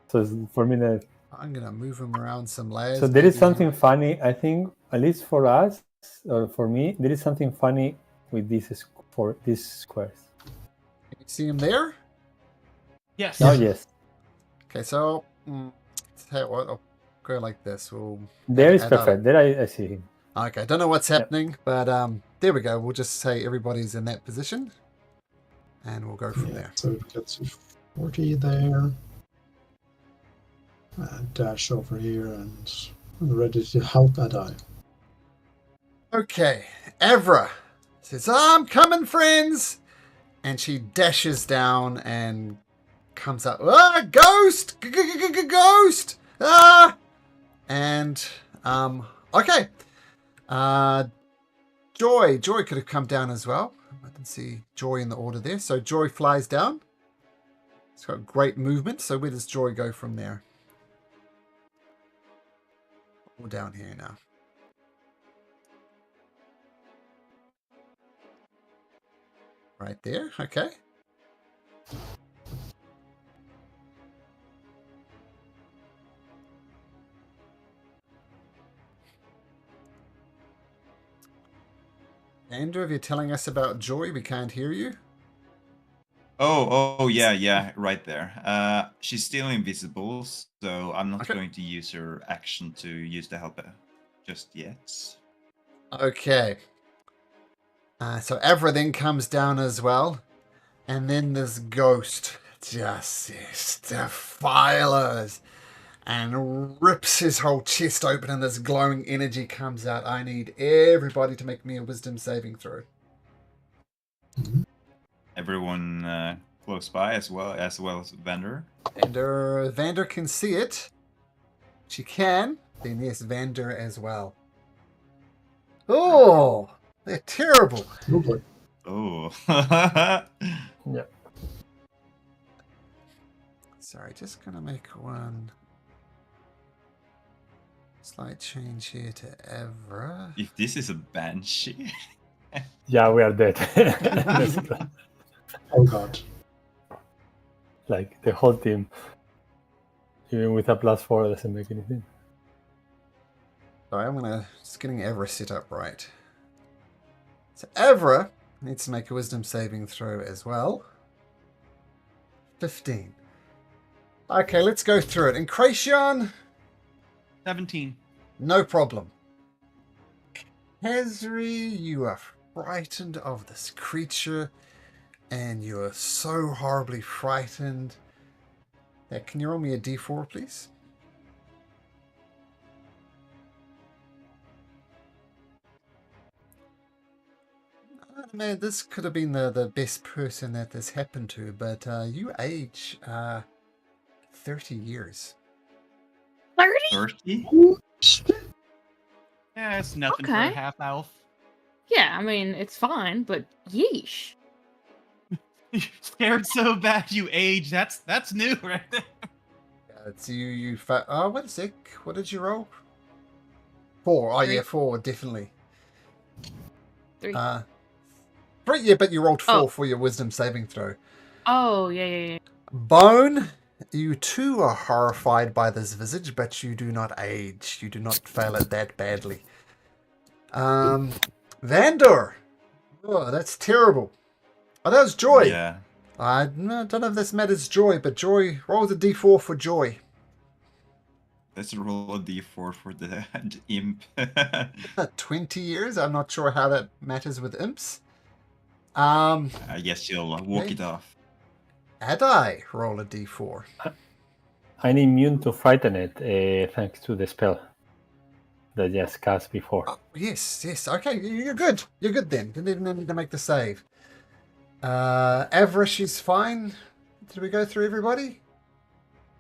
So for me, I'm gonna move him around some layers. so there is maybe. something funny. I think, at least for us or for me, there is something funny with these squares. Can you see him there? Yes. Oh yes, Okay, so tell you what, I'll go like this. We'll there is add up. perfect. There I see him. Okay, don't know what's Yep. happening, but there we go. We'll just say everybody's in that position, and we'll go from Yeah, there. so it gets to 40 there. Dash over here and ready to help Adai. Okay, Evra says, "I'm coming, friends," and she dashes down and comes up. Ah, ghost, ghost! Ah, and okay. Joy could have come down as well. I didn't see Joy in the order there. So Joy flies down. It's got great movement. So where does Joy go from there? We're down here now. Right there. Okay. Andrew, if you're telling us about Joy, we can't hear you. Oh, yeah, right there. She's still invisible, so I'm not Okay. going to use her action to use the helper just yet. Okay. So Evra then comes down as well. And then this ghost just defiles and rips his whole chest open and this glowing energy comes out. I need everybody to make me a wisdom saving throw. Everyone close by as well as Vander. And Vander can see it. She can. Then yes, Vander as well. Oh, they're terrible. Oh boy. Oh. Yeah. Sorry, just gonna make one slight change here to Evra. If this is a banshee. Yeah, we are dead. Oh god. Like the whole team, even with a +4, doesn't make anything. Sorry, I'm just getting Evra set up right. So Evra needs to make a wisdom saving throw as well. 15. Okay, let's go through it. Incration, 17. no problem. Hazri, you are frightened of this creature, and you are so horribly frightened. Can you roll me a d4, please? Man, this could have been the best person that this happened to, but you age 30 years. 30? 30? Yeah, it's nothing for Okay. a half elf. Yeah, I mean, it's fine, but yeesh. You're scared so bad you age. That's new right there. It's oh, wait a sec. What did you roll? 4. Oh, 3. yeah, 4, definitely. 3. 3, yeah, but you rolled 4 Oh. for your wisdom saving throw. Oh, yeah. Bone, you too are horrified by this visage, but you do not age. You do not fail it that badly. Vander. Oh, that's terrible. Oh, that was Joy. Yeah. I don't know if this matters, Joy, but Joy, roll the d4 for Joy. Let's roll a d4 for the imp. 20 years. I'm not sure how that matters with imps. I guess you'll walk it off. Adai, roll a d4. I'm immune to frighten it, thanks to the spell that I just cast before. Oh, yes. Okay, you're good. You're good then. You didn't need to make the save. Avarice is fine. Did we go through everybody?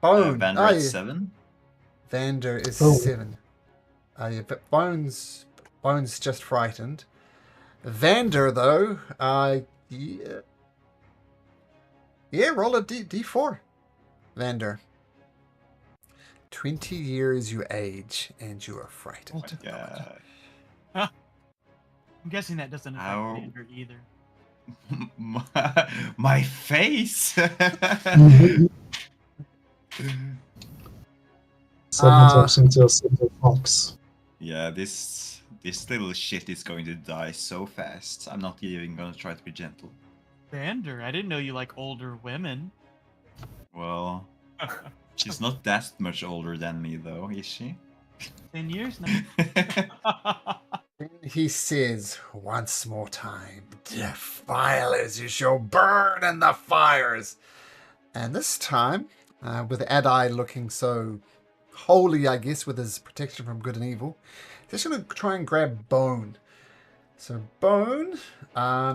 Bone. Vander at 7. Vander is 7. Yeah, but Bone's just frightened. Vander, though, yeah, roll a d4. Vander. 20 years you age, and you are frightened. Yeah. I'm guessing that doesn't affect Ow. Vander either. My face. Suddenly turns into a single fox. Yeah, this little shit is going to die so fast. I'm not even gonna try to be gentle. Vander, I didn't know you like older women. Well, she's not that much older than me, though, is she? 10 years now. Then he says once more time, defilers, you shall burn in the fires. And this time, with Adai looking so holy, I guess, with his protection from good and evil, he's going to try and grab Bone. So Bone,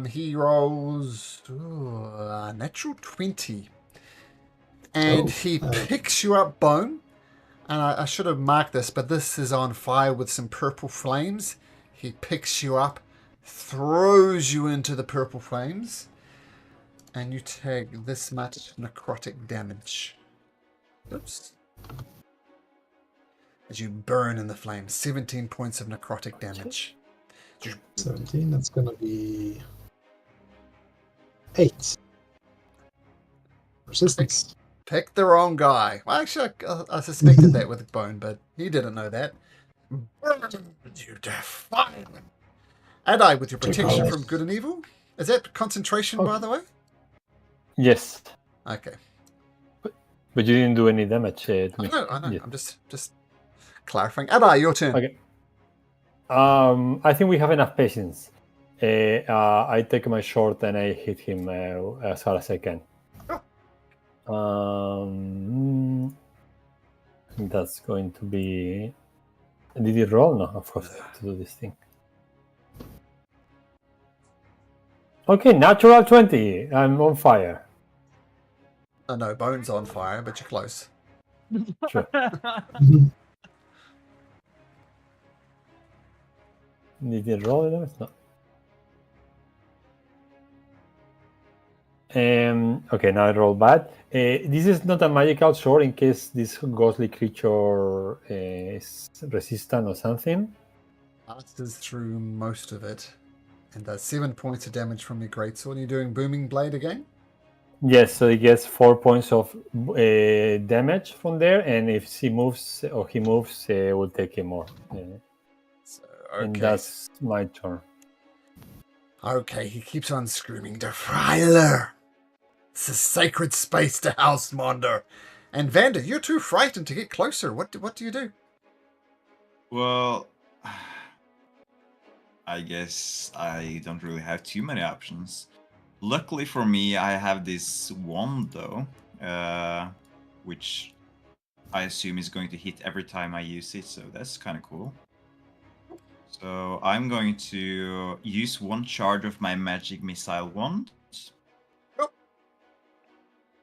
he rolls a natural 20. And he picks you up, Bone. And I should have marked this, but this is on fire with some purple flames. He picks you up, throws you into the purple flames, and you take this much necrotic damage. Oops. As you burn in the flames, 17 points of necrotic damage. 17, that's gonna be 8. Resistance. Pick the wrong guy. Well, actually, I suspected that with Bone, but he didn't know that. Burn, you defiler. Adai, with your protection from good and evil. Is that concentration, by the way? Yes, Okay. but you didn't do any damage to me. I know. Yeah. I'm just clarifying. Adai, your turn. Okay. I think we have enough patience. I take my short and I hit him as hard as I can. I think that's going to be. Did it roll? No, of course I have to do this thing. Okay, natural 20. I'm on fire. Oh, no, Bone's on fire, but you're close. Sure. Did it roll it? No. Okay, now I roll bad. This is not a magical sword in case this ghostly creature is resistant or something. Passes through most of it. And does 7 points of damage from your greatsword. You're doing Booming Blade again? Yes, so he gets 4 points of damage from there, and if he moves, we'll take him more. So, And okay. that's my turn. Okay, he keeps on screaming, Defiler! It's a sacred space to House Monder. And Vander, you're too frightened to get closer. What do you do? Well, I guess I don't really have too many options. Luckily for me, I have this wand though, which I assume is going to hit every time I use it, so that's kind of cool. So I'm going to use one charge of my magic missile wand. Yep.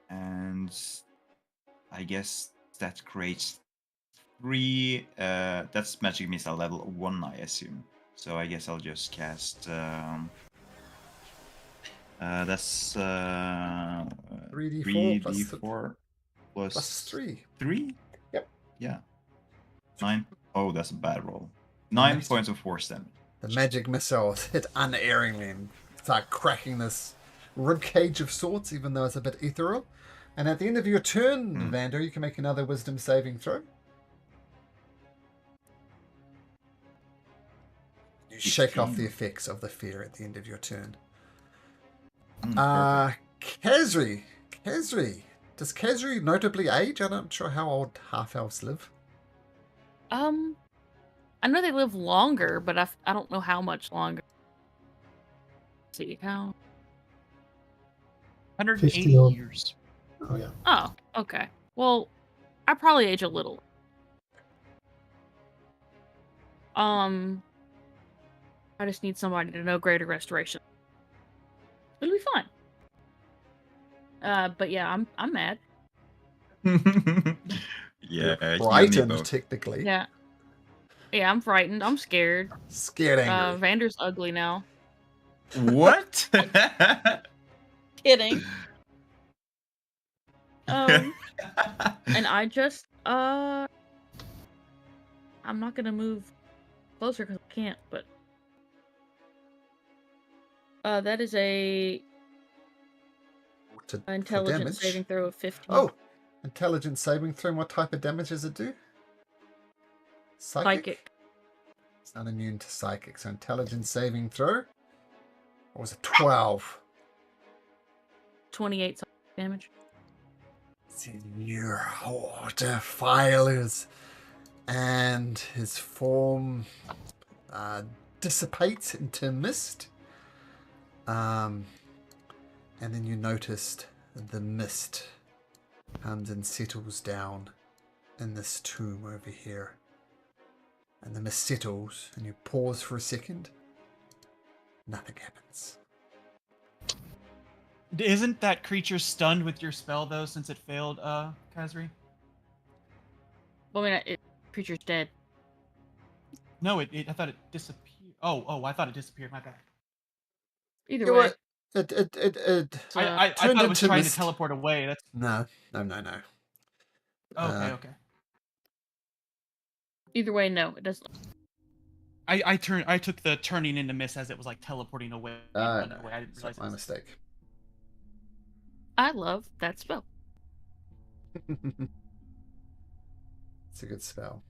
And I guess that creates 3, that's magic missile level 1, I assume. So I guess I'll just cast, that's 3d4 plus 3d4 plus 3. 3? Yep. Yeah. 9. Oh, that's a bad roll. Nice. 9 points of force damage. The magic missiles hit unerringly and start cracking this ribcage of sorts, even though it's a bit ethereal. And at the end of your turn, Vander, you can make another wisdom saving throw. You shake off the effects of the fear at the end of your turn. Khazri. Does Khazri notably age? I'm not sure how old half-elves live. I know they live longer, but I don't know how much longer. Let's see how? 180 50 odd. years. Oh yeah. Oh, okay. Well, I probably age a little. I just need somebody to know Greater Restoration. It'll be fun. But yeah, I'm mad. Yeah, Frightened, technically. Yeah. Yeah, I'm frightened. I'm scared. Scared angry. Vander's ugly now. What? Kidding. And I just I'm not gonna move closer because I can't, but that is a intelligence saving throw of 15. Oh, intelligence saving throw. What type of damage does it do? Psychic. It's not immune to psychic, so intelligence saving throw. Or was it 12? 28 damage. Your order filers, and his form dissipates into mist. And then you noticed the mist comes and settles down in this tomb over here. And the mist settles, and you pause for a second. Nothing happens. Isn't that creature stunned with your spell though, since it failed, Khazri? Well, I mean, creature's dead. No, I thought it disappeared. Oh, I thought it disappeared. My bad. Either way. It I turned thought it was into trying mist. to teleport away. That's No. okay. Either way, no, it doesn't. I took the turning into mist as it was like teleporting away. Running away. I didn't realize My mistake. I love that spell. It's a good spell.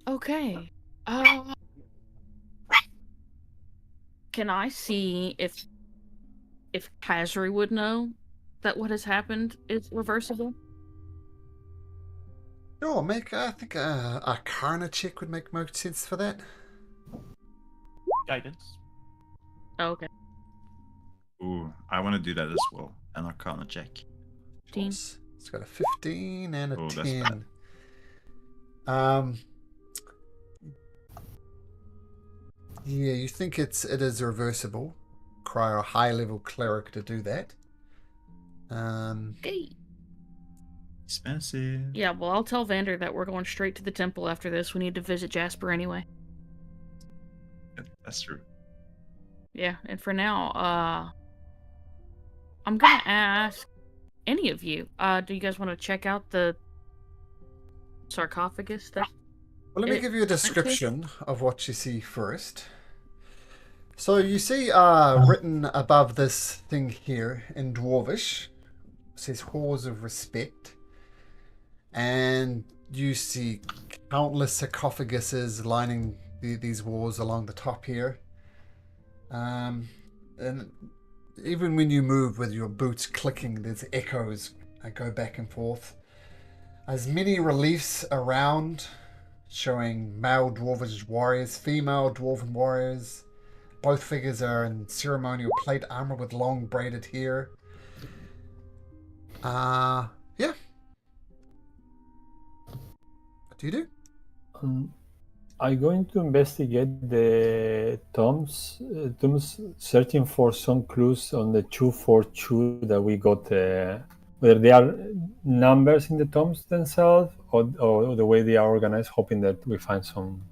Okay. Can I see if Khazri would know that what has happened is reversible? Sure, I think a Arcana check would make most sense for that. Guidance. Oh, okay. Ooh, I want to do that as well. An Arcana check. 15. It's got a 15 and a Oh, that's 10. Yeah, you think it is reversible. Require a high level cleric to do that. Okay. Expensive. Yeah, well, I'll tell Vander that we're going straight to the temple after this. We need to visit Jasper anyway. That's true. Yeah, and for now, I'm gonna ask any of you, do you guys want to check out the sarcophagus that... Well, let me give you a description of what you see first. So you see written above this thing here in Dwarvish, it says Halls of Respect. And you see countless sarcophaguses lining these walls along the top here. And even when you move with your boots clicking, there's echoes that go back and forth. There's many reliefs around showing male dwarvish warriors, female dwarven warriors. Both figures are in ceremonial plate armor with long braided hair. Yeah. What do you do? I'm going to investigate the tombs, searching for some clues on the 242 that we got. Whether they are numbers in the tombs themselves or the way they are organized, hoping that we find some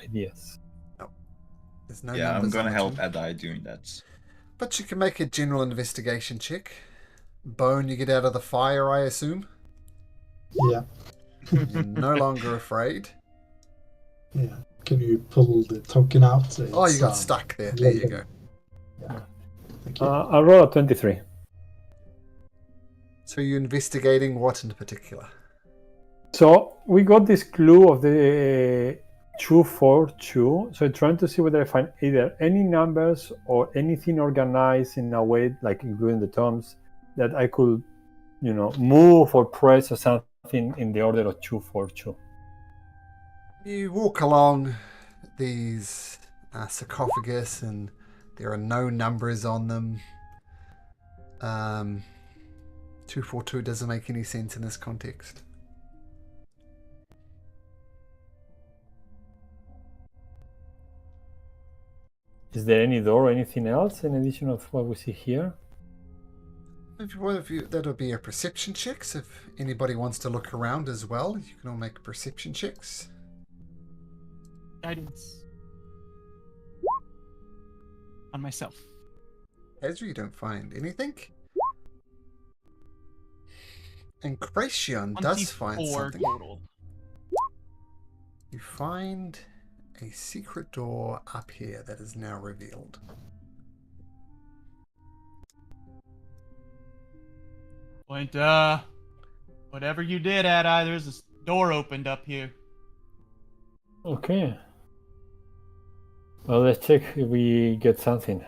ideas. No. There's no Yeah, I'm numbers gonna on the help tomb. Adai doing that. But you can make a general investigation check. Bone, you get out of the fire, I assume. Yeah. You're no longer afraid. Yeah. Can you pull the token out? Oh, you got stuck there. There you go. Yeah. Thank you. I'll roll a 23. So you're investigating what in particular? So we got this clue of the 242. So trying to see whether I find either any numbers or anything organized in a way, like including the tombs, that I could, move or press or something in the order of 242. You walk along these sarcophagus and there are no numbers on them. 242 doesn't make any sense in this context. Is there any door or anything else in addition of what we see here? That'll be a perception checks. If anybody wants to look around as well, you can all make perception checks. Guidance. On myself. Ezra, you don't find anything. And Cracion does find 24 something. total. You find a secret door up here that is now revealed. Point, whatever you did, Adai, there's this door opened up here. Okay. Well, let's check if we get something.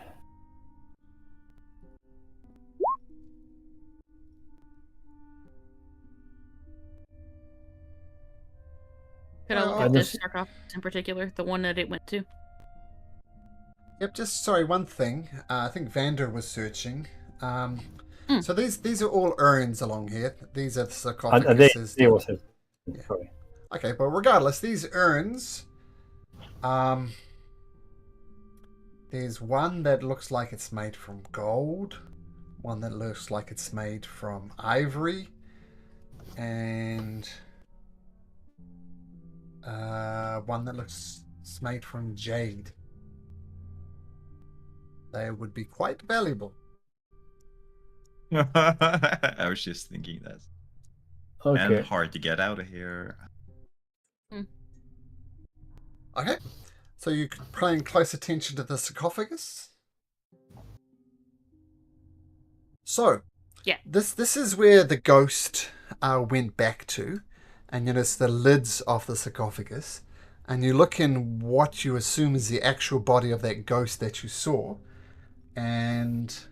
Could I look I at this just- sarcophagus in particular, the one that it went to? Yep, just sorry, one thing. I think Vander was searching. So these are all urns along here. These are the sarcophaguses. They was it. Yeah. Sorry. Okay, but regardless, these urns, there's one that looks like it's made from gold, one that looks like it's made from ivory, and one that looks it's made from jade. They would be quite valuable. I was just thinking that. Okay. And hard to get out of here. Okay, so you're paying close attention to the sarcophagus. So, Yeah. this is where the ghost went back to, and you notice the lids of the sarcophagus, and you look in what you assume is the actual body of that ghost that you saw, and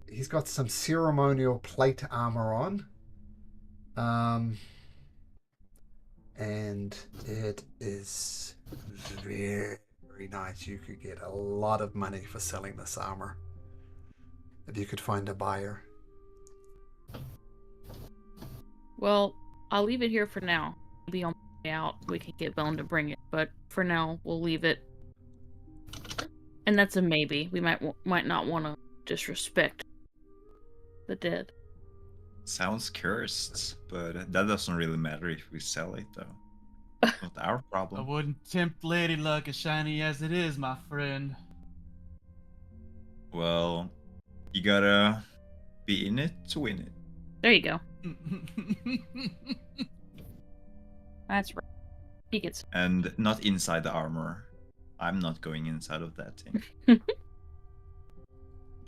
he's got some ceremonial plate armor on. And it is very, very nice. You could get a lot of money for selling this armor. If you could find a buyer. Well, I'll leave it here for now. Maybe on my way out we can get Bone to bring it, but for now we'll leave it. And that's a maybe. We might not want to disrespect the dead. Sounds cursed, but that doesn't really matter if we sell it, though. Not our I problem. wouldn't tempt Lady Luck as shiny as it is, my friend. Well, you gotta be in it to win it. There you go. That's right. He gets. And not inside the armor. I'm not going inside of that thing.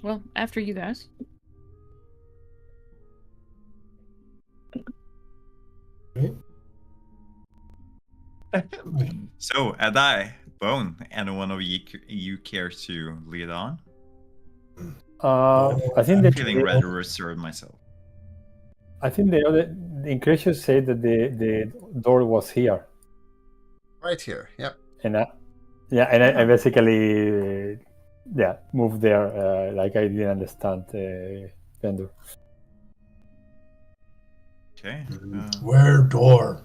Well, after you guys. So, Adai, Bone, any one of you care to lead on? I think I'm that feeling rather reserved myself. I think the Incretius said that the door was here, Right here. Yep. and I basically moved there like I didn't understand Vendor. Okay. Where door?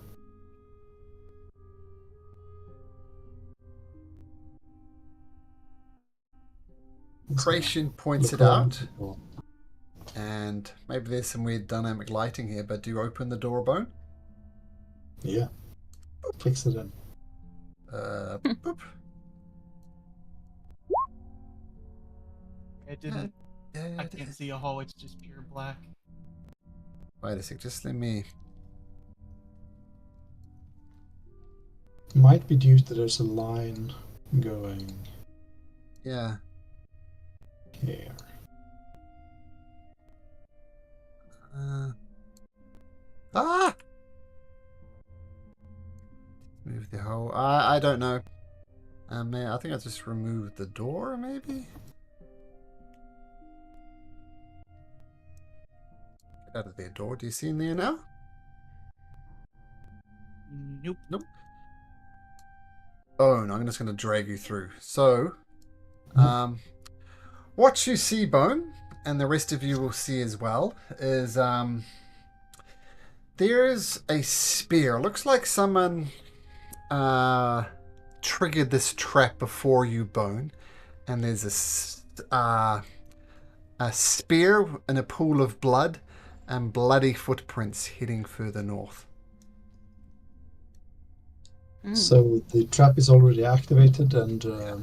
Creation points it Look around out, the door. and maybe there's some weird dynamic lighting here, but do you open the door, Bone? Yeah. Fix it in. Boop. It didn't. I Yeah. can't see a hole. It's just pure black. Wait a sec, just let me... Might be due to there's a line going Yeah. here. Move the hole. I don't know. Man, I think I just removed the door, maybe? Get out of there, door. Do you see in there now? Nope. Bone, I'm just going to drag you through. So, what you see, Bone, and the rest of you will see as well, is there is a spear. Looks like someone triggered this trap before you, Bone, and there's a spear in a pool of blood and bloody footprints heading further north. So the trap is already activated, and so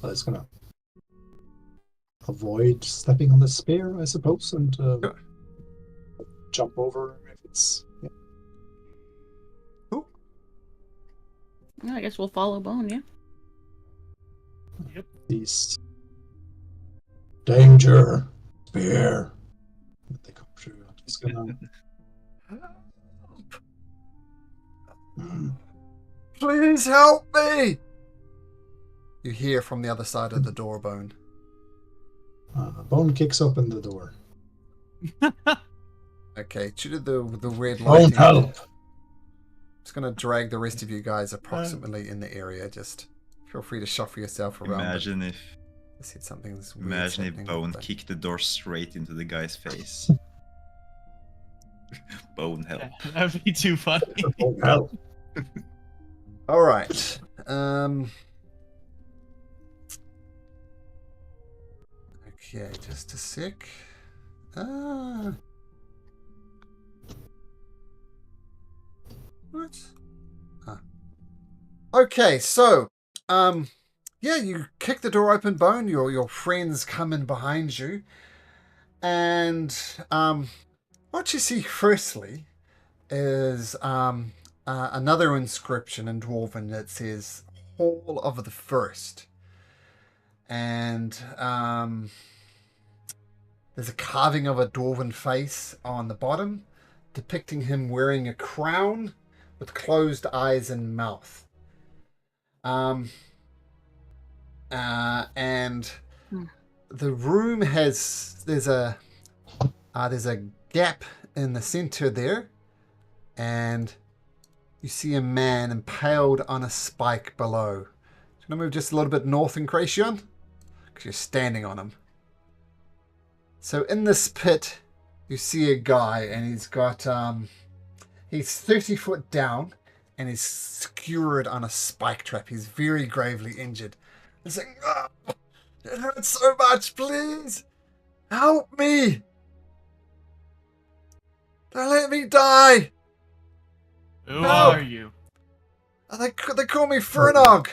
it's gonna avoid stepping on the spear, I suppose, and jump over if it's. Yeah. I guess we'll follow Bone, yeah. Yep. These danger spear. They come through. I'm just gonna. Please help me! You hear from the other side of the door, Bone. Bone kicks open the door. Okay, due to the red lighting, Don't help. just gonna drag the rest of you guys approximately in the area. Just feel free to shuffle yourself around. Imagine if I said something's weird. Imagine if happening Bone with the- kicked the door straight into the guy's face. Bone help. Yeah, that'd be too funny. Don't help. All right. Okay, just a sec. What? Okay, so, you kick the door open, Bone. Your friends come in behind you, and what you see firstly is another inscription in Dwarven that says "Hall of the First," and there's a carving of a Dwarven face on the bottom, depicting him wearing a crown with closed eyes and mouth. And the room there's a gap in the center there, and you see a man impaled on a spike below. Do you want to move just a little bit north, Incration? Because you're standing on him. So in this pit, you see a guy, and he's got he's 30 foot down, and he's skewered on a spike trap. He's very gravely injured. He's like, "Oh, it hurts so much, please help me. Don't let me die." Who No. are you? They call me Fernog.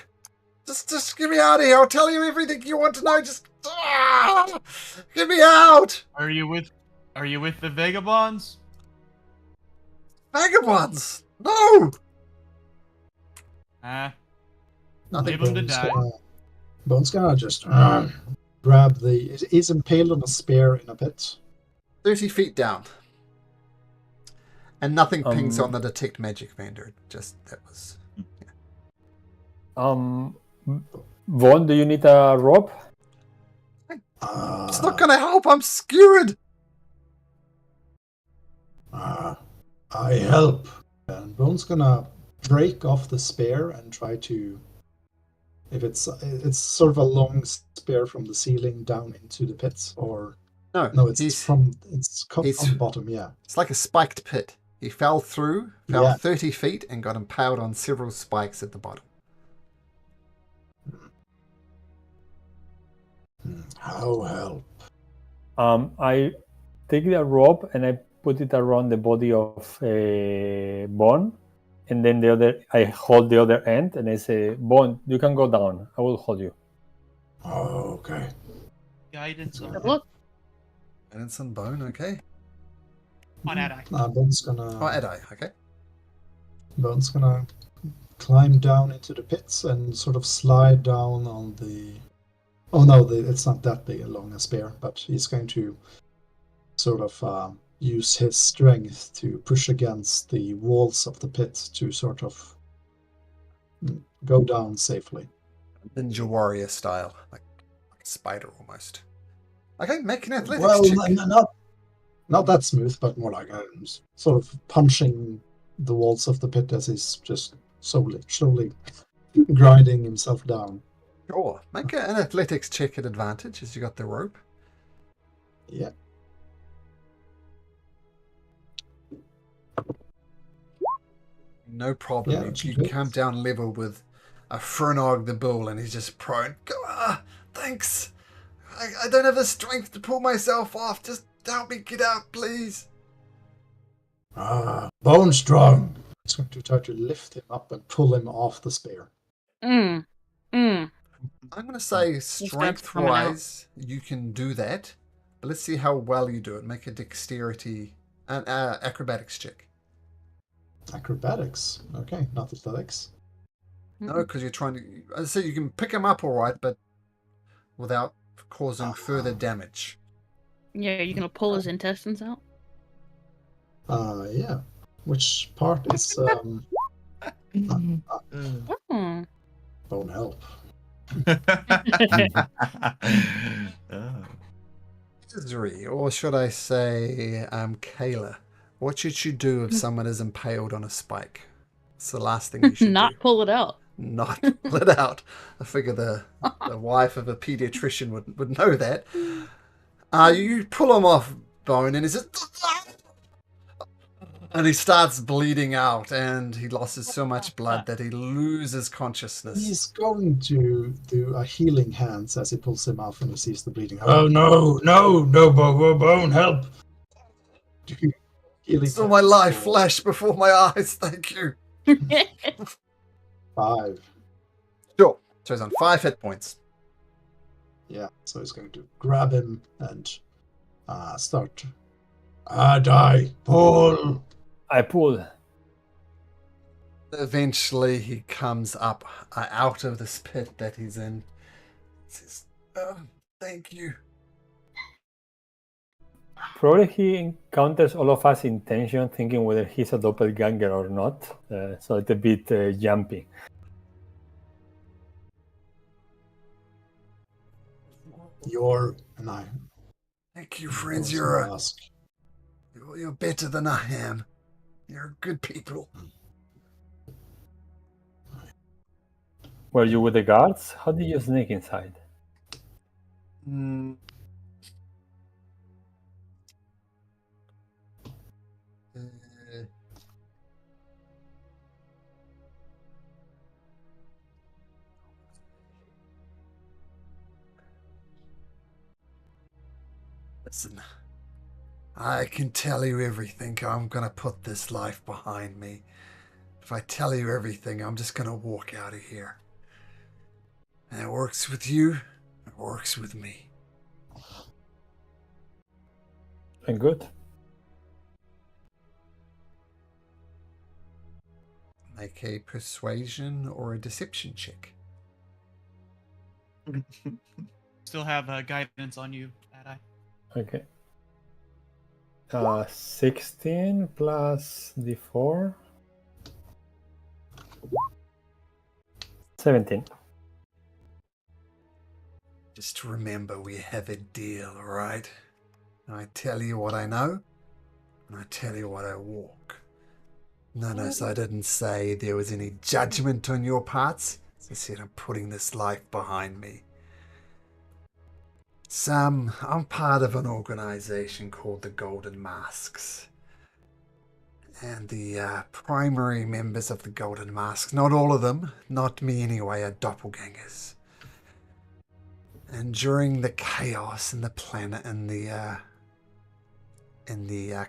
Just get me out of here. I'll tell you everything you want to know. Just get me out. Are you with the Vagabonds? Vagabonds. No. Leave him to die. Bone's gonna just grab he's impaled on a spear in a pit. 30 feet down. And nothing pings on the detect magic Monder. Just that was. Vaughn, do you need a rope? It's not gonna help. I'm skewered. I help. And Bone's gonna break off the spear and try to. If it's sort of a long spear from the ceiling down into the pits, or no, it's from the bottom. Yeah, it's like a spiked pit. He fell 30 feet, and got impaled on several spikes at the bottom. How help? I take the rope and I put it around the body of Bone, and then I hold the other end, and I say, Bone, you can go down. I will hold you. Oh, okay. Guidance on Look, And it's on Bone, okay? Adi. Bone's gonna. Oh, Adi, okay. Bone's gonna climb down into the pits and sort of slide down on the. Oh no, it's not that big long a spear, but he's going to sort of use his strength to push against the walls of the pit to sort of go down safely. Ninja warrior style, like a spider almost. Okay, make an athletics Well, check. not that smooth, but more like sort of punching the walls of the pit as he's just slowly grinding himself down. Sure. Make an athletics check at advantage as you got the rope. Yeah. No problem. Yeah, you come down level with a Fernog the bull, and he's just prone. Go, thanks. I don't have the strength to pull myself off. Just help me get out, please. Bone strong. He's going to try to lift him up and pull him off the spear. I'm going to say strength-wise, you can do that. But let's see how well you do it. Make a dexterity and acrobatics check. Acrobatics. Okay, not athletics. No, because you're trying to... I say you can pick him up all right, but without causing further damage. Yeah, you're going to pull his intestines out? Yeah. Which part is... Bone help. Misery, or should I say, Kayla, what should you do if someone is impaled on a spike? It's the last thing you should Not do. pull it out. Not pull it out. I figure the wife of a pediatrician would know that. You pull him off, Bone, and he's just... And he starts bleeding out, and he loses so much blood that he loses consciousness. He's going to do a healing hands as he pulls him off when he sees the bleeding. Oh, no, Bone, help! Saw my life flash before my eyes, thank you. 5. Sure. So he's on 5 hit points. Yeah, so he's going to grab him and start. Die, pull! I pull. Eventually, he comes up out of this pit that he's in. He says, thank you. Probably he encounters all of us in tension, thinking whether he's a doppelganger or not. So it's a bit jumpy. Thank you, friends. You're better than I am. You're good people. Were you with the guards? How did you sneak inside? Listen, I can tell you everything. I'm going to put this life behind me. If I tell you everything, I'm just going to walk out of here. And it works with you, it works with me. And good. Make a persuasion or a deception check. Still have guidance on you, Adi. Okay. 16 plus d4. 17. Just remember, we have a deal, all right? I tell you what I know, And I tell you what, I walk. Notice I didn't say there was any judgment on your parts. I said I'm putting this life behind me. I'm part of an organization called the Golden Masks. And the primary members of the Golden Masks, not all of them, not me anyway, are doppelgangers. And during the chaos in the planet and the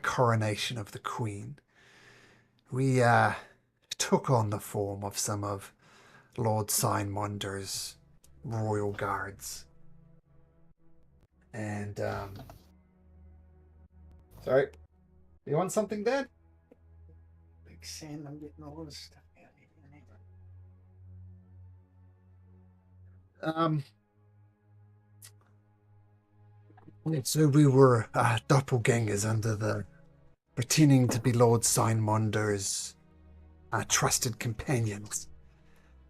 coronation of the Queen, we took on the form of some of Lord Monder's royal guards. And, sorry, you want something, Dad? Big sand, I'm getting all this stuff out here. So we were doppelgangers under the pretending to be Lord Monder's trusted companions.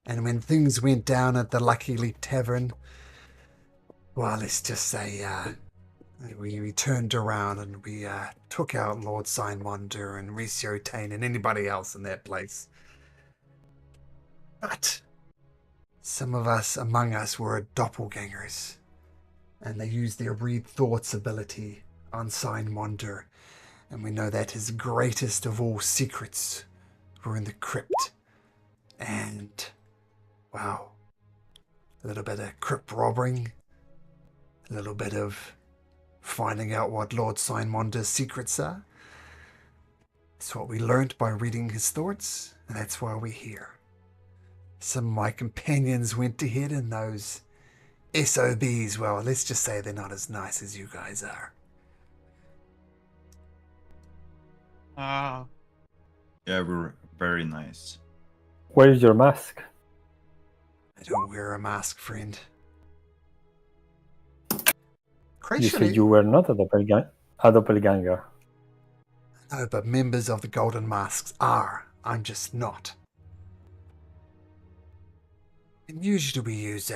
And when things went down at the Lucky Leap Tavern, well, let's just say we turned around and we took out Lord Monder and Ricio Tane and anybody else in that place. But some of us among us were doppelgangers, and they used their read thoughts ability on Monder. And we know that his greatest of all secrets were in the crypt. And, wow, a little bit of crypt robbing, a little bit of finding out what Lord Monder's secrets are. It's what we learned by reading his thoughts, and that's why we're here. Some of my companions went ahead, and those SOBs, well, let's just say they're not as nice as you guys are. Yeah, we're very nice. Where is your mask? I don't wear a mask, friend. You said you were not a doppelganger. No, but members of the Golden Masks are. I'm just not. And usually we use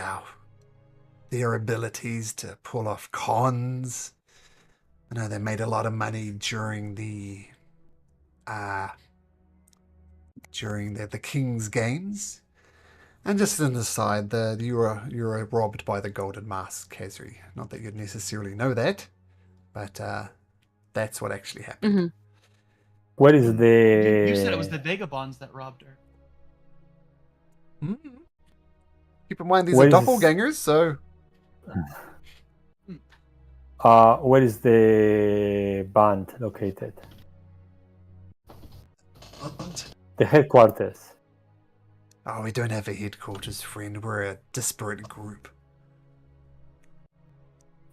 their abilities to pull off cons. I know they made a lot of money during the King's Games. And just an aside, you were robbed by the Golden Mask, Kazri. Not that you'd necessarily know that, but that's what actually happened. Mm-hmm. Where is the... You said it was the Vagabonds that robbed her. Mm-hmm. Keep in mind, these are doppelgangers, so... where is the band located? The headquarters. Oh, we don't have a headquarters, friend. We're a disparate group.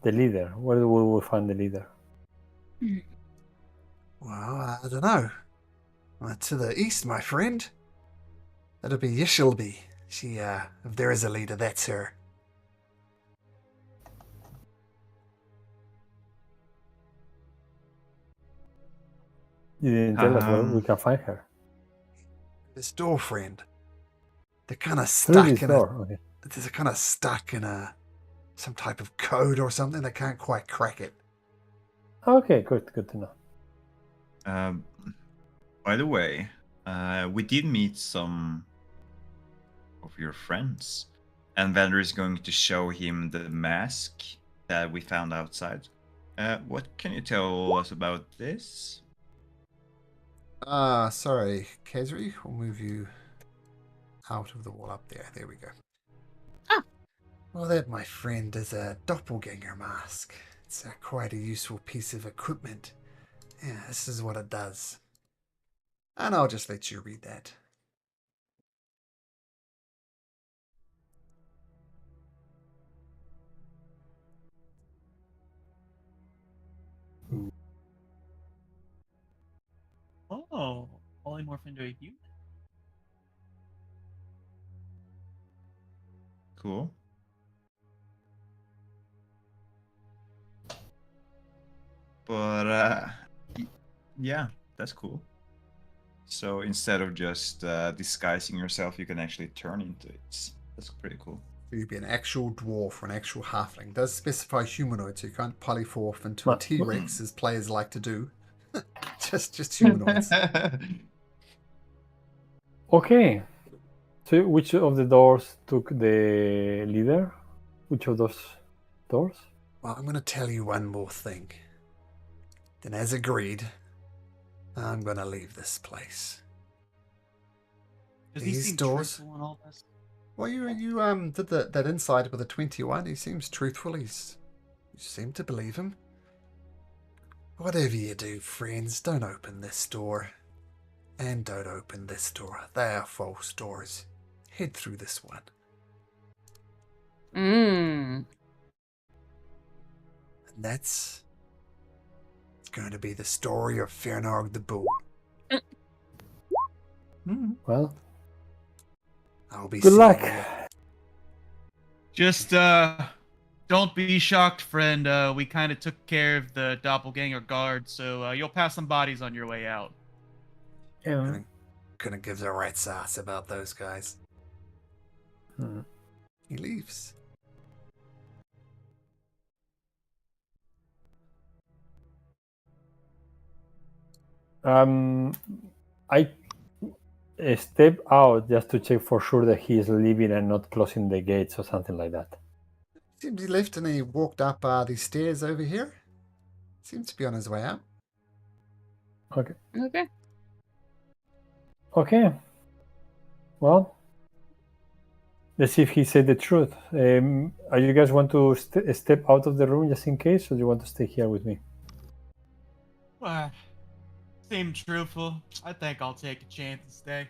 The leader. Where will we find the leader? Well, I don't know. To the east, my friend. That'll be Yishelby. She, if there is a leader, that's her. You didn't tell us where we can find her. This door, friend. They're kind of Through stuck this in door. Okay. They're kind of stuck in some type of code or something. They can't quite crack it. Okay, good to know. By the way, we did meet some of your friends, and Vander is going to show him the mask that we found outside. What can you tell us about this? Sorry, Kazri. We'll move you out of the wall up there. There we go. Ah. Well, that, my friend, is a doppelganger mask. It's quite a useful piece of equipment. Yeah, this is what it does. And I'll just let you read that. Oh, polymorph into a human. Cool. But yeah, that's cool. So instead of just disguising yourself, you can actually turn into it. That's pretty cool. You'd be an actual dwarf or an actual halfling. It does specify humanoid, so you can't polymorph into a T-Rex as players like to do. just humanoids. Okay. So which of the doors took the leader? Which of those doors? Well, I'm going to tell you one more thing. Then, as agreed, I'm going to leave this place. Does he These seem doors- truthful in all this? Well, you did that insight with a 21. He seems truthful. You seem to believe him. Whatever you do, friends, don't open this door. And don't open this door. They are false doors. Head through this one. Mmm. And it's going to be the story of Fernog the Bull. Well, I'll be good seeing luck. you. Just don't be shocked, friend. We kind of took care of the doppelganger guard, so you'll pass some bodies on your way out. Yeah. Couldn't give a rat's ass about those guys. Hmm. He leaves. I step out just to check for sure that he is leaving and not closing the gates or something like that. Seems he left and he walked up these stairs over here. Seems to be on his way out. Okay. Okay. Okay. Well, let's see if he said the truth. Are you guys want to step out of the room just in case, or do you want to stay here with me? Well, seem truthful. I think I'll take a chance and stay.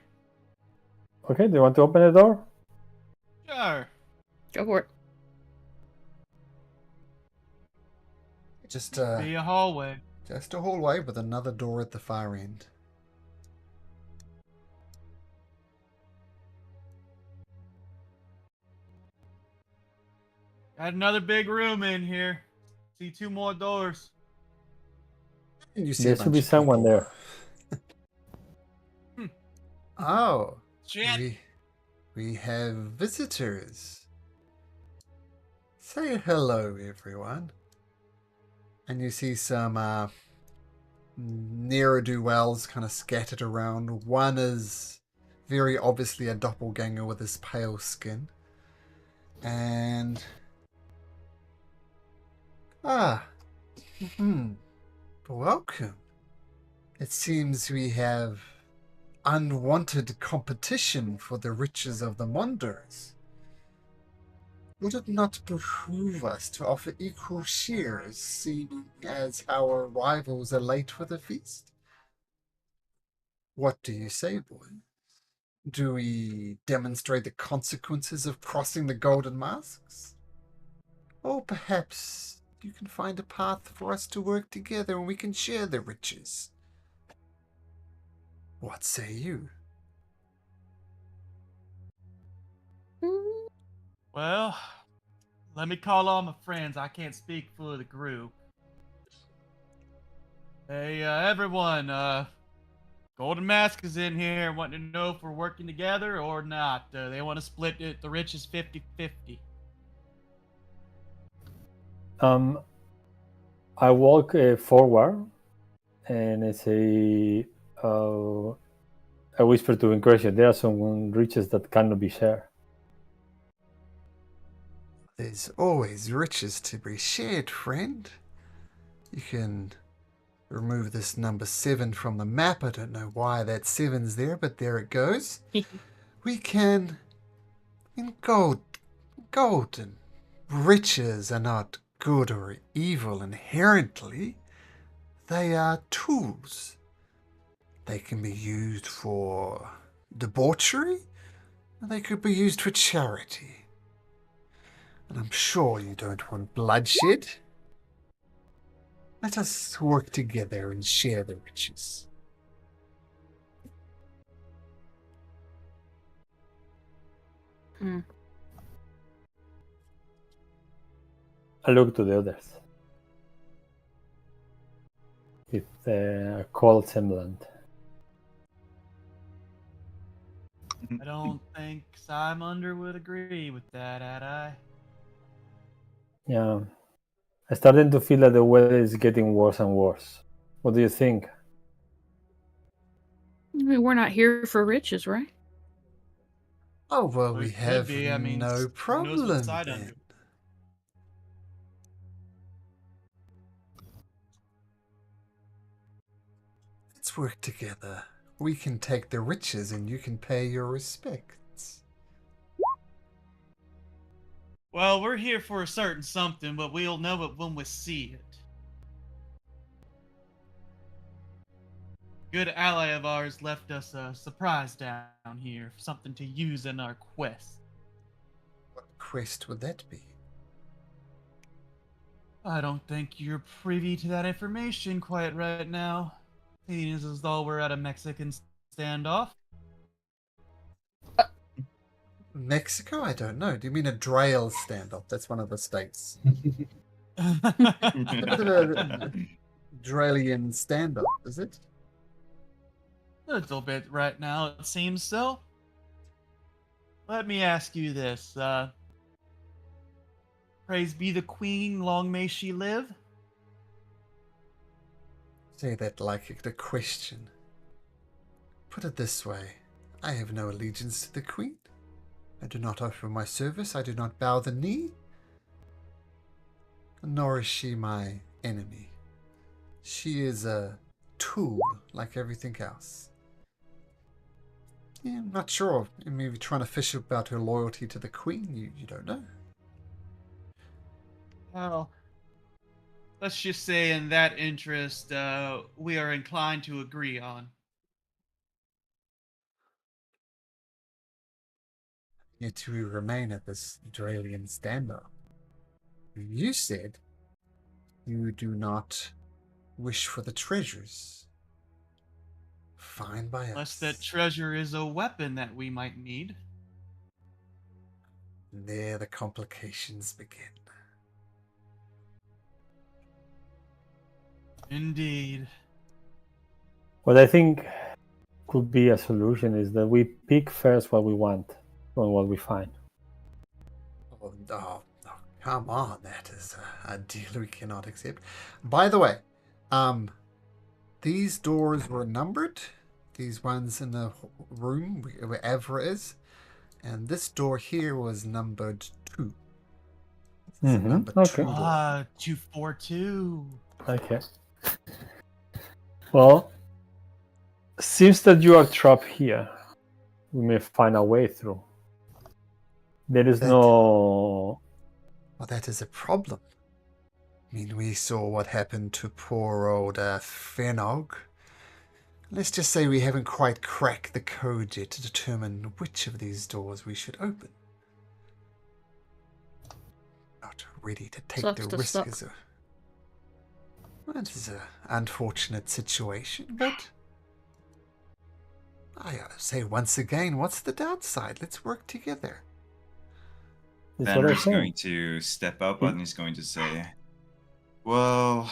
Okay. Do you want to open the door? Sure. Go for it. Just Be a hallway. a hallway with another door at the far end. Got another big room in here. See 2 more doors. And you see There a should bunch be of someone people. there. Oh, Shit. we have visitors. Say hello, everyone. And you see some ne'er-do-wells kind of scattered around. One is very obviously a doppelganger with his pale skin. And... welcome. It seems we have unwanted competition for the riches of the Monders. Would it not behoove us to offer equal shares, seeing as our rivals are late for the feast? What do you say, boy? Do we demonstrate the consequences of crossing the golden masks? Or perhaps you can find a path for us to work together and we can share the riches. What say you? Well, let me call all my friends. I can't speak for the group. Hey, everyone, Golden Mask is in here wanting to know if we're working together or not. They want to split it, the riches 50-50. I walk forward and I say, I whisper to Incretia, there are some riches that cannot be shared. There's always riches to be shared, friend. You can remove this number 7 from the map. I don't know why that 7's there, but there it goes. We can... in golden riches are not good or evil inherently. They are tools. They can be used for debauchery, or they could be used for charity. And I'm sure you don't want bloodshed. Let us work together and share the riches. I look to the others with a cold semblant. I don't think Monder would agree with that, had I? Yeah, I'm starting to feel that the weather is getting worse and worse. What do you think? I mean, we're not here for riches, right? Oh, well, Or we it could have be, I mean, no who knows what problem side then. under. Let's work together. We can take the riches and you can pay your respects. Well, we're here for a certain something, but we'll know it when we see it. Good ally of ours left us a surprise down here, something to use in our quest. What quest would that be? I don't think you're privy to that information quite right now. Seeing as though we're at a Mexican standoff. Mexico? I don't know. Do you mean a Drail standoff? That's one of the states. Drailian standoff, is it? A little bit right now, it seems so. Let me ask you this. Praise be the Queen, long may she live. Say that like a question. Put it this way. I have no allegiance to the Queen. I do not offer my service. I do not bow the knee. Nor is she my enemy. She is a tool like everything else. Yeah, I'm not sure. Maybe trying to fish about her loyalty to the Queen. You don't know. Well, let's just say in that interest, we are inclined to agree on. Yet we remain at this Drailian standoff. You said you do not wish for the treasures. Fine by Unless us. that treasure is a weapon that we might need. There the complications begin. Indeed. What I think could be a solution is that we pick first what we want from what we find. Oh, come on. That is a deal we cannot accept. By the way, these doors were numbered. These ones in the room, wherever it is. And this door here was numbered 2. This is number Okay. 2 door. 242. Okay. Well, seems that you are trapped here. We may find a way through. There is no... Well, that is a problem. I mean, we saw what happened to poor old Fenog. Let's just say we haven't quite cracked the code yet to determine which of these doors we should open. Not ready to take Sucks the to risk suck. as a... Well, it is an unfortunate situation, but... I say once again, what's the downside? Let's work together. That's what I Banner's going think. to step up and he's going to say, well,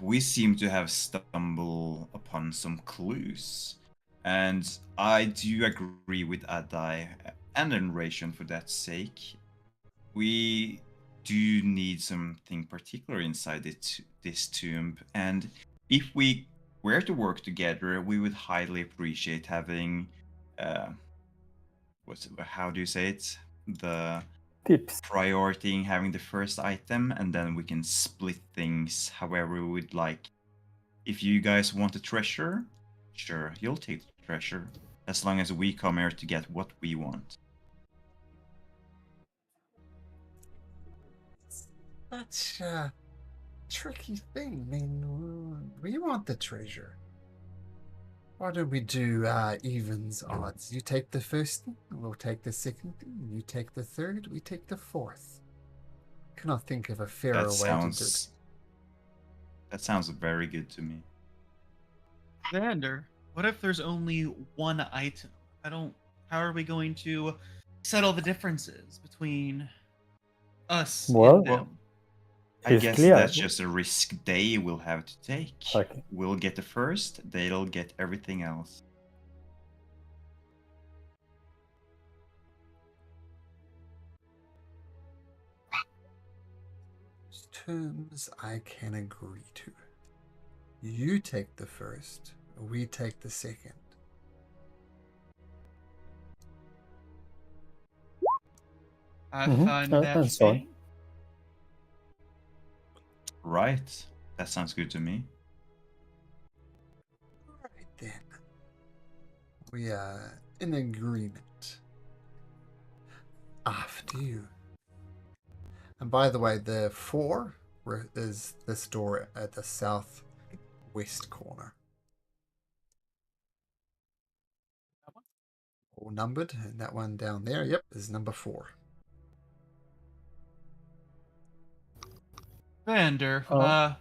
we seem to have stumbled upon some clues. And I do agree with Adai and Enration for that sake. We do need something particular inside this tomb. And if we were to work together, we would highly appreciate having, how do you say it? The Tips. priority in having the first item, and then we can split things however we would like. If you guys want a treasure, sure, you'll take the treasure, as long as we come here to get what we want. Such a tricky thing. I mean, we want the treasure. Why don't we do evens odds? You take the first thing, we'll take the second thing, you take the third, we take the fourth. Cannot think of a fairer way to do it. That sounds very good to me. Xander, what if there's only one item? How are we going to settle the differences between us Well, and them? I It's guess clear. that's just a risk they will have to take. Okay. We'll get the first, they'll get everything else. Terms I can agree to. You take the first, we take the second. I Mhm, find and that so on. fitting. Right. That sounds good to me. Alright then. We are in agreement. After you. And by the way, the 4 is this door at the southwest corner. All numbered, and that one down there, yep, is number 4. Vander, Oh.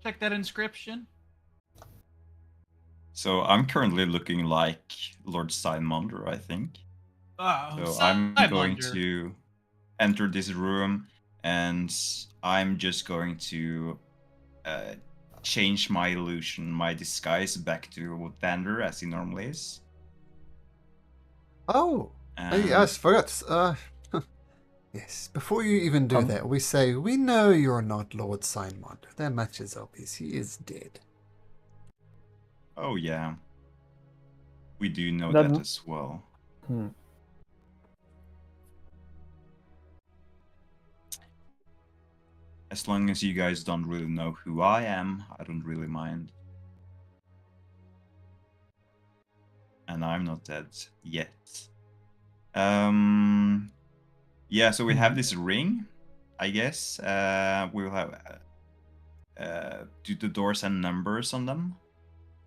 check that inscription. So I'm currently looking like Lord Monder, I think. Oh, So I'm going Monder. to enter this room, and I'm just going to change my illusion, my disguise, back to Vander as he normally is. Oh, And yes, forgot. Yes, before you even do that, we say, we know you're not Lord Signmonder. That much is obvious. He is dead. oh yeah, we do know That- that as well. Hmm. As long as you guys don't really know who I am, I don't really mind. And I'm not dead yet. Yeah, so we have this ring, I guess. We'll have do the doors and numbers on them.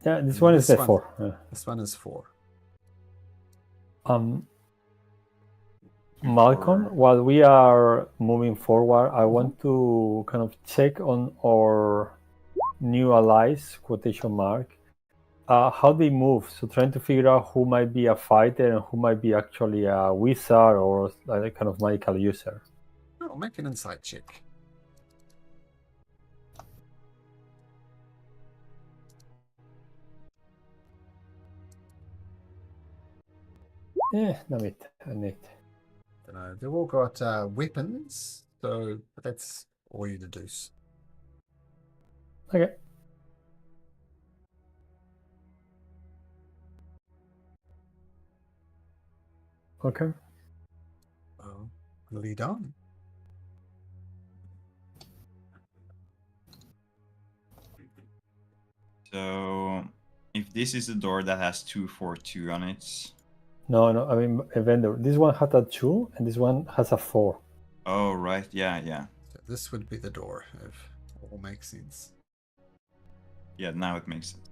Yeah, this one is This the one. 4. Yeah. This one is 4. Malcolm, while we are moving forward, I want to kind of check on our new allies, quotation mark, how they move. So trying to figure out who might be a fighter and who might be actually a wizard or a kind of magical user. Oh, make an insight check. Damn it, I need. They've all got weapons, so that's all you deduce. Okay. Okay. Well, lead on. So if this is a door that has 242 on it. No, I mean a vendor. This one has a 2 and this one has a 4. Oh right, yeah. So this would be the door, if all makes sense. Yeah, now it makes sense.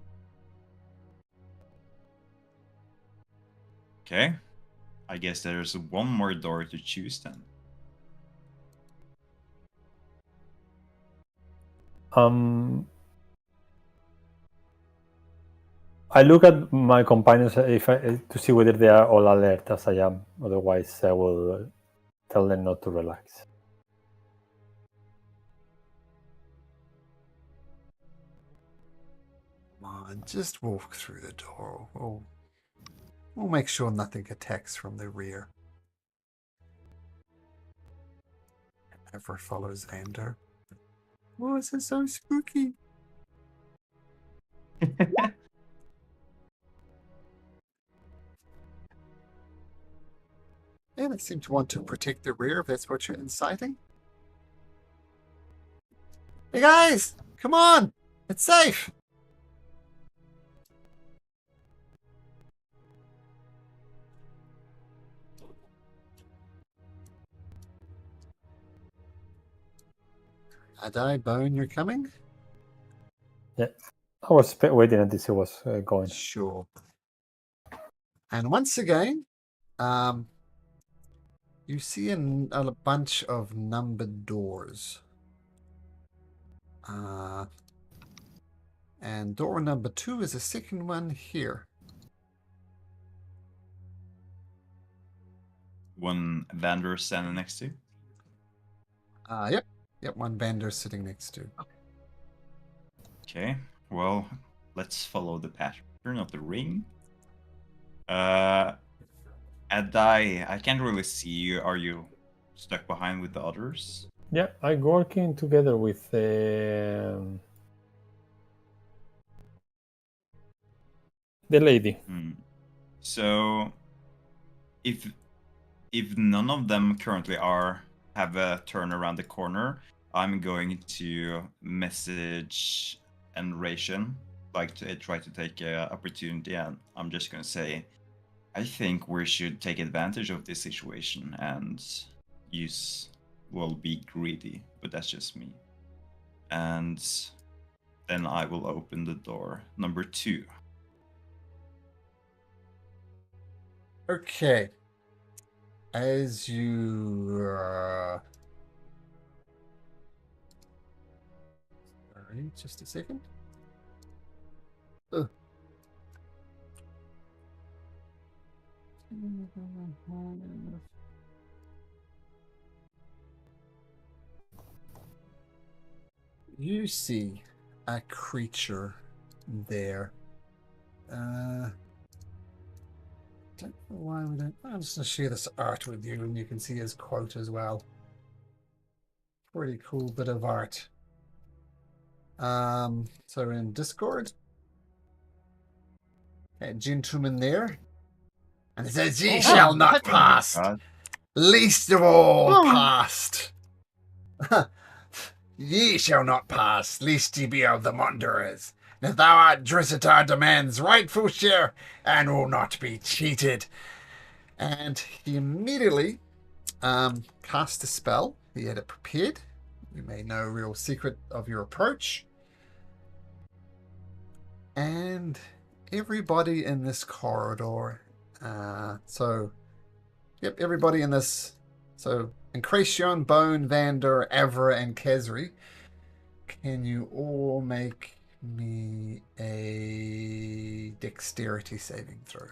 Okay. I guess there's one more door to choose then. I look at my companions to see whether they are all alert as I am. Otherwise, I will tell them not to relax. Come on, just walk through the door. We'll make sure nothing attacks from the rear. Never follows Vander. Oh, this is so spooky. Yeah, they seem to want to protect the rear if that's what you're inciting. Hey guys, come on! It's safe! Adai, Bone, you're coming? Yeah, I was waiting until he was going. Sure. And once again, you see a bunch of numbered doors. And door number 2 is the second one here. One Vander standing next to. Yep, one Vander sitting next to. Okay, well, let's follow the pattern of the ring. Adai, I can't really see you. Are you stuck behind with the others? Yeah, I'm working together with the lady. So, if if none of them currently have a turn around the corner, I'm going to message Enration, like to try to take an opportunity, and I'm just going to say, I think we should take advantage of this situation and be greedy, but that's just me. And then I will open the door number 2. Okay. As you... Sorry, just a second. Ugh. You see a creature there. Don't know why we don't. I'm just gonna share this art with you, and you can see his quote as well. Pretty cool bit of art. So in Discord, that gentleman there, and it says, "Ye shall not pass, least of all past. Ye shall not pass, least ye be of the Monderers. If thou art Drisitar demands rightful share, and will not be cheated." And he immediately cast a spell. He had it prepared. You made no real secret of your approach. And everybody in this corridor, everybody in this, so Incration, Bone, Vander, Avra, and Kesri, can you all make me a dexterity saving throw?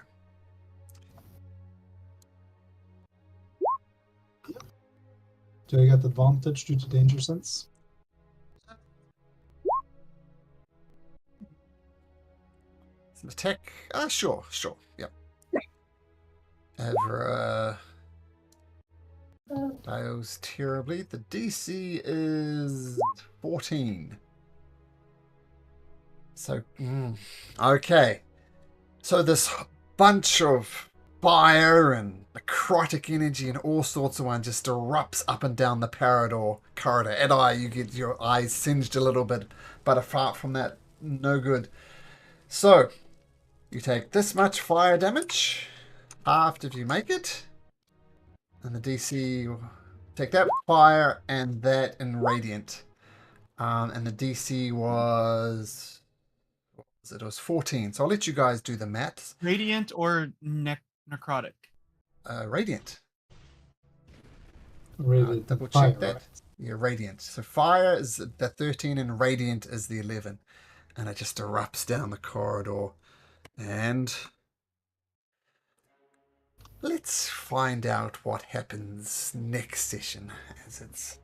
Do I get advantage due to danger sense? It's an attack. Sure. Yep. Avra dials terribly. The DC is 14. So, okay. So this bunch of fire and necrotic energy and all sorts of one just erupts up and down the corridor. And you get your eyes singed a little bit, but apart from that, no good. So, you take this much fire damage, half if you make it, and the DC, take that fire and that in radiant. And the DC was, it was 14. So I'll let you guys do the maths. Radiant or necrotic? Radiant. Radiant Double fire, check that. right? Yeah, radiant. So fire is the 13 and radiant is the 11. And it just erupts down the corridor. And let's find out what happens next session, as it's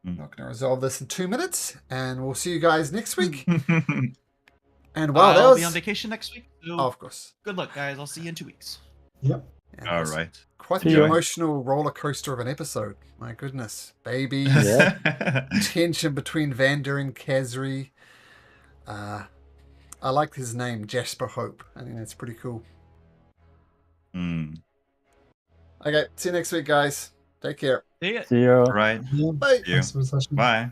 not going to resolve this in 2 minutes. And we'll see you guys next week. And wow, that I'll was... be on vacation next week. So Oh, of course. good luck, guys. I'll see you in 2 weeks. Yep. And All it was right. Quite See the you. emotional roller coaster of an episode. My goodness. Babies. Yeah. Tension between Vander and Kesri. I like his name, Jasper Hope. I think that's pretty cool. Okay, see you next week, guys. Take care. See ya. See you. Right. Yeah. You. Thanks for the session. Bye.